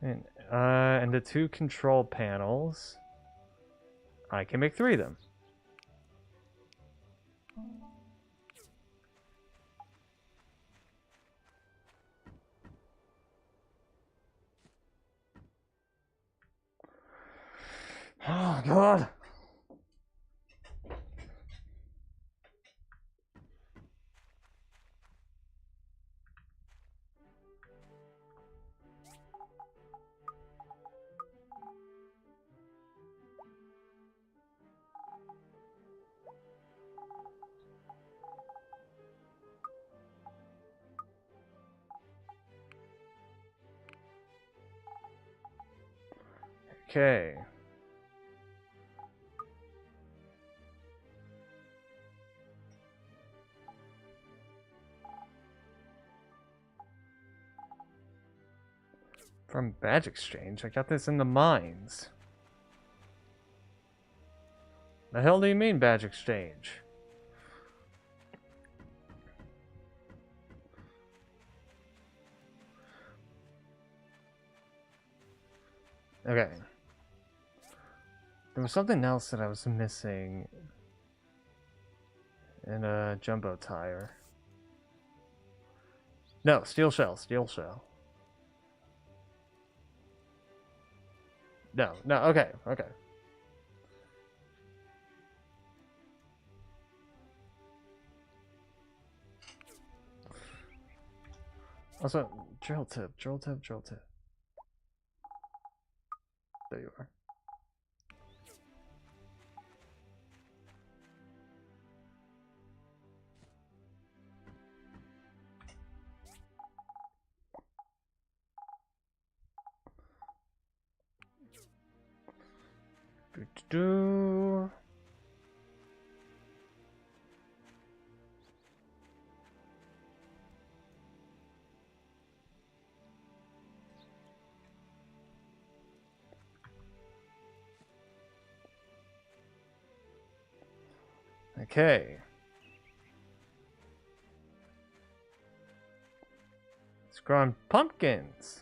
And the 2 control panels, I can make 3 of them. Oh, God. Okay. From badge exchange? I got this in the mines. The hell do you mean badge exchange? Okay. There was something else that I was missing in a jumbo tire. No, steel shell, steel shell. No, okay, okay. Also, drill tip, drill tip, drill tip. There you are. Do. Okay. It's growing pumpkins.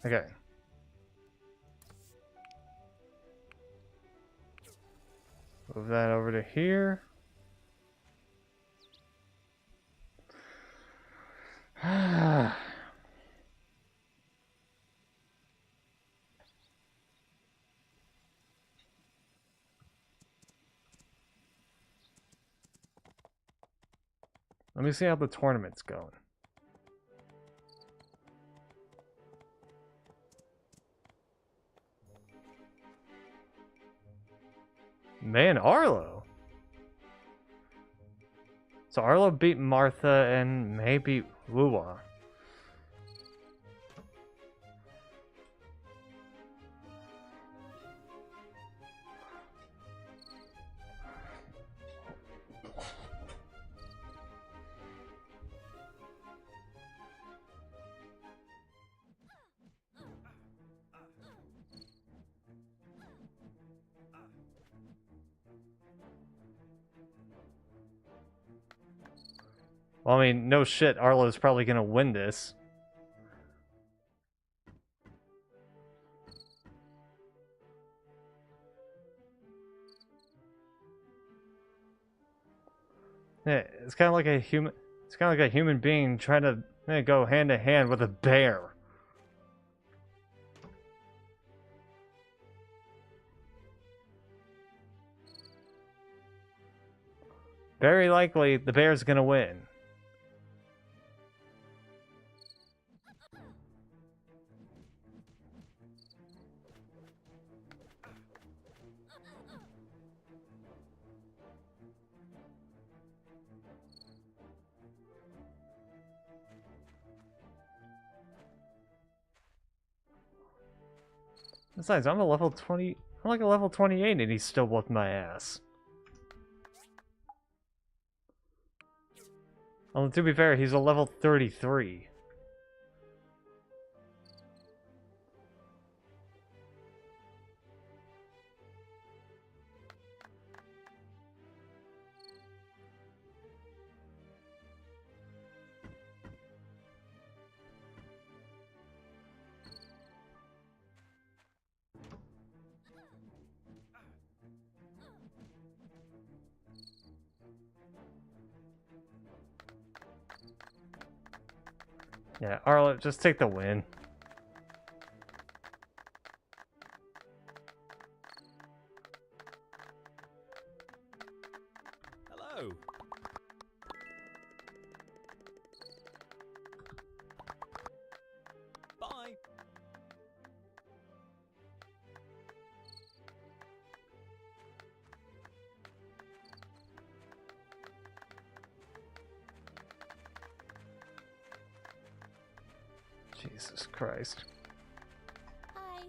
Okay. Move that over to here. Let me see how the tournament's going. Man, Arlo. So Arlo beat Martha and maybe Lua. Well, I mean, no shit, Arlo's probably gonna win this. Yeah, it's kind of like a human. It's kind of like a human being trying to go hand to hand with a bear. Very likely, the bear's gonna win. Besides, I'm a level 20. I'm like a level 28, and he's still whooping my ass. Well, to be fair, he's a level 33. Yeah, Arlo, just take the win. Hello. Bye. Jesus Christ. Hi.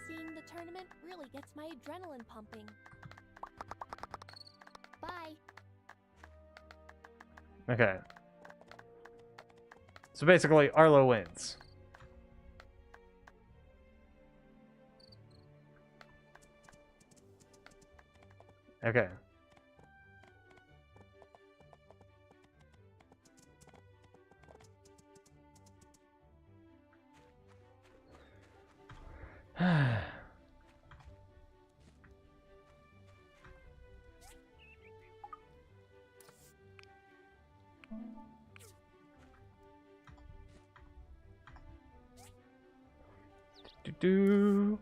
Seeing the tournament really gets my adrenaline pumping. Bye. Okay. So basically, Arlo wins. Okay. Do.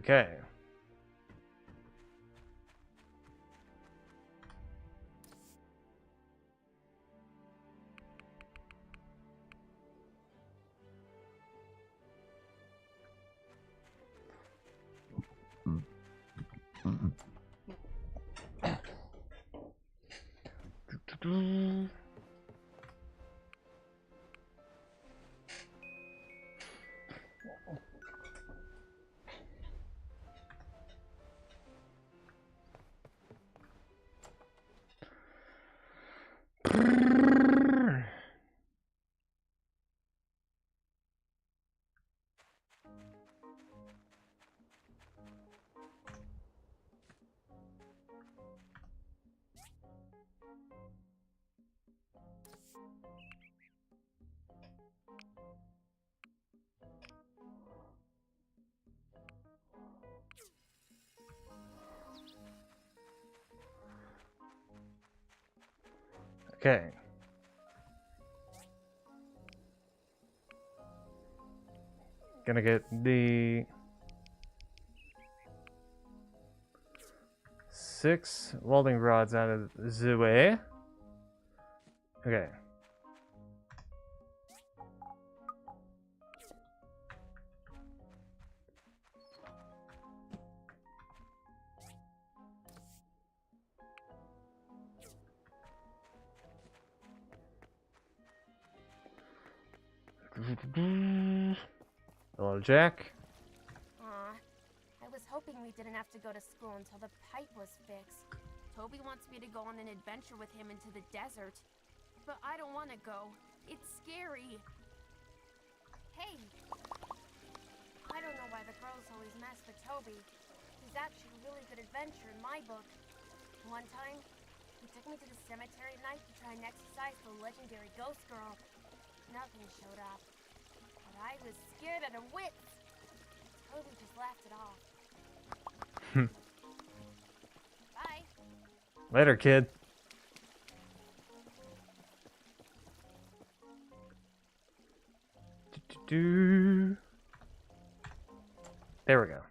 Okay. Okay. Gonna get the 6 welding rods out of the way. Okay. Hello, Jack. Aw, I was hoping we didn't have to go to school until the pipe was fixed. Toby wants me to go on an adventure with him into the desert. But I don't want to go. It's scary. Hey! I don't know why the girls always mess with Toby. He's actually a really good adventurer in my book. One time, he took me to the cemetery at night to try and exorcise the legendary ghost girl. Nothing showed up. But I was scared out of wits. Toby just laughed it off. Bye. Later, kid. There we go.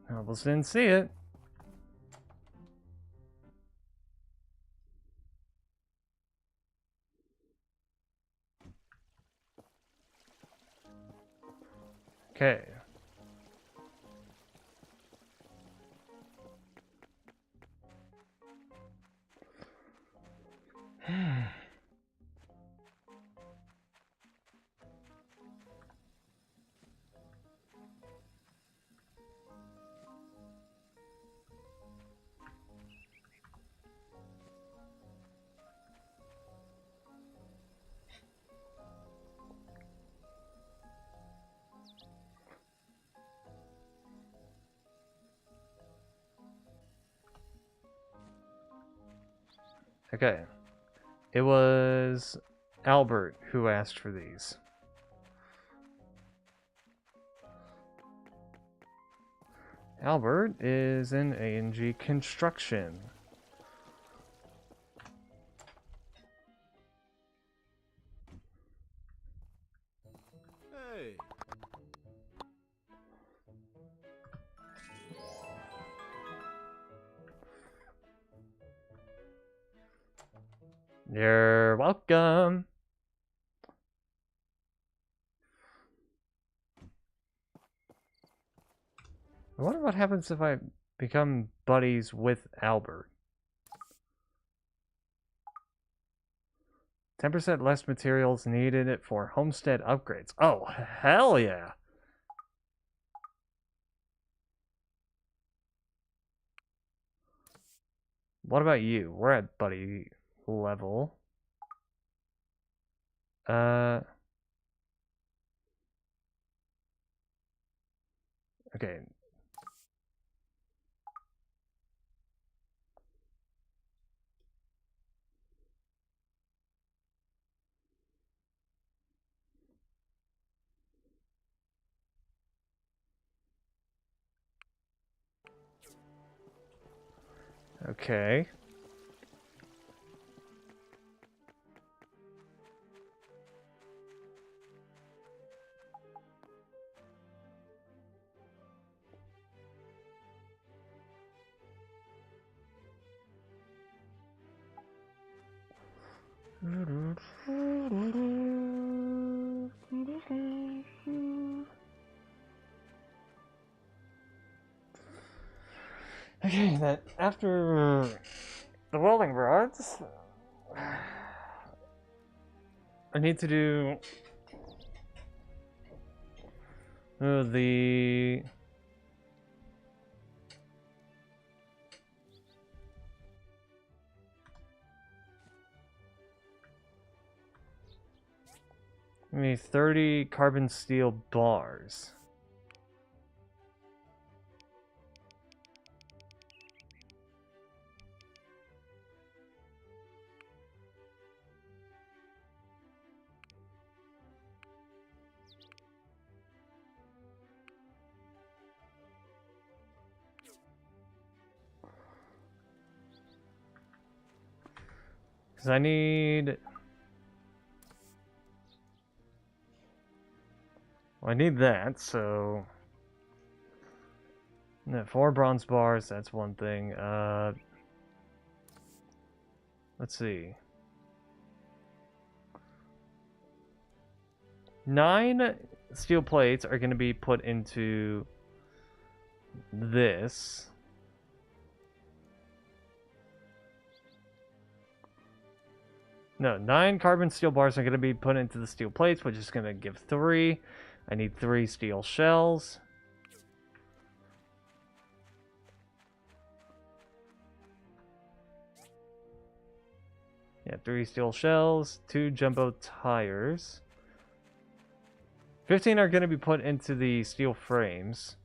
I almost didn't see it. Okay. Okay. It was Albert who asked for these. Albert is in A&G Construction. Hey. You're welcome. I wonder what happens if I become buddies with Albert. 10% less materials needed for homestead upgrades. Oh, hell yeah! What about you? We're at buddy level. Okay. Okay. Okay, then after the welding rods, I need to do the I mean 30 carbon steel bars. Because I need... Well, I need that, so... No, 4 bronze bars, that's one thing. Let's see. 9 steel plates are going to be put into this. No, 9 carbon steel bars are going to be put into the steel plates, which is going to give 3. I need 3 steel shells. Yeah, 3 steel shells, 2 jumbo tires. 15 are going to be put into the steel frames.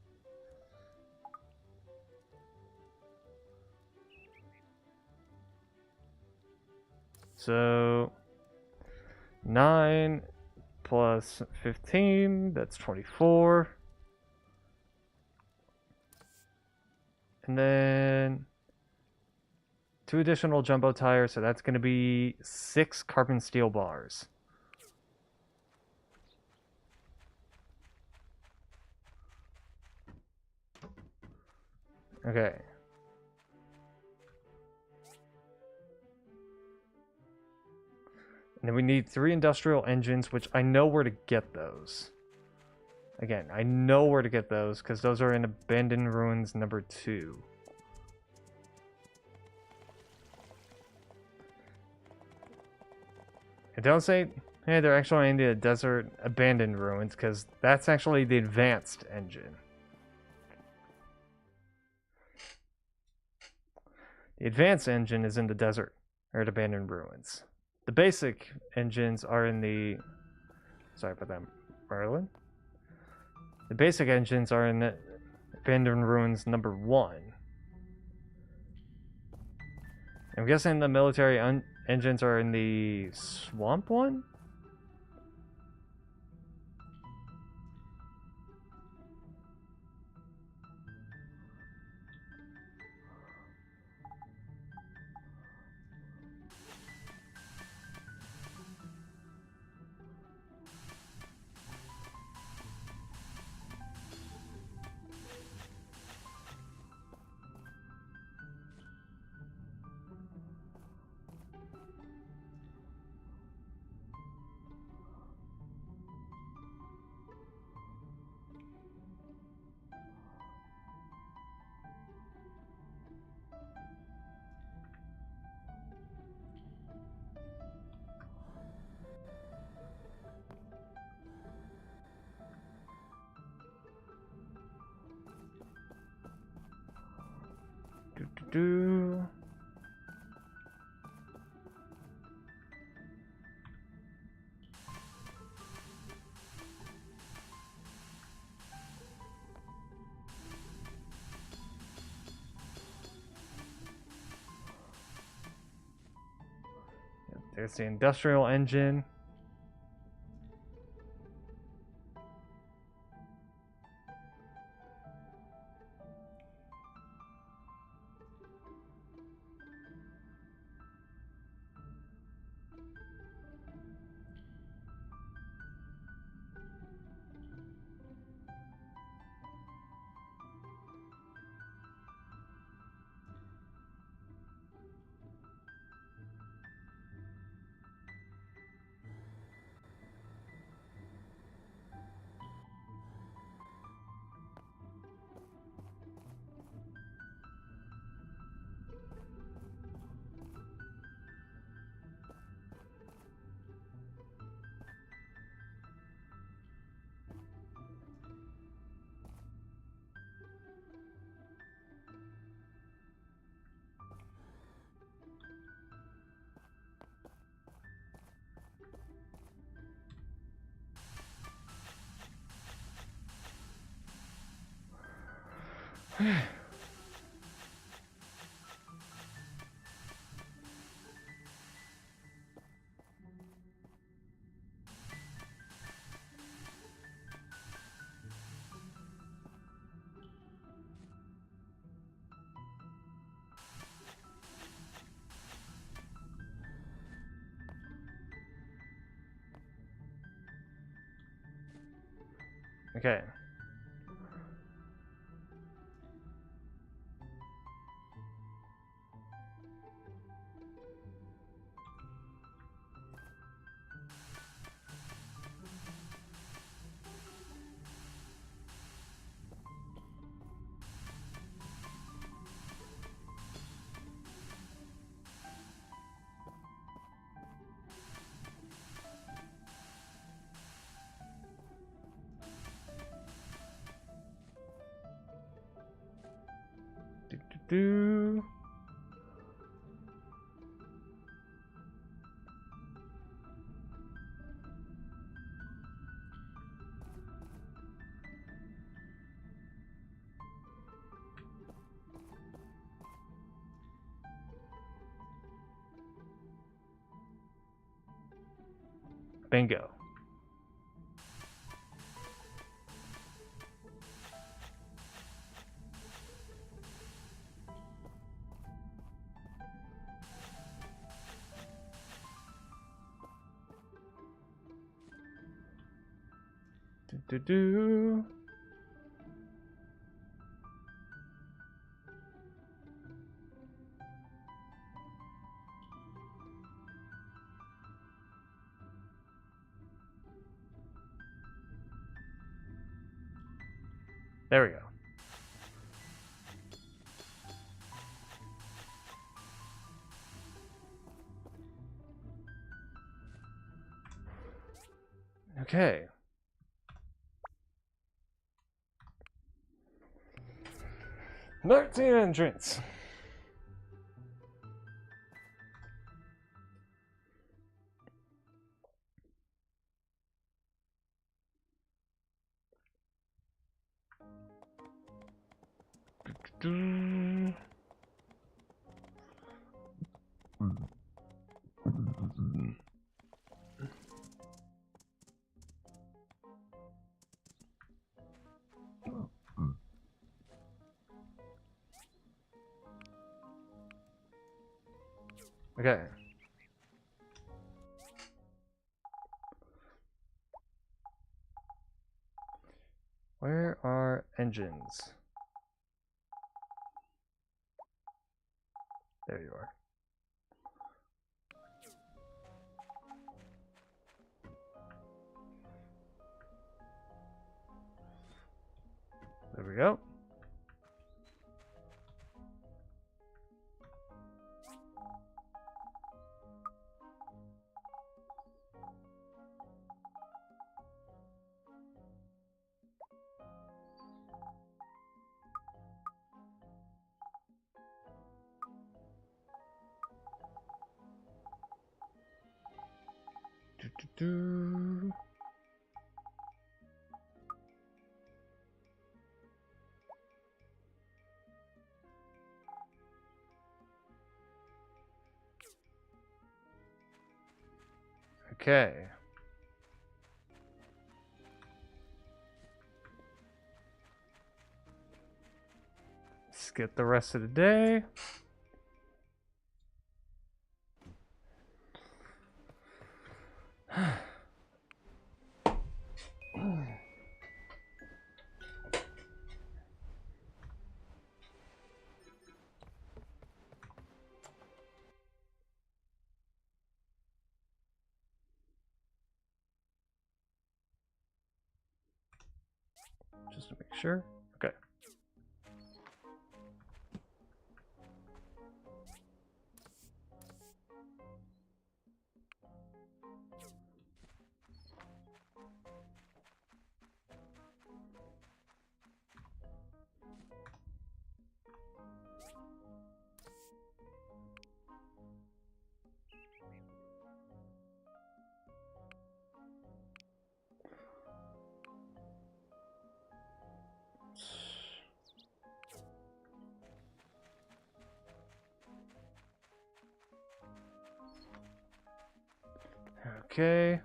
So 9 plus 15, that's 24. And then 2 additional jumbo tires, so that's going to be 6 carbon steel bars. Okay. And then we need 3 industrial engines, which I know where to get those. Again, I know where to get those, because those are in Abandoned Ruins number 2. And don't say, hey, they're actually in the Desert Abandoned Ruins, because that's actually the advanced engine. The advanced engine is in the Desert, or the Abandoned Ruins. The basic engines are in the... Sorry about that, Merlin. The basic engines are in Abandoned Ruins number 1. I'm guessing the military engines are in the swamp one? Do. There's the industrial engine. Okay. Do. Bingo. Do. There we go. Okay. Martin entrance. Okay. Where are engines? There you are. There we go. Do. Okay. Skip the rest of the day. Just to make sure. Okay.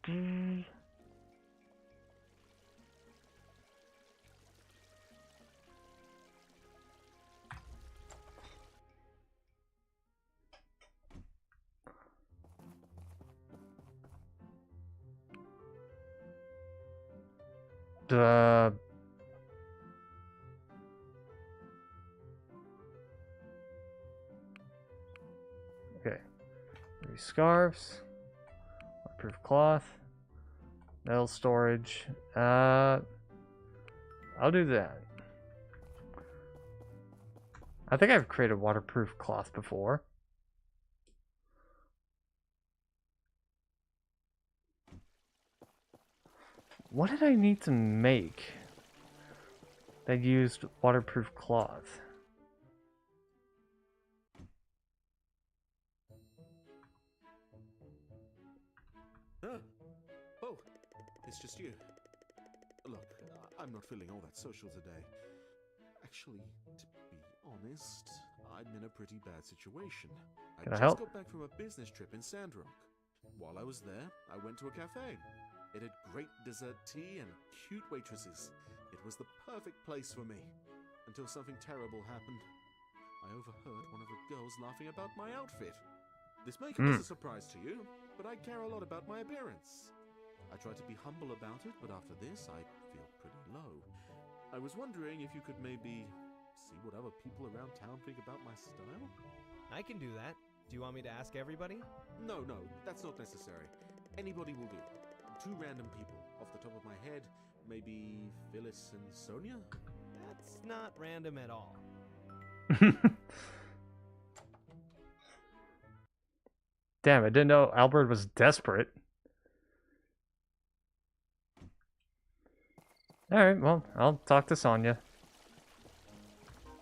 Okay. Uh, okay. 3 scarves. Waterproof cloth. Metal storage. I'll do that. I think I've created waterproof cloth before. What did I need to make that used waterproof cloth? Oh, it's just you. Look, I'm not feeling all that social today. Actually, to be honest, I'm in a pretty bad situation. Can I just help? got back from a business trip in Sandrock. While I was there, I went to a cafe. It had great dessert tea and cute waitresses. It was the perfect place for me. Until something terrible happened. I overheard one of the girls laughing about my outfit. This may come as a surprise to you, but I care a lot about my appearance. I try to be humble about it, but after this, I feel pretty low. I was wondering if you could maybe see what other people around town think about my style? I can do that. Do you want me to ask everybody? No, that's not necessary. Anybody will do. 2 random people. Off the top of my head, maybe Phyllis and Sonia? That's not random at all. Damn, I didn't know Albert was desperate. Alright, well, I'll talk to Sonia.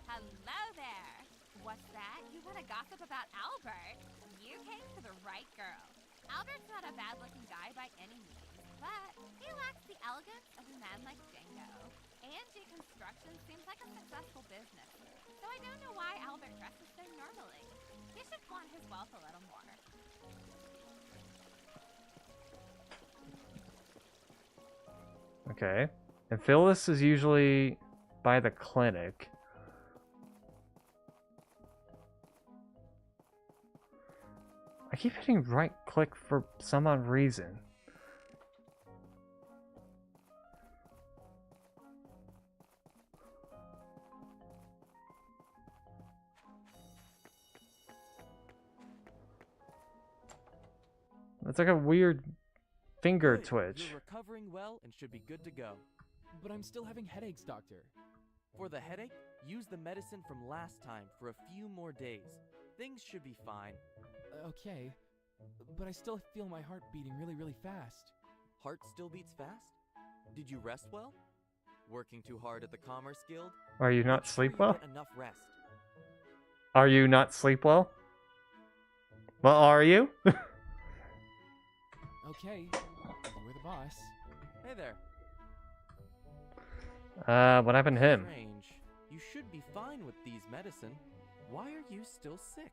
Hello there! What's that? You want to gossip about Albert? You came to the right girl. Albert's not a bad-looking guy by any means, but he lacks the elegance of a man like Django. Angie Construction seems like a successful business, so I don't know why Albert dresses so normally. He should flaunt his wealth a little more. Okay. And Phyllis is usually by the clinic. I keep hitting right click for some odd reason. It's like a weird finger Good. twitch. You're recovering well and should be good to go. But I'm still having headaches, Doctor. For the headache, use the medicine from last time for a few more days. Things should be fine. Okay, but I still feel my heart beating really, really fast. Heart still beats fast? Did you rest well? Working too hard at the Commerce Guild? Are you not Make sure sleep you well? get enough rest. Are you not sleep well? Well, are you? Okay, you're the boss. Hey there. What happened to him? Strange. You should be fine with these medicine. Why are you still sick?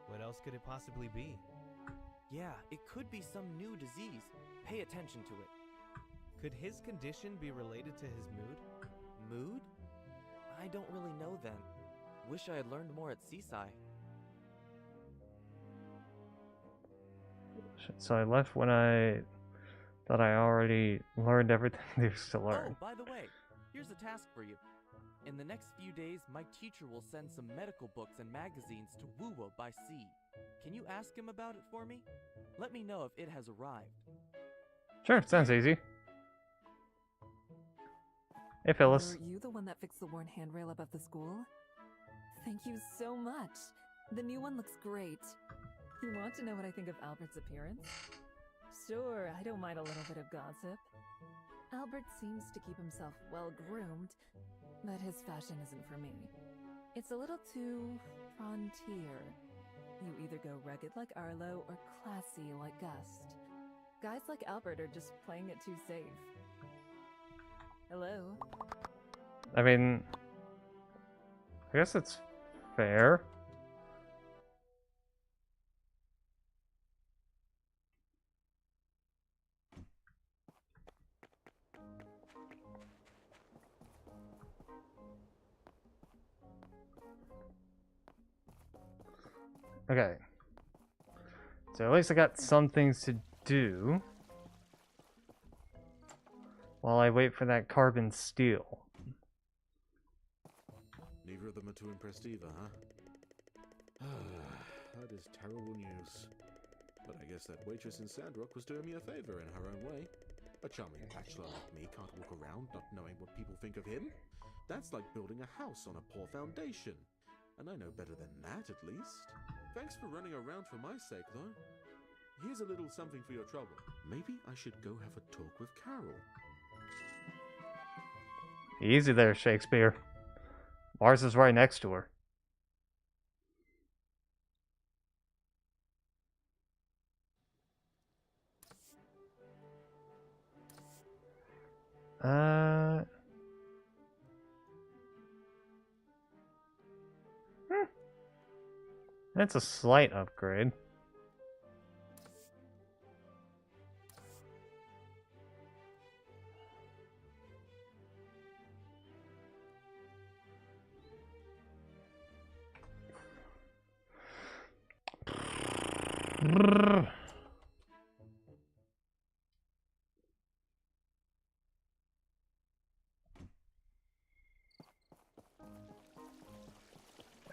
What else could it possibly be? Yeah, it could be some new disease. Pay attention to it. Could his condition be related to his mood? Mood? I don't really know then. Wish I had learned more at Seaside. So I left when I thought I already learned everything there's to learn. Oh, by the way, here's a task for you. In the next few days, my teacher will send some medical books and magazines to Wuwa by sea. Can you ask him about it for me? Let me know if it has arrived. Sure, sounds easy. Hey, Phyllis. Were you the one that fixed the worn handrail above the school? Thank you so much. The new one looks great. You want to know what I think of Albert's appearance? Sure, I don't mind a little bit of gossip. Albert seems to keep himself well-groomed, but his fashion isn't for me. It's a little too frontier. You either go rugged like Arlo or classy like Gust. Guys like Albert are just playing it too safe. Hello? I mean, I guess it's fair. Okay. So at least I got some things to do while I wait for that carbon steel. Neither of them are too impressed either, huh? That is terrible news. But I guess that waitress in Sandrock was doing me a favor in her own way. A charming bachelor like me can't walk around not knowing what people think of him. That's like building a house on a poor foundation. And I know better than that, at least. Thanks for running around for my sake, though. Here's a little something for your trouble. Maybe I should go have a talk with Carol. Easy there, Shakespeare. Mars is right next to her. That's a slight upgrade.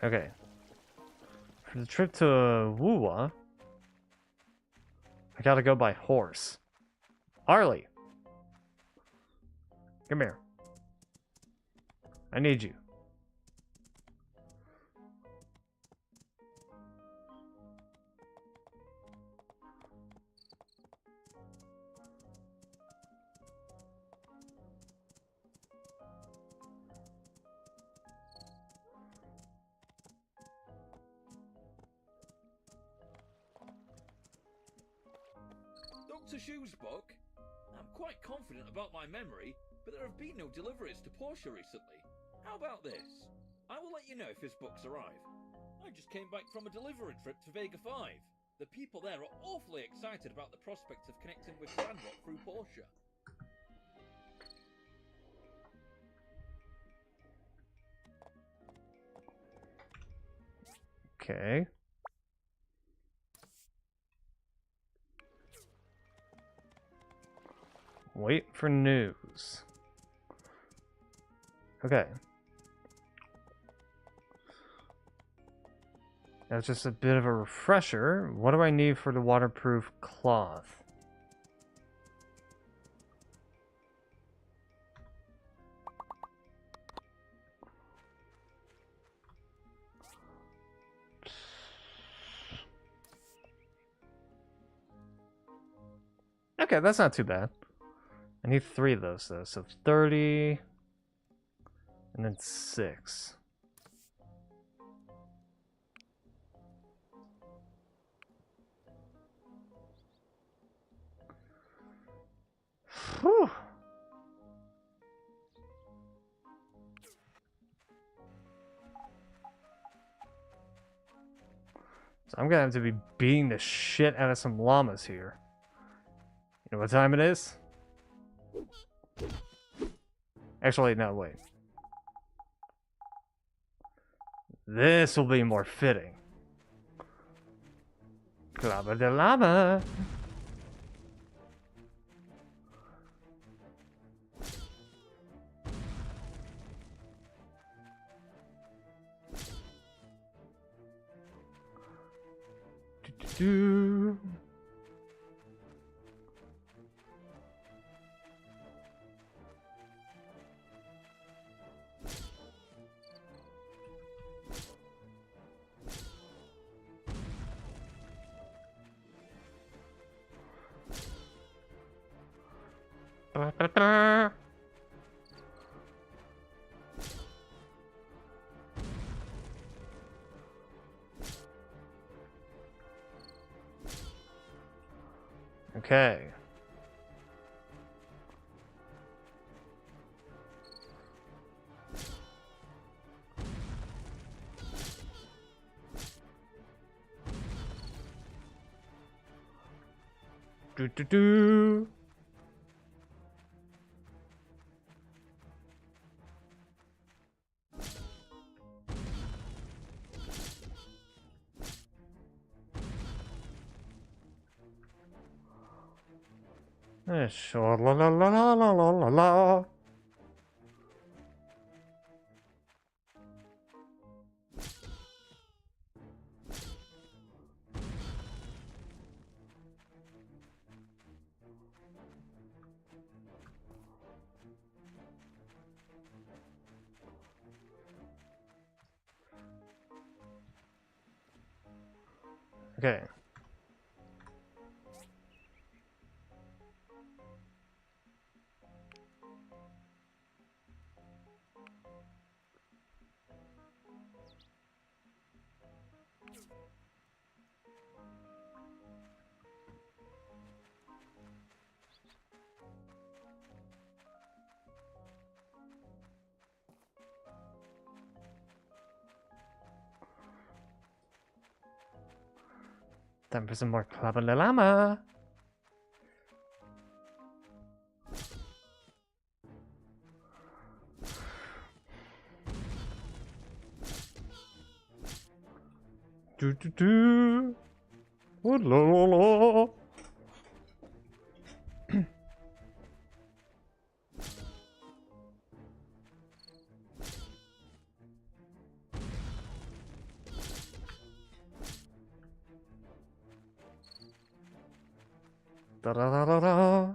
Okay. For the trip to Wuwa, I gotta go by horse. Arlie! Come here. I need you. Dr. Shu's book? I'm quite confident about my memory, but there have been no deliveries to Portia recently. How about this? I will let you know if his books arrive. I just came back from a delivery trip to Vega 5. The people there are awfully excited about the prospect of connecting with Sandrock through Portia. Okay. Wait for news. Okay. That's just a bit of a refresher. What do I need for the waterproof cloth? Okay, that's not too bad. I need 3 of those though, so 30 and then 6. Whew. So I'm gonna have to be beating the shit out of some llamas here. You know what time it is? Actually, no, wait. This will be more fitting. Clabba de llama. Do. Okay. Do do do. Sure, la la la la la la la la. Okay. Time for some more Clabba de llama. Do do do. Oh, la la la. Da da da da da.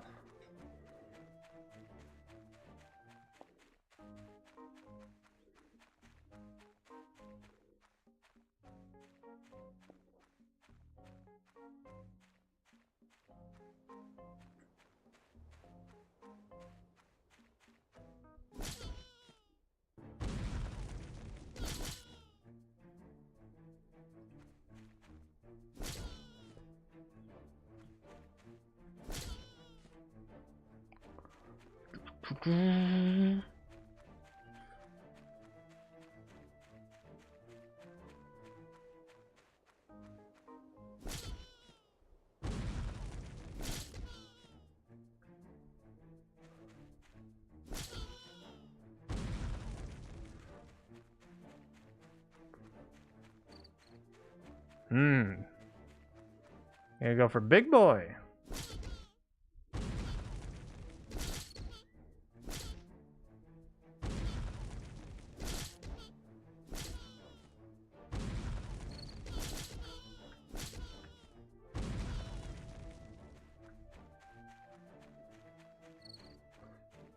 Gonna go for big boy.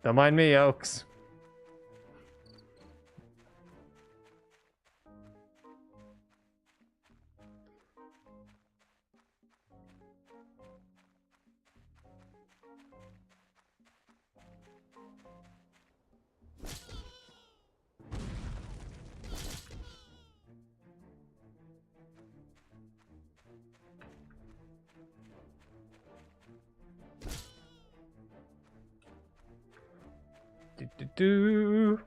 Don't mind me, Oaks. do.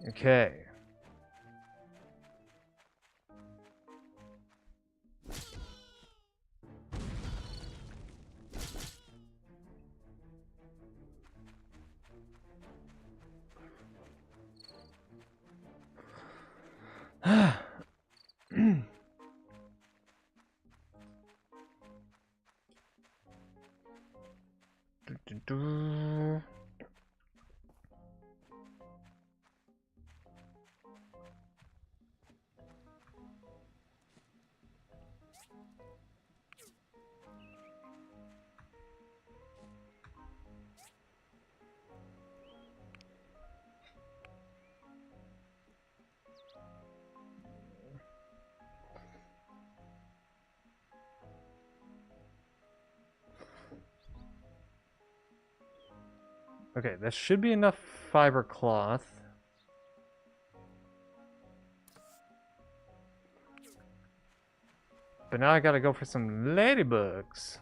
Okay. Do. Okay, that should be enough fiber cloth. But now I gotta go for some ladybugs.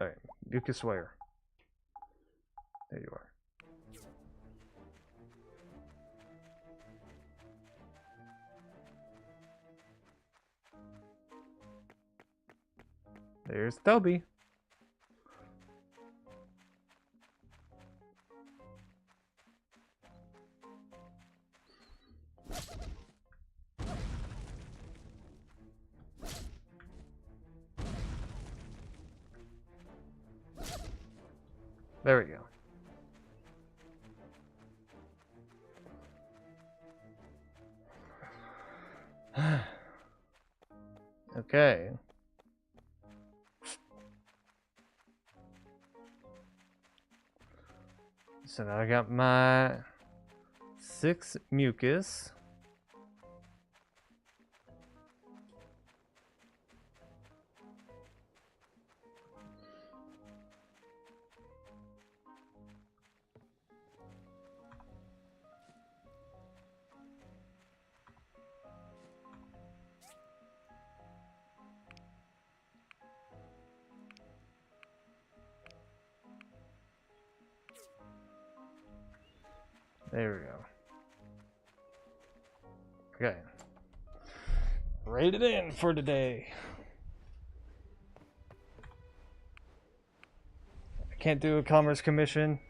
Alright, mucus where? There you are. There's Toby. There we go. Okay. So now I got my 6 mucus. There we go. Okay. Rated in for today. I can't do a commerce commission.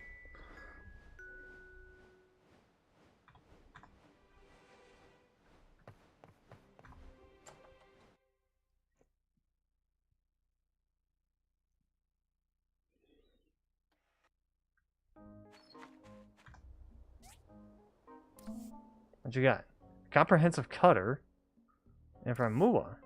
What you got? Comprehensive cutter. And from Mua.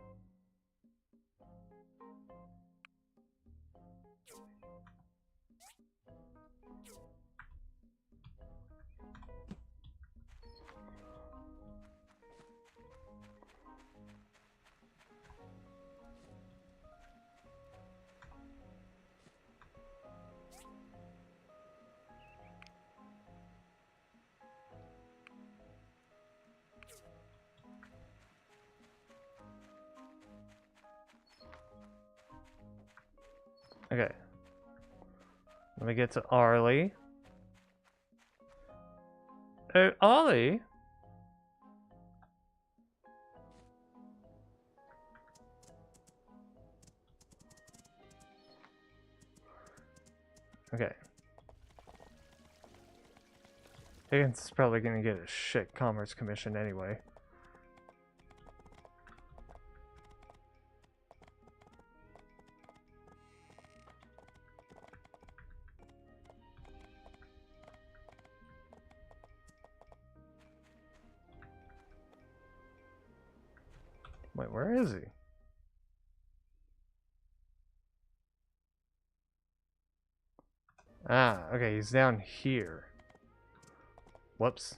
Okay. Let me get to Arlie. Oh, Ollie? Okay. Higgins is probably gonna get a shit commerce commission anyway. Wait, where is he? Ah, okay, he's down here. Whoops.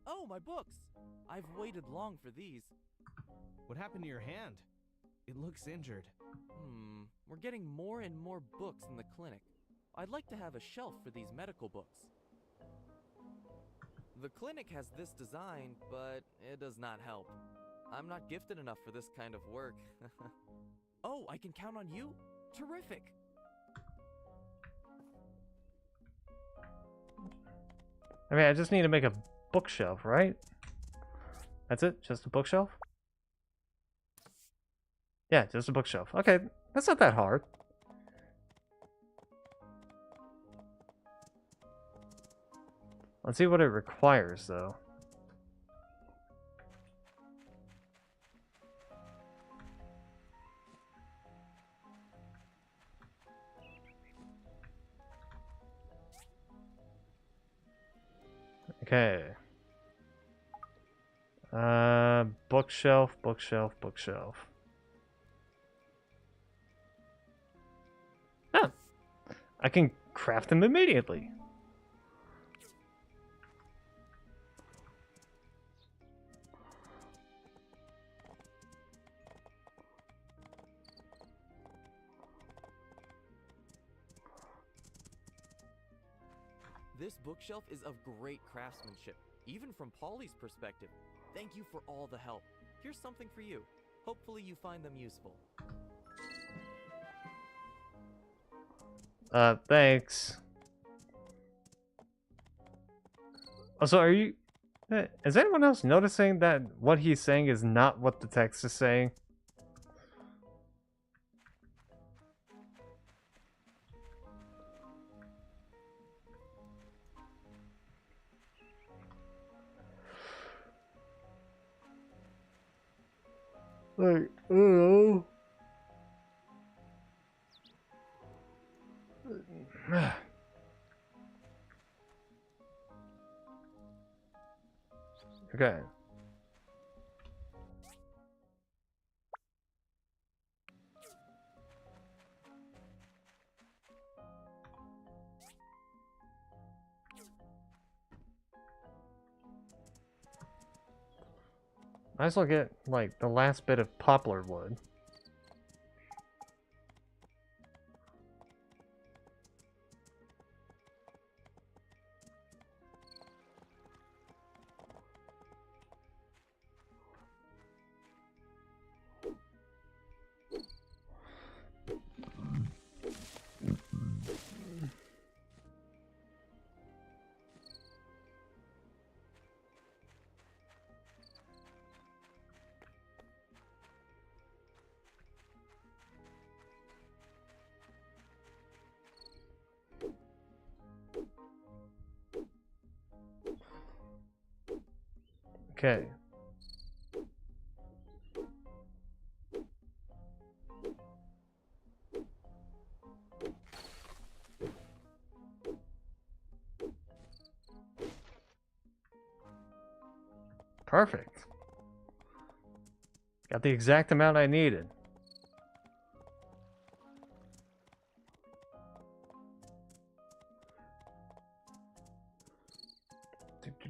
Oh, my books! I've waited long for these. What happened to your hand? It looks injured. We're getting more and more books in the clinic. I'd like to have a shelf for these medical books. The clinic has this design, but it does not help. I'm not gifted enough for this kind of work. Oh, I can count on you? Terrific! I mean, I just need to make a bookshelf, right? That's it? Just a bookshelf? Yeah, just a bookshelf. Okay, that's not that hard. Let's see what it requires, though. Okay. Bookshelf, bookshelf, bookshelf. Ah, I can craft them immediately. This bookshelf is of great craftsmanship, even from Polly's perspective. Thank you for all the help. Here's something for you. Hopefully you find them useful. Thanks. Also, are you... Is anyone else noticing that what he's saying is not what the text is saying? Like, I don't know. Okay. Might as well get, like, the last bit of poplar wood. Okay. Perfect. Got the exact amount I needed.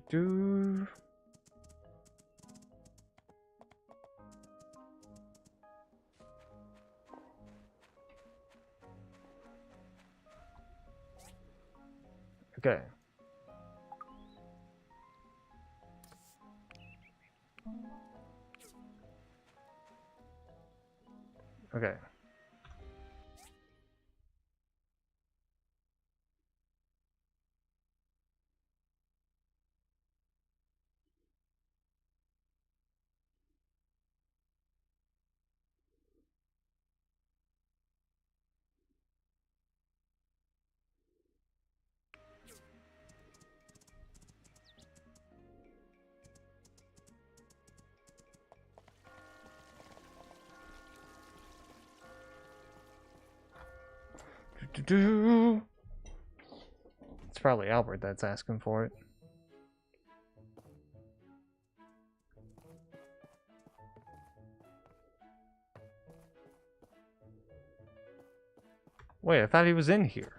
Do. Okay. Okay. Let's probably Albert that's asking for it. Wait, I thought he was in here.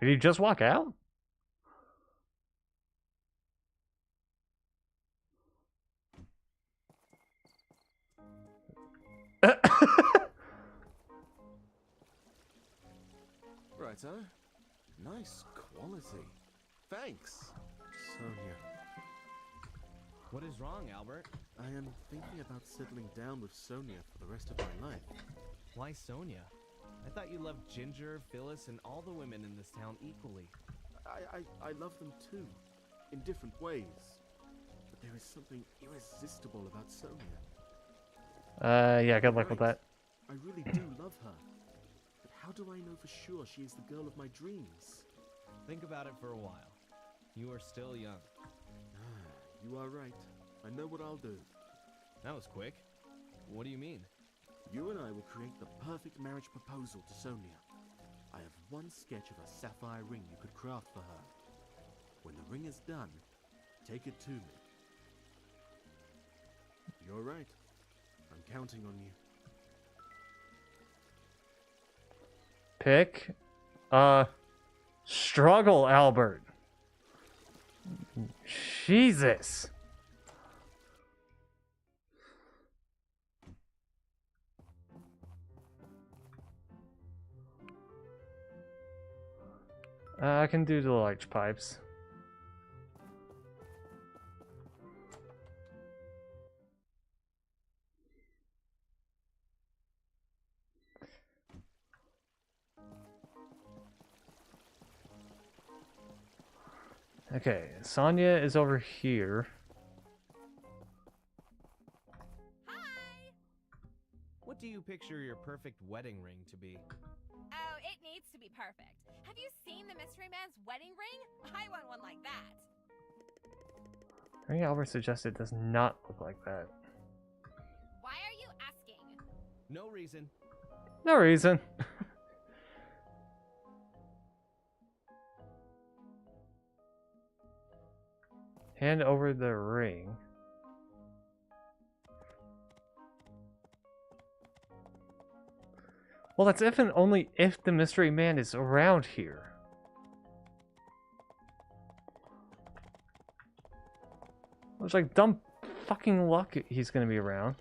Did he just walk out? Righto. Nice quality. Thanks, Sonia. What is wrong, Albert? I am thinking about settling down with Sonia for the rest of my life. Why Sonia? I thought you loved Ginger, Phyllis, and all the women in this town equally. I love them too, in different ways. But there is something irresistible about Sonia. Yeah, good luck with that. I really do love her. But how do I know for sure she is the girl of my dreams? Think about it for a while. You are still young. You are right. I know what I'll do. That was quick. What do you mean? You and I will create the perfect marriage proposal to Sonia. I have one sketch of a sapphire ring you could craft for her. When the ring is done, take it to me. You're right. I'm counting on you. Pick. Struggle, Albert. Jesus. I can do the large pipes. Okay, Sonia is over here. What do you picture your perfect wedding ring to be? Oh, it needs to be perfect. Have you seen the Mystery Man's wedding ring? I want one like that. I think Albert suggested it does not look like that. Why are you asking? No reason. No reason. Hand over the ring. Well, that's if and only if the mystery man is around here. Looks like dumb fucking luck he's gonna be around.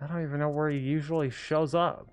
I don't even know where he usually shows up.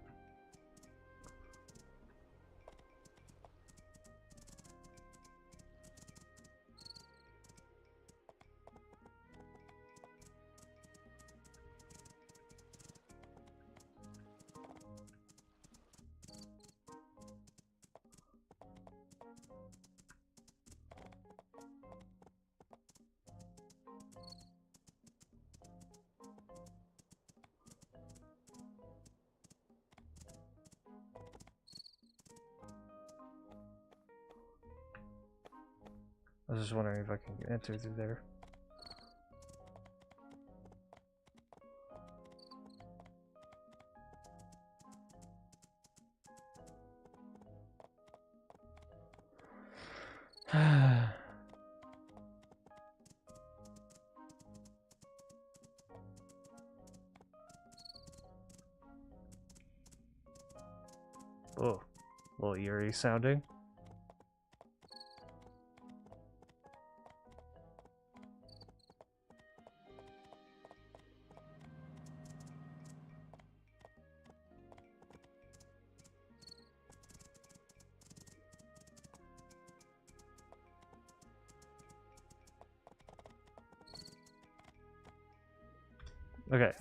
I was just wondering if I can enter through there. Oh, a little eerie sounding. Okay.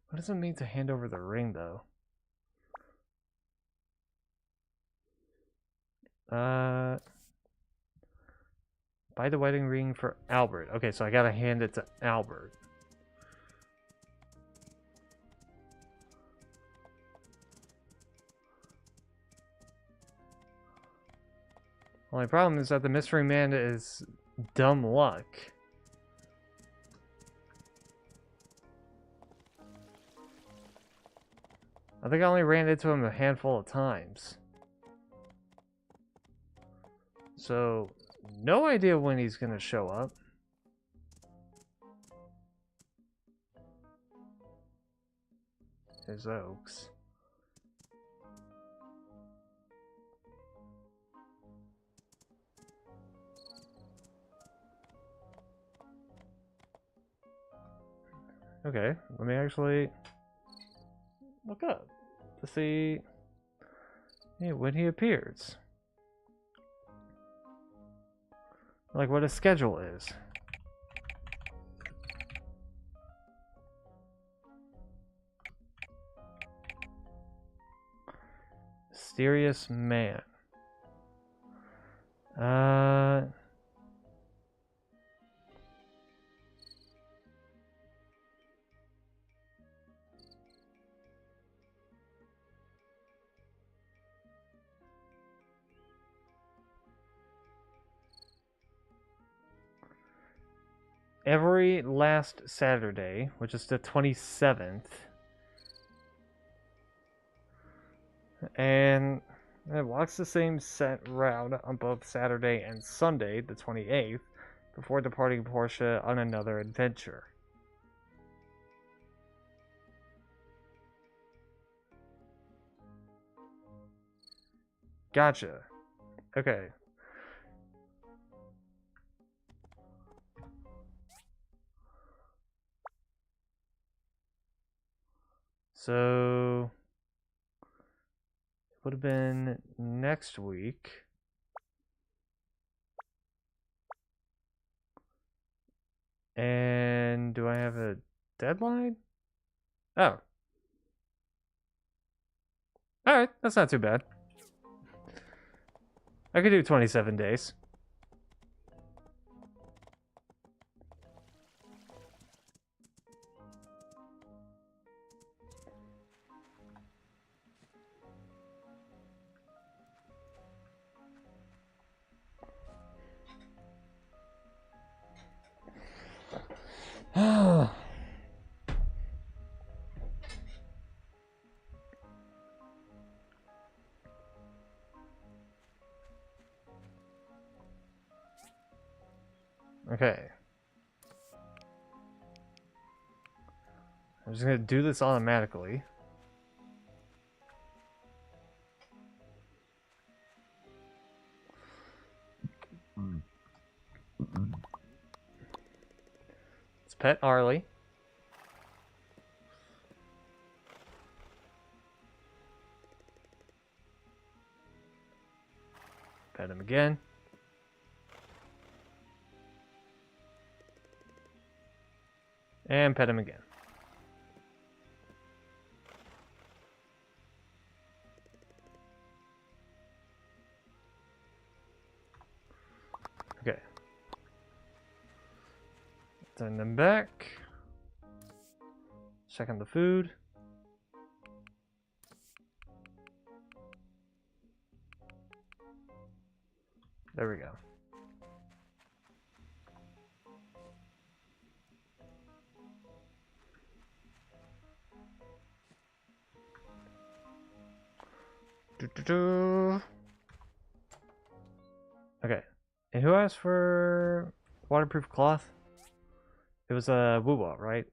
What does it mean to hand over the ring, though? Buy the wedding ring for Albert. Okay, so I gotta hand it to Albert. Only problem is that the mystery man is dumb luck. I think I only ran into him a handful of times. So, no idea when he's gonna show up. His Oaks. Okay, let me actually look up to see when he appears. Like what his schedule is. Mysterious man. Every last Saturday, which is the 27th. And it walks the same set route on both Saturday and Sunday, the 28th, before departing Portia on another adventure. Gotcha. Okay. So it would have been next week. And do I have a deadline? Oh. Alright, that's not too bad. I could do 27 days. Okay. I'm just gonna do this automatically. Let's pet Arlie. Pet him again. And pet him again. Okay. Send them back. Check on the food. There we go. Okay. And who asked for waterproof cloth? It was a Woowa, right?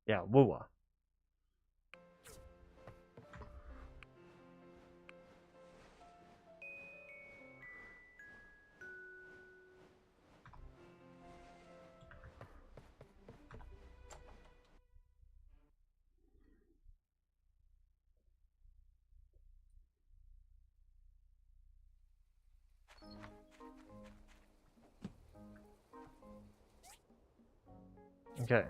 Yeah, Woowa. Okay.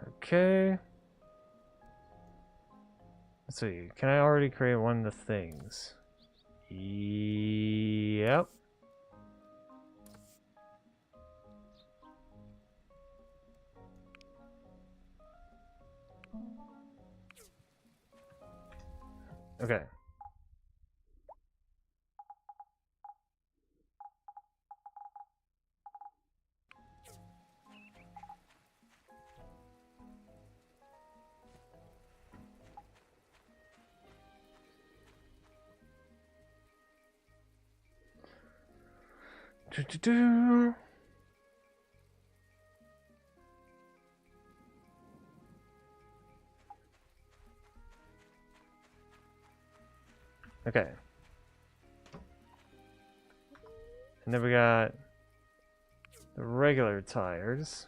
Okay. Let's see. Can I already create one of the things? Yep. Okay. Do-do-do. Okay. And then we got the regular tires.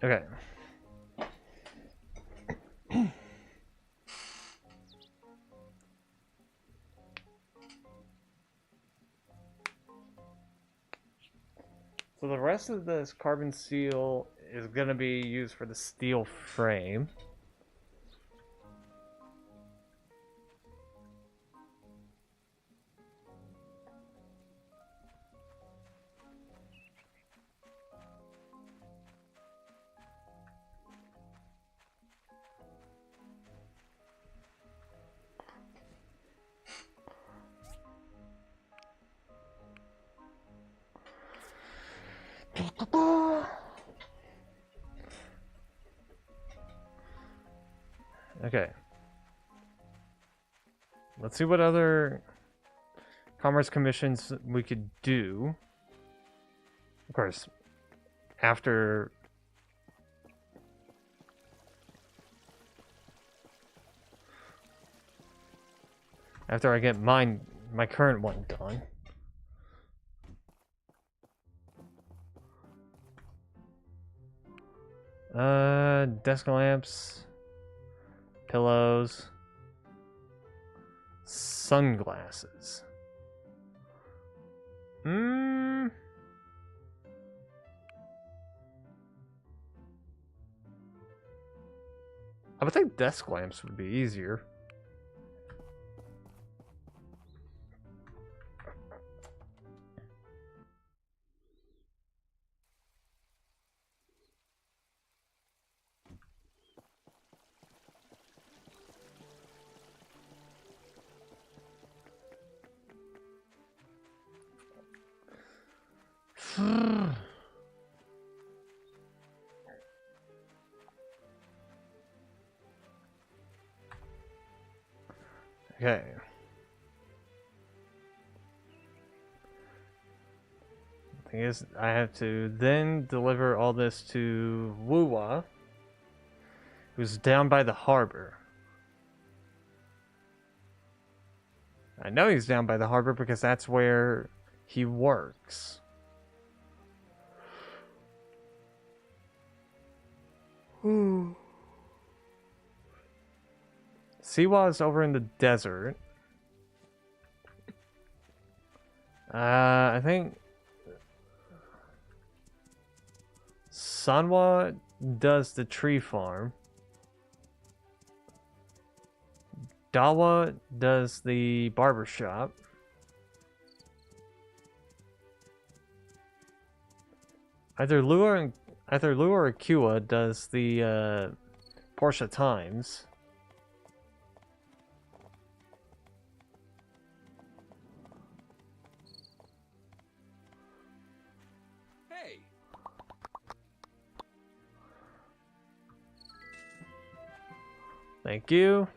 Okay. So the rest of this carbon steel is going to be used for the steel frame. Okay. Let's see what other commerce commissions we could do. Of course, after I get my current one done. Desk lamps, pillows, sunglasses. I would think desk lamps would be easier. Okay. Thing is, I have to then deliver all this to Wuwa, who's down by the harbor. I know he's down by the harbor because that's where he works. Siwa's over in the desert. I think Sanwa does the tree farm. Dawa does the barber shop. Either Lua or Kua does the Portia Times. Hey! Thank you.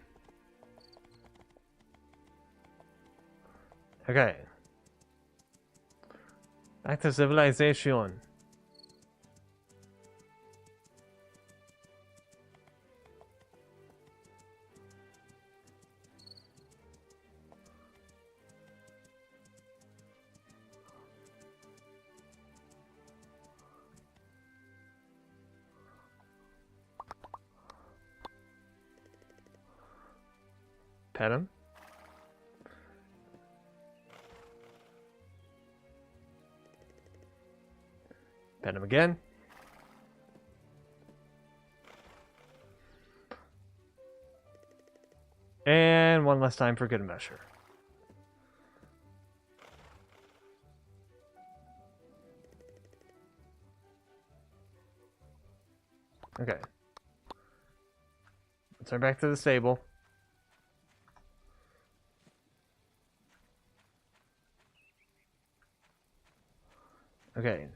Okay. Back to civilization. Pet him. Pet him again. And one last time for good measure. Okay. Let's turn back to the stable. Okay.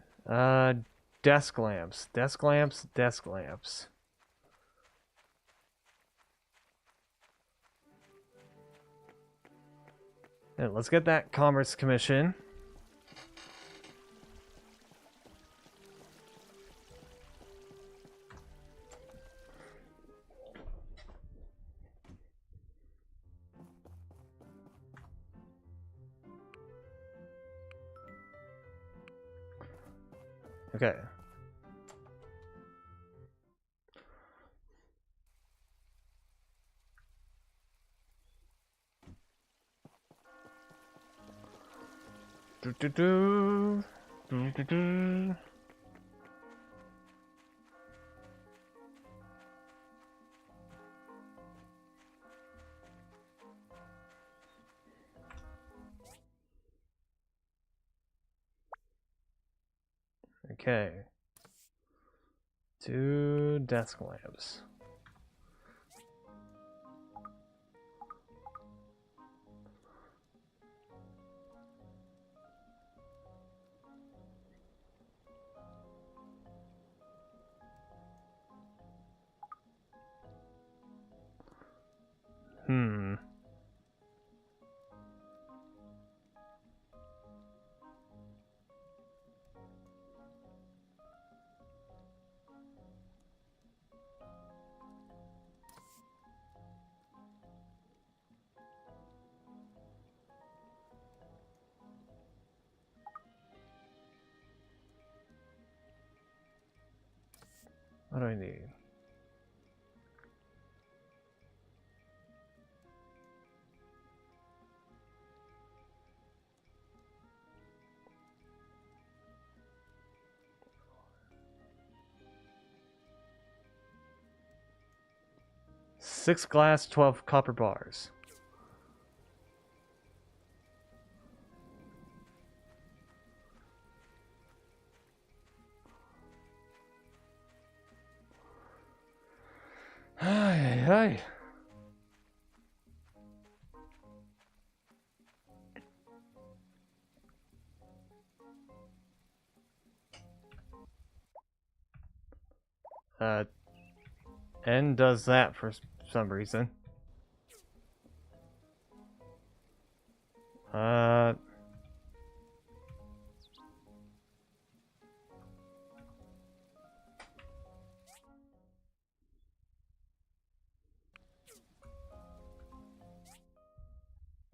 Desk lamps. Desk lamps. Desk lamps. And let's get that Commerce Commission. Okay. Do do do. Do do do. Okay. 2 desk lamps. What do I need? Six glass, 12 copper bars. Ay, ay, ay. N does that for some reason.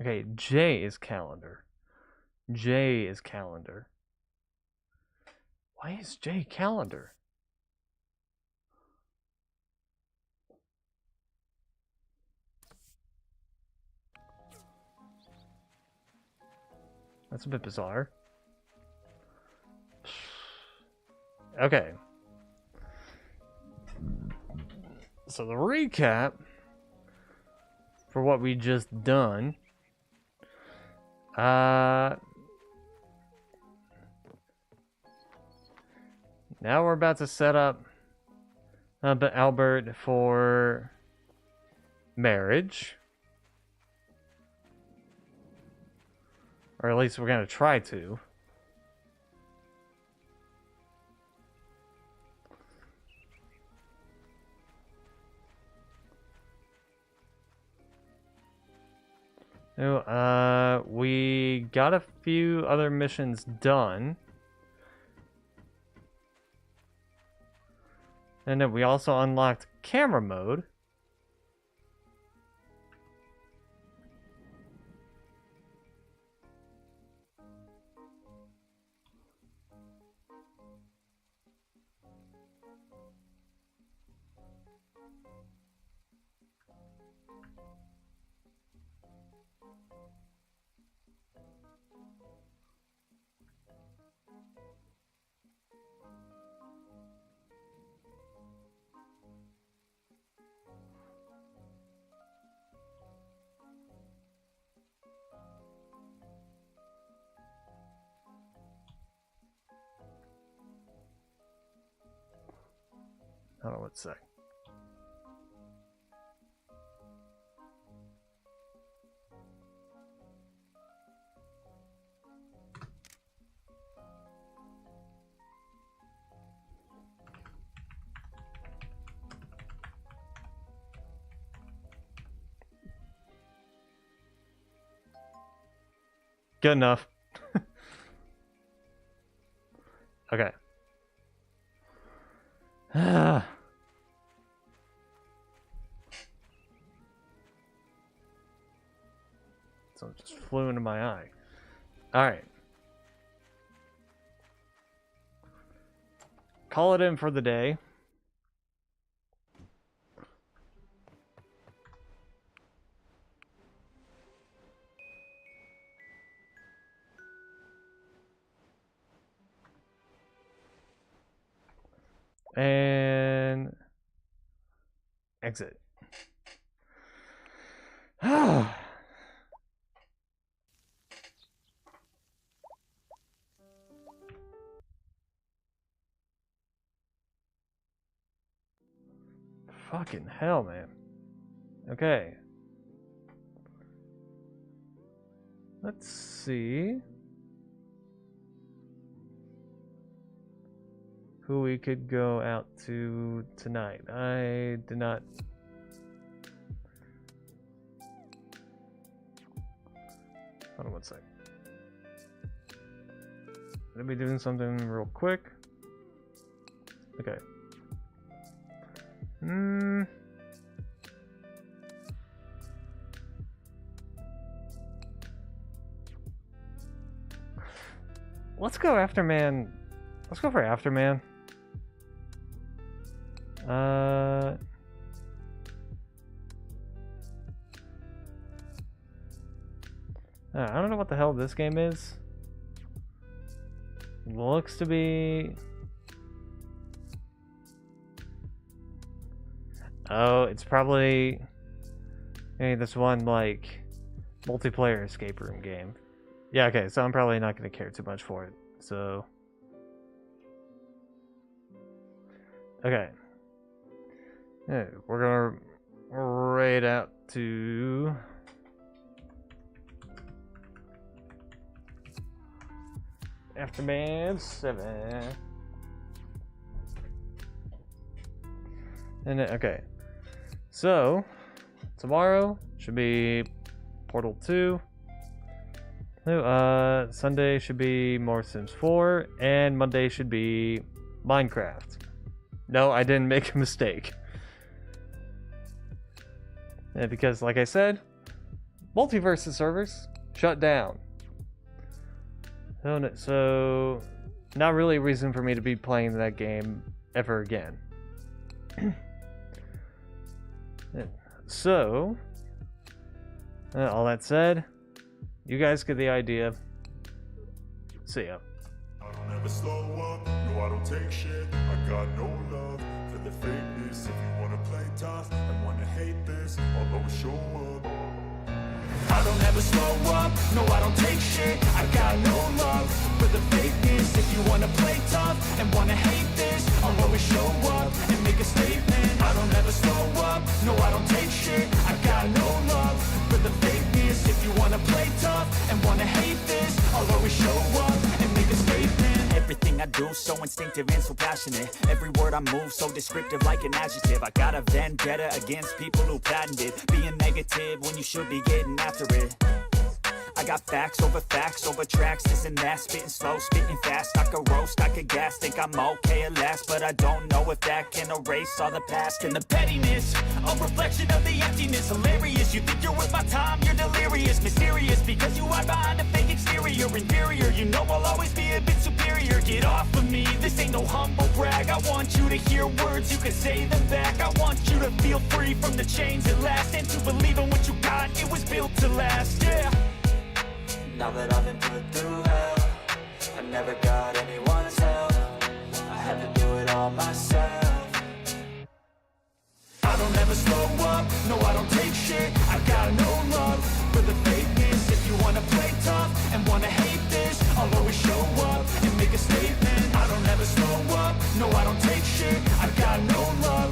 Okay, J is calendar. J is calendar. Why is J calendar? That's a bit bizarre. Okay. So the recap for what we just done. Now we're about to set up Albert for marriage. Or at least we're going to try to. We got a few other missions done. And then we also unlocked camera mode. Hold on one sec. Good enough. Okay. So it just flew into my eye. Alright. Call it in for the day. And exit. Fucking hell, man. Okay. Let's see who we could go out to tonight. I did not. Hold on one sec. Let me doing something real quick. Okay. Let's go Afterman. Let's go for Afterman. I don't know what the hell this game is. Looks to be... Oh, it's probably... Maybe this one, like, multiplayer escape room game. Yeah, okay, so I'm probably not going to care too much for it. So... Okay. Yeah, we're going to raid out to... Afterman 7. And okay. So, tomorrow should be Portal 2. Sunday should be more Sims 4, and Monday should be Minecraft. No, I didn't make a mistake. And because, like I said, Multiverse servers shut down. So, not really a reason for me to be playing that game ever again. So, all that said, you guys get the idea. See ya. I don't ever slow up, no I don't take shit. I got no love for the fakeness. If you wanna play tough and wanna hate this, I'll always show up. I don't ever slow up, no I don't take shit. I got no love for the fakeness. If you wanna play tough and wanna hate this, I'll always show up and make a statement. I don't ever slow up, no I don't take shit. I got no love for the fakeness. If you wanna play tough and wanna hate this, I'll always show up and make a statement. Everything I do so instinctive and so passionate. Every word I move so descriptive like an adjective. I got a vendetta against people who patented being negative when you should be getting after it. I got facts over tracks, this and that. Spitting slow, spitting fast. I could roast, I could gas. Think I'm okay at last, but I don't know if that can erase all the past. And the pettiness, a reflection of the emptiness. Hilarious, you think you're worth my time, you're delirious. Mysterious, because you hide behind a fake exterior. Inferior, you know I'll always be a bit superior. Get off of me, this ain't no humble brag. I want you to hear words, you can say them back. I want you to feel free from the chains at last, and to believe in what you got, it was built to last, yeah. Now that I've been put through hell, I never got anyone's help. I had to do it all myself. I don't ever slow up, no I don't take shit. I got no love for the fakeness. If you wanna play tough and wanna hate this, I'll always show up and make a statement. I don't ever slow up, no I don't take shit. I got no love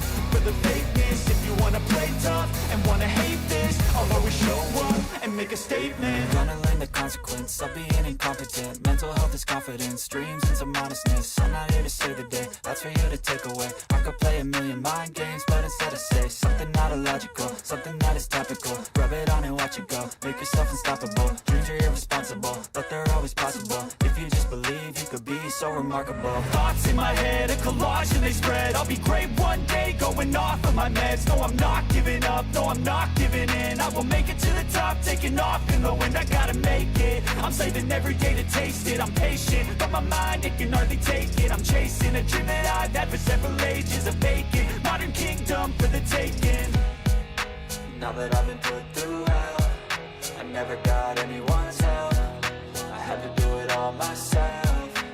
the fakeness. If you wanna play tough and wanna hate this, I'll always show up and make a statement. Gonna learn the consequence of being incompetent. Mental health is confidence, dreams and some honestness. I'm not here to save the day, that's for you to take away. I could play a million mind games, but instead I say something not illogical, something that is topical. Rub it on and watch it go, make yourself unstoppable. Dreams are irresponsible, but they're always possible. If you just believe, you could be so remarkable. Thoughts in my head, a collage and they spread. I'll be great one day, going off of my meds. No, I'm not giving up, no, I'm not giving in. I will make it to the top, taking off in the wind. I gotta make it, I'm saving every day to taste it. I'm patient, but my mind, it can hardly take it. I'm chasing a dream that I've had for several ages. A vacant, modern kingdom for the taking. Now that I've been put through hell, I never got anyone's help. I had to do it all myself.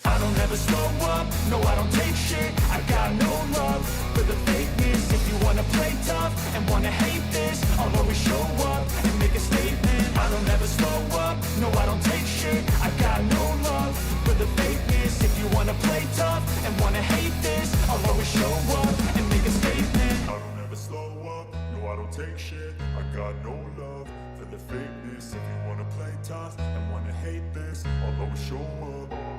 I don't ever slow up, no I don't take shit. I got no love for the fakeness. If you wanna play tough and wanna hate this, I'll always show up and make a statement. I don't ever slow up, no I don't take shit. I got no love for the fakeness. If you wanna play tough and wanna hate this, I'll always show up and make a statement. I don't ever slow up, no I don't take shit. I got no love for the fakeness. If you wanna play tough and wanna hate this, I'll always show up.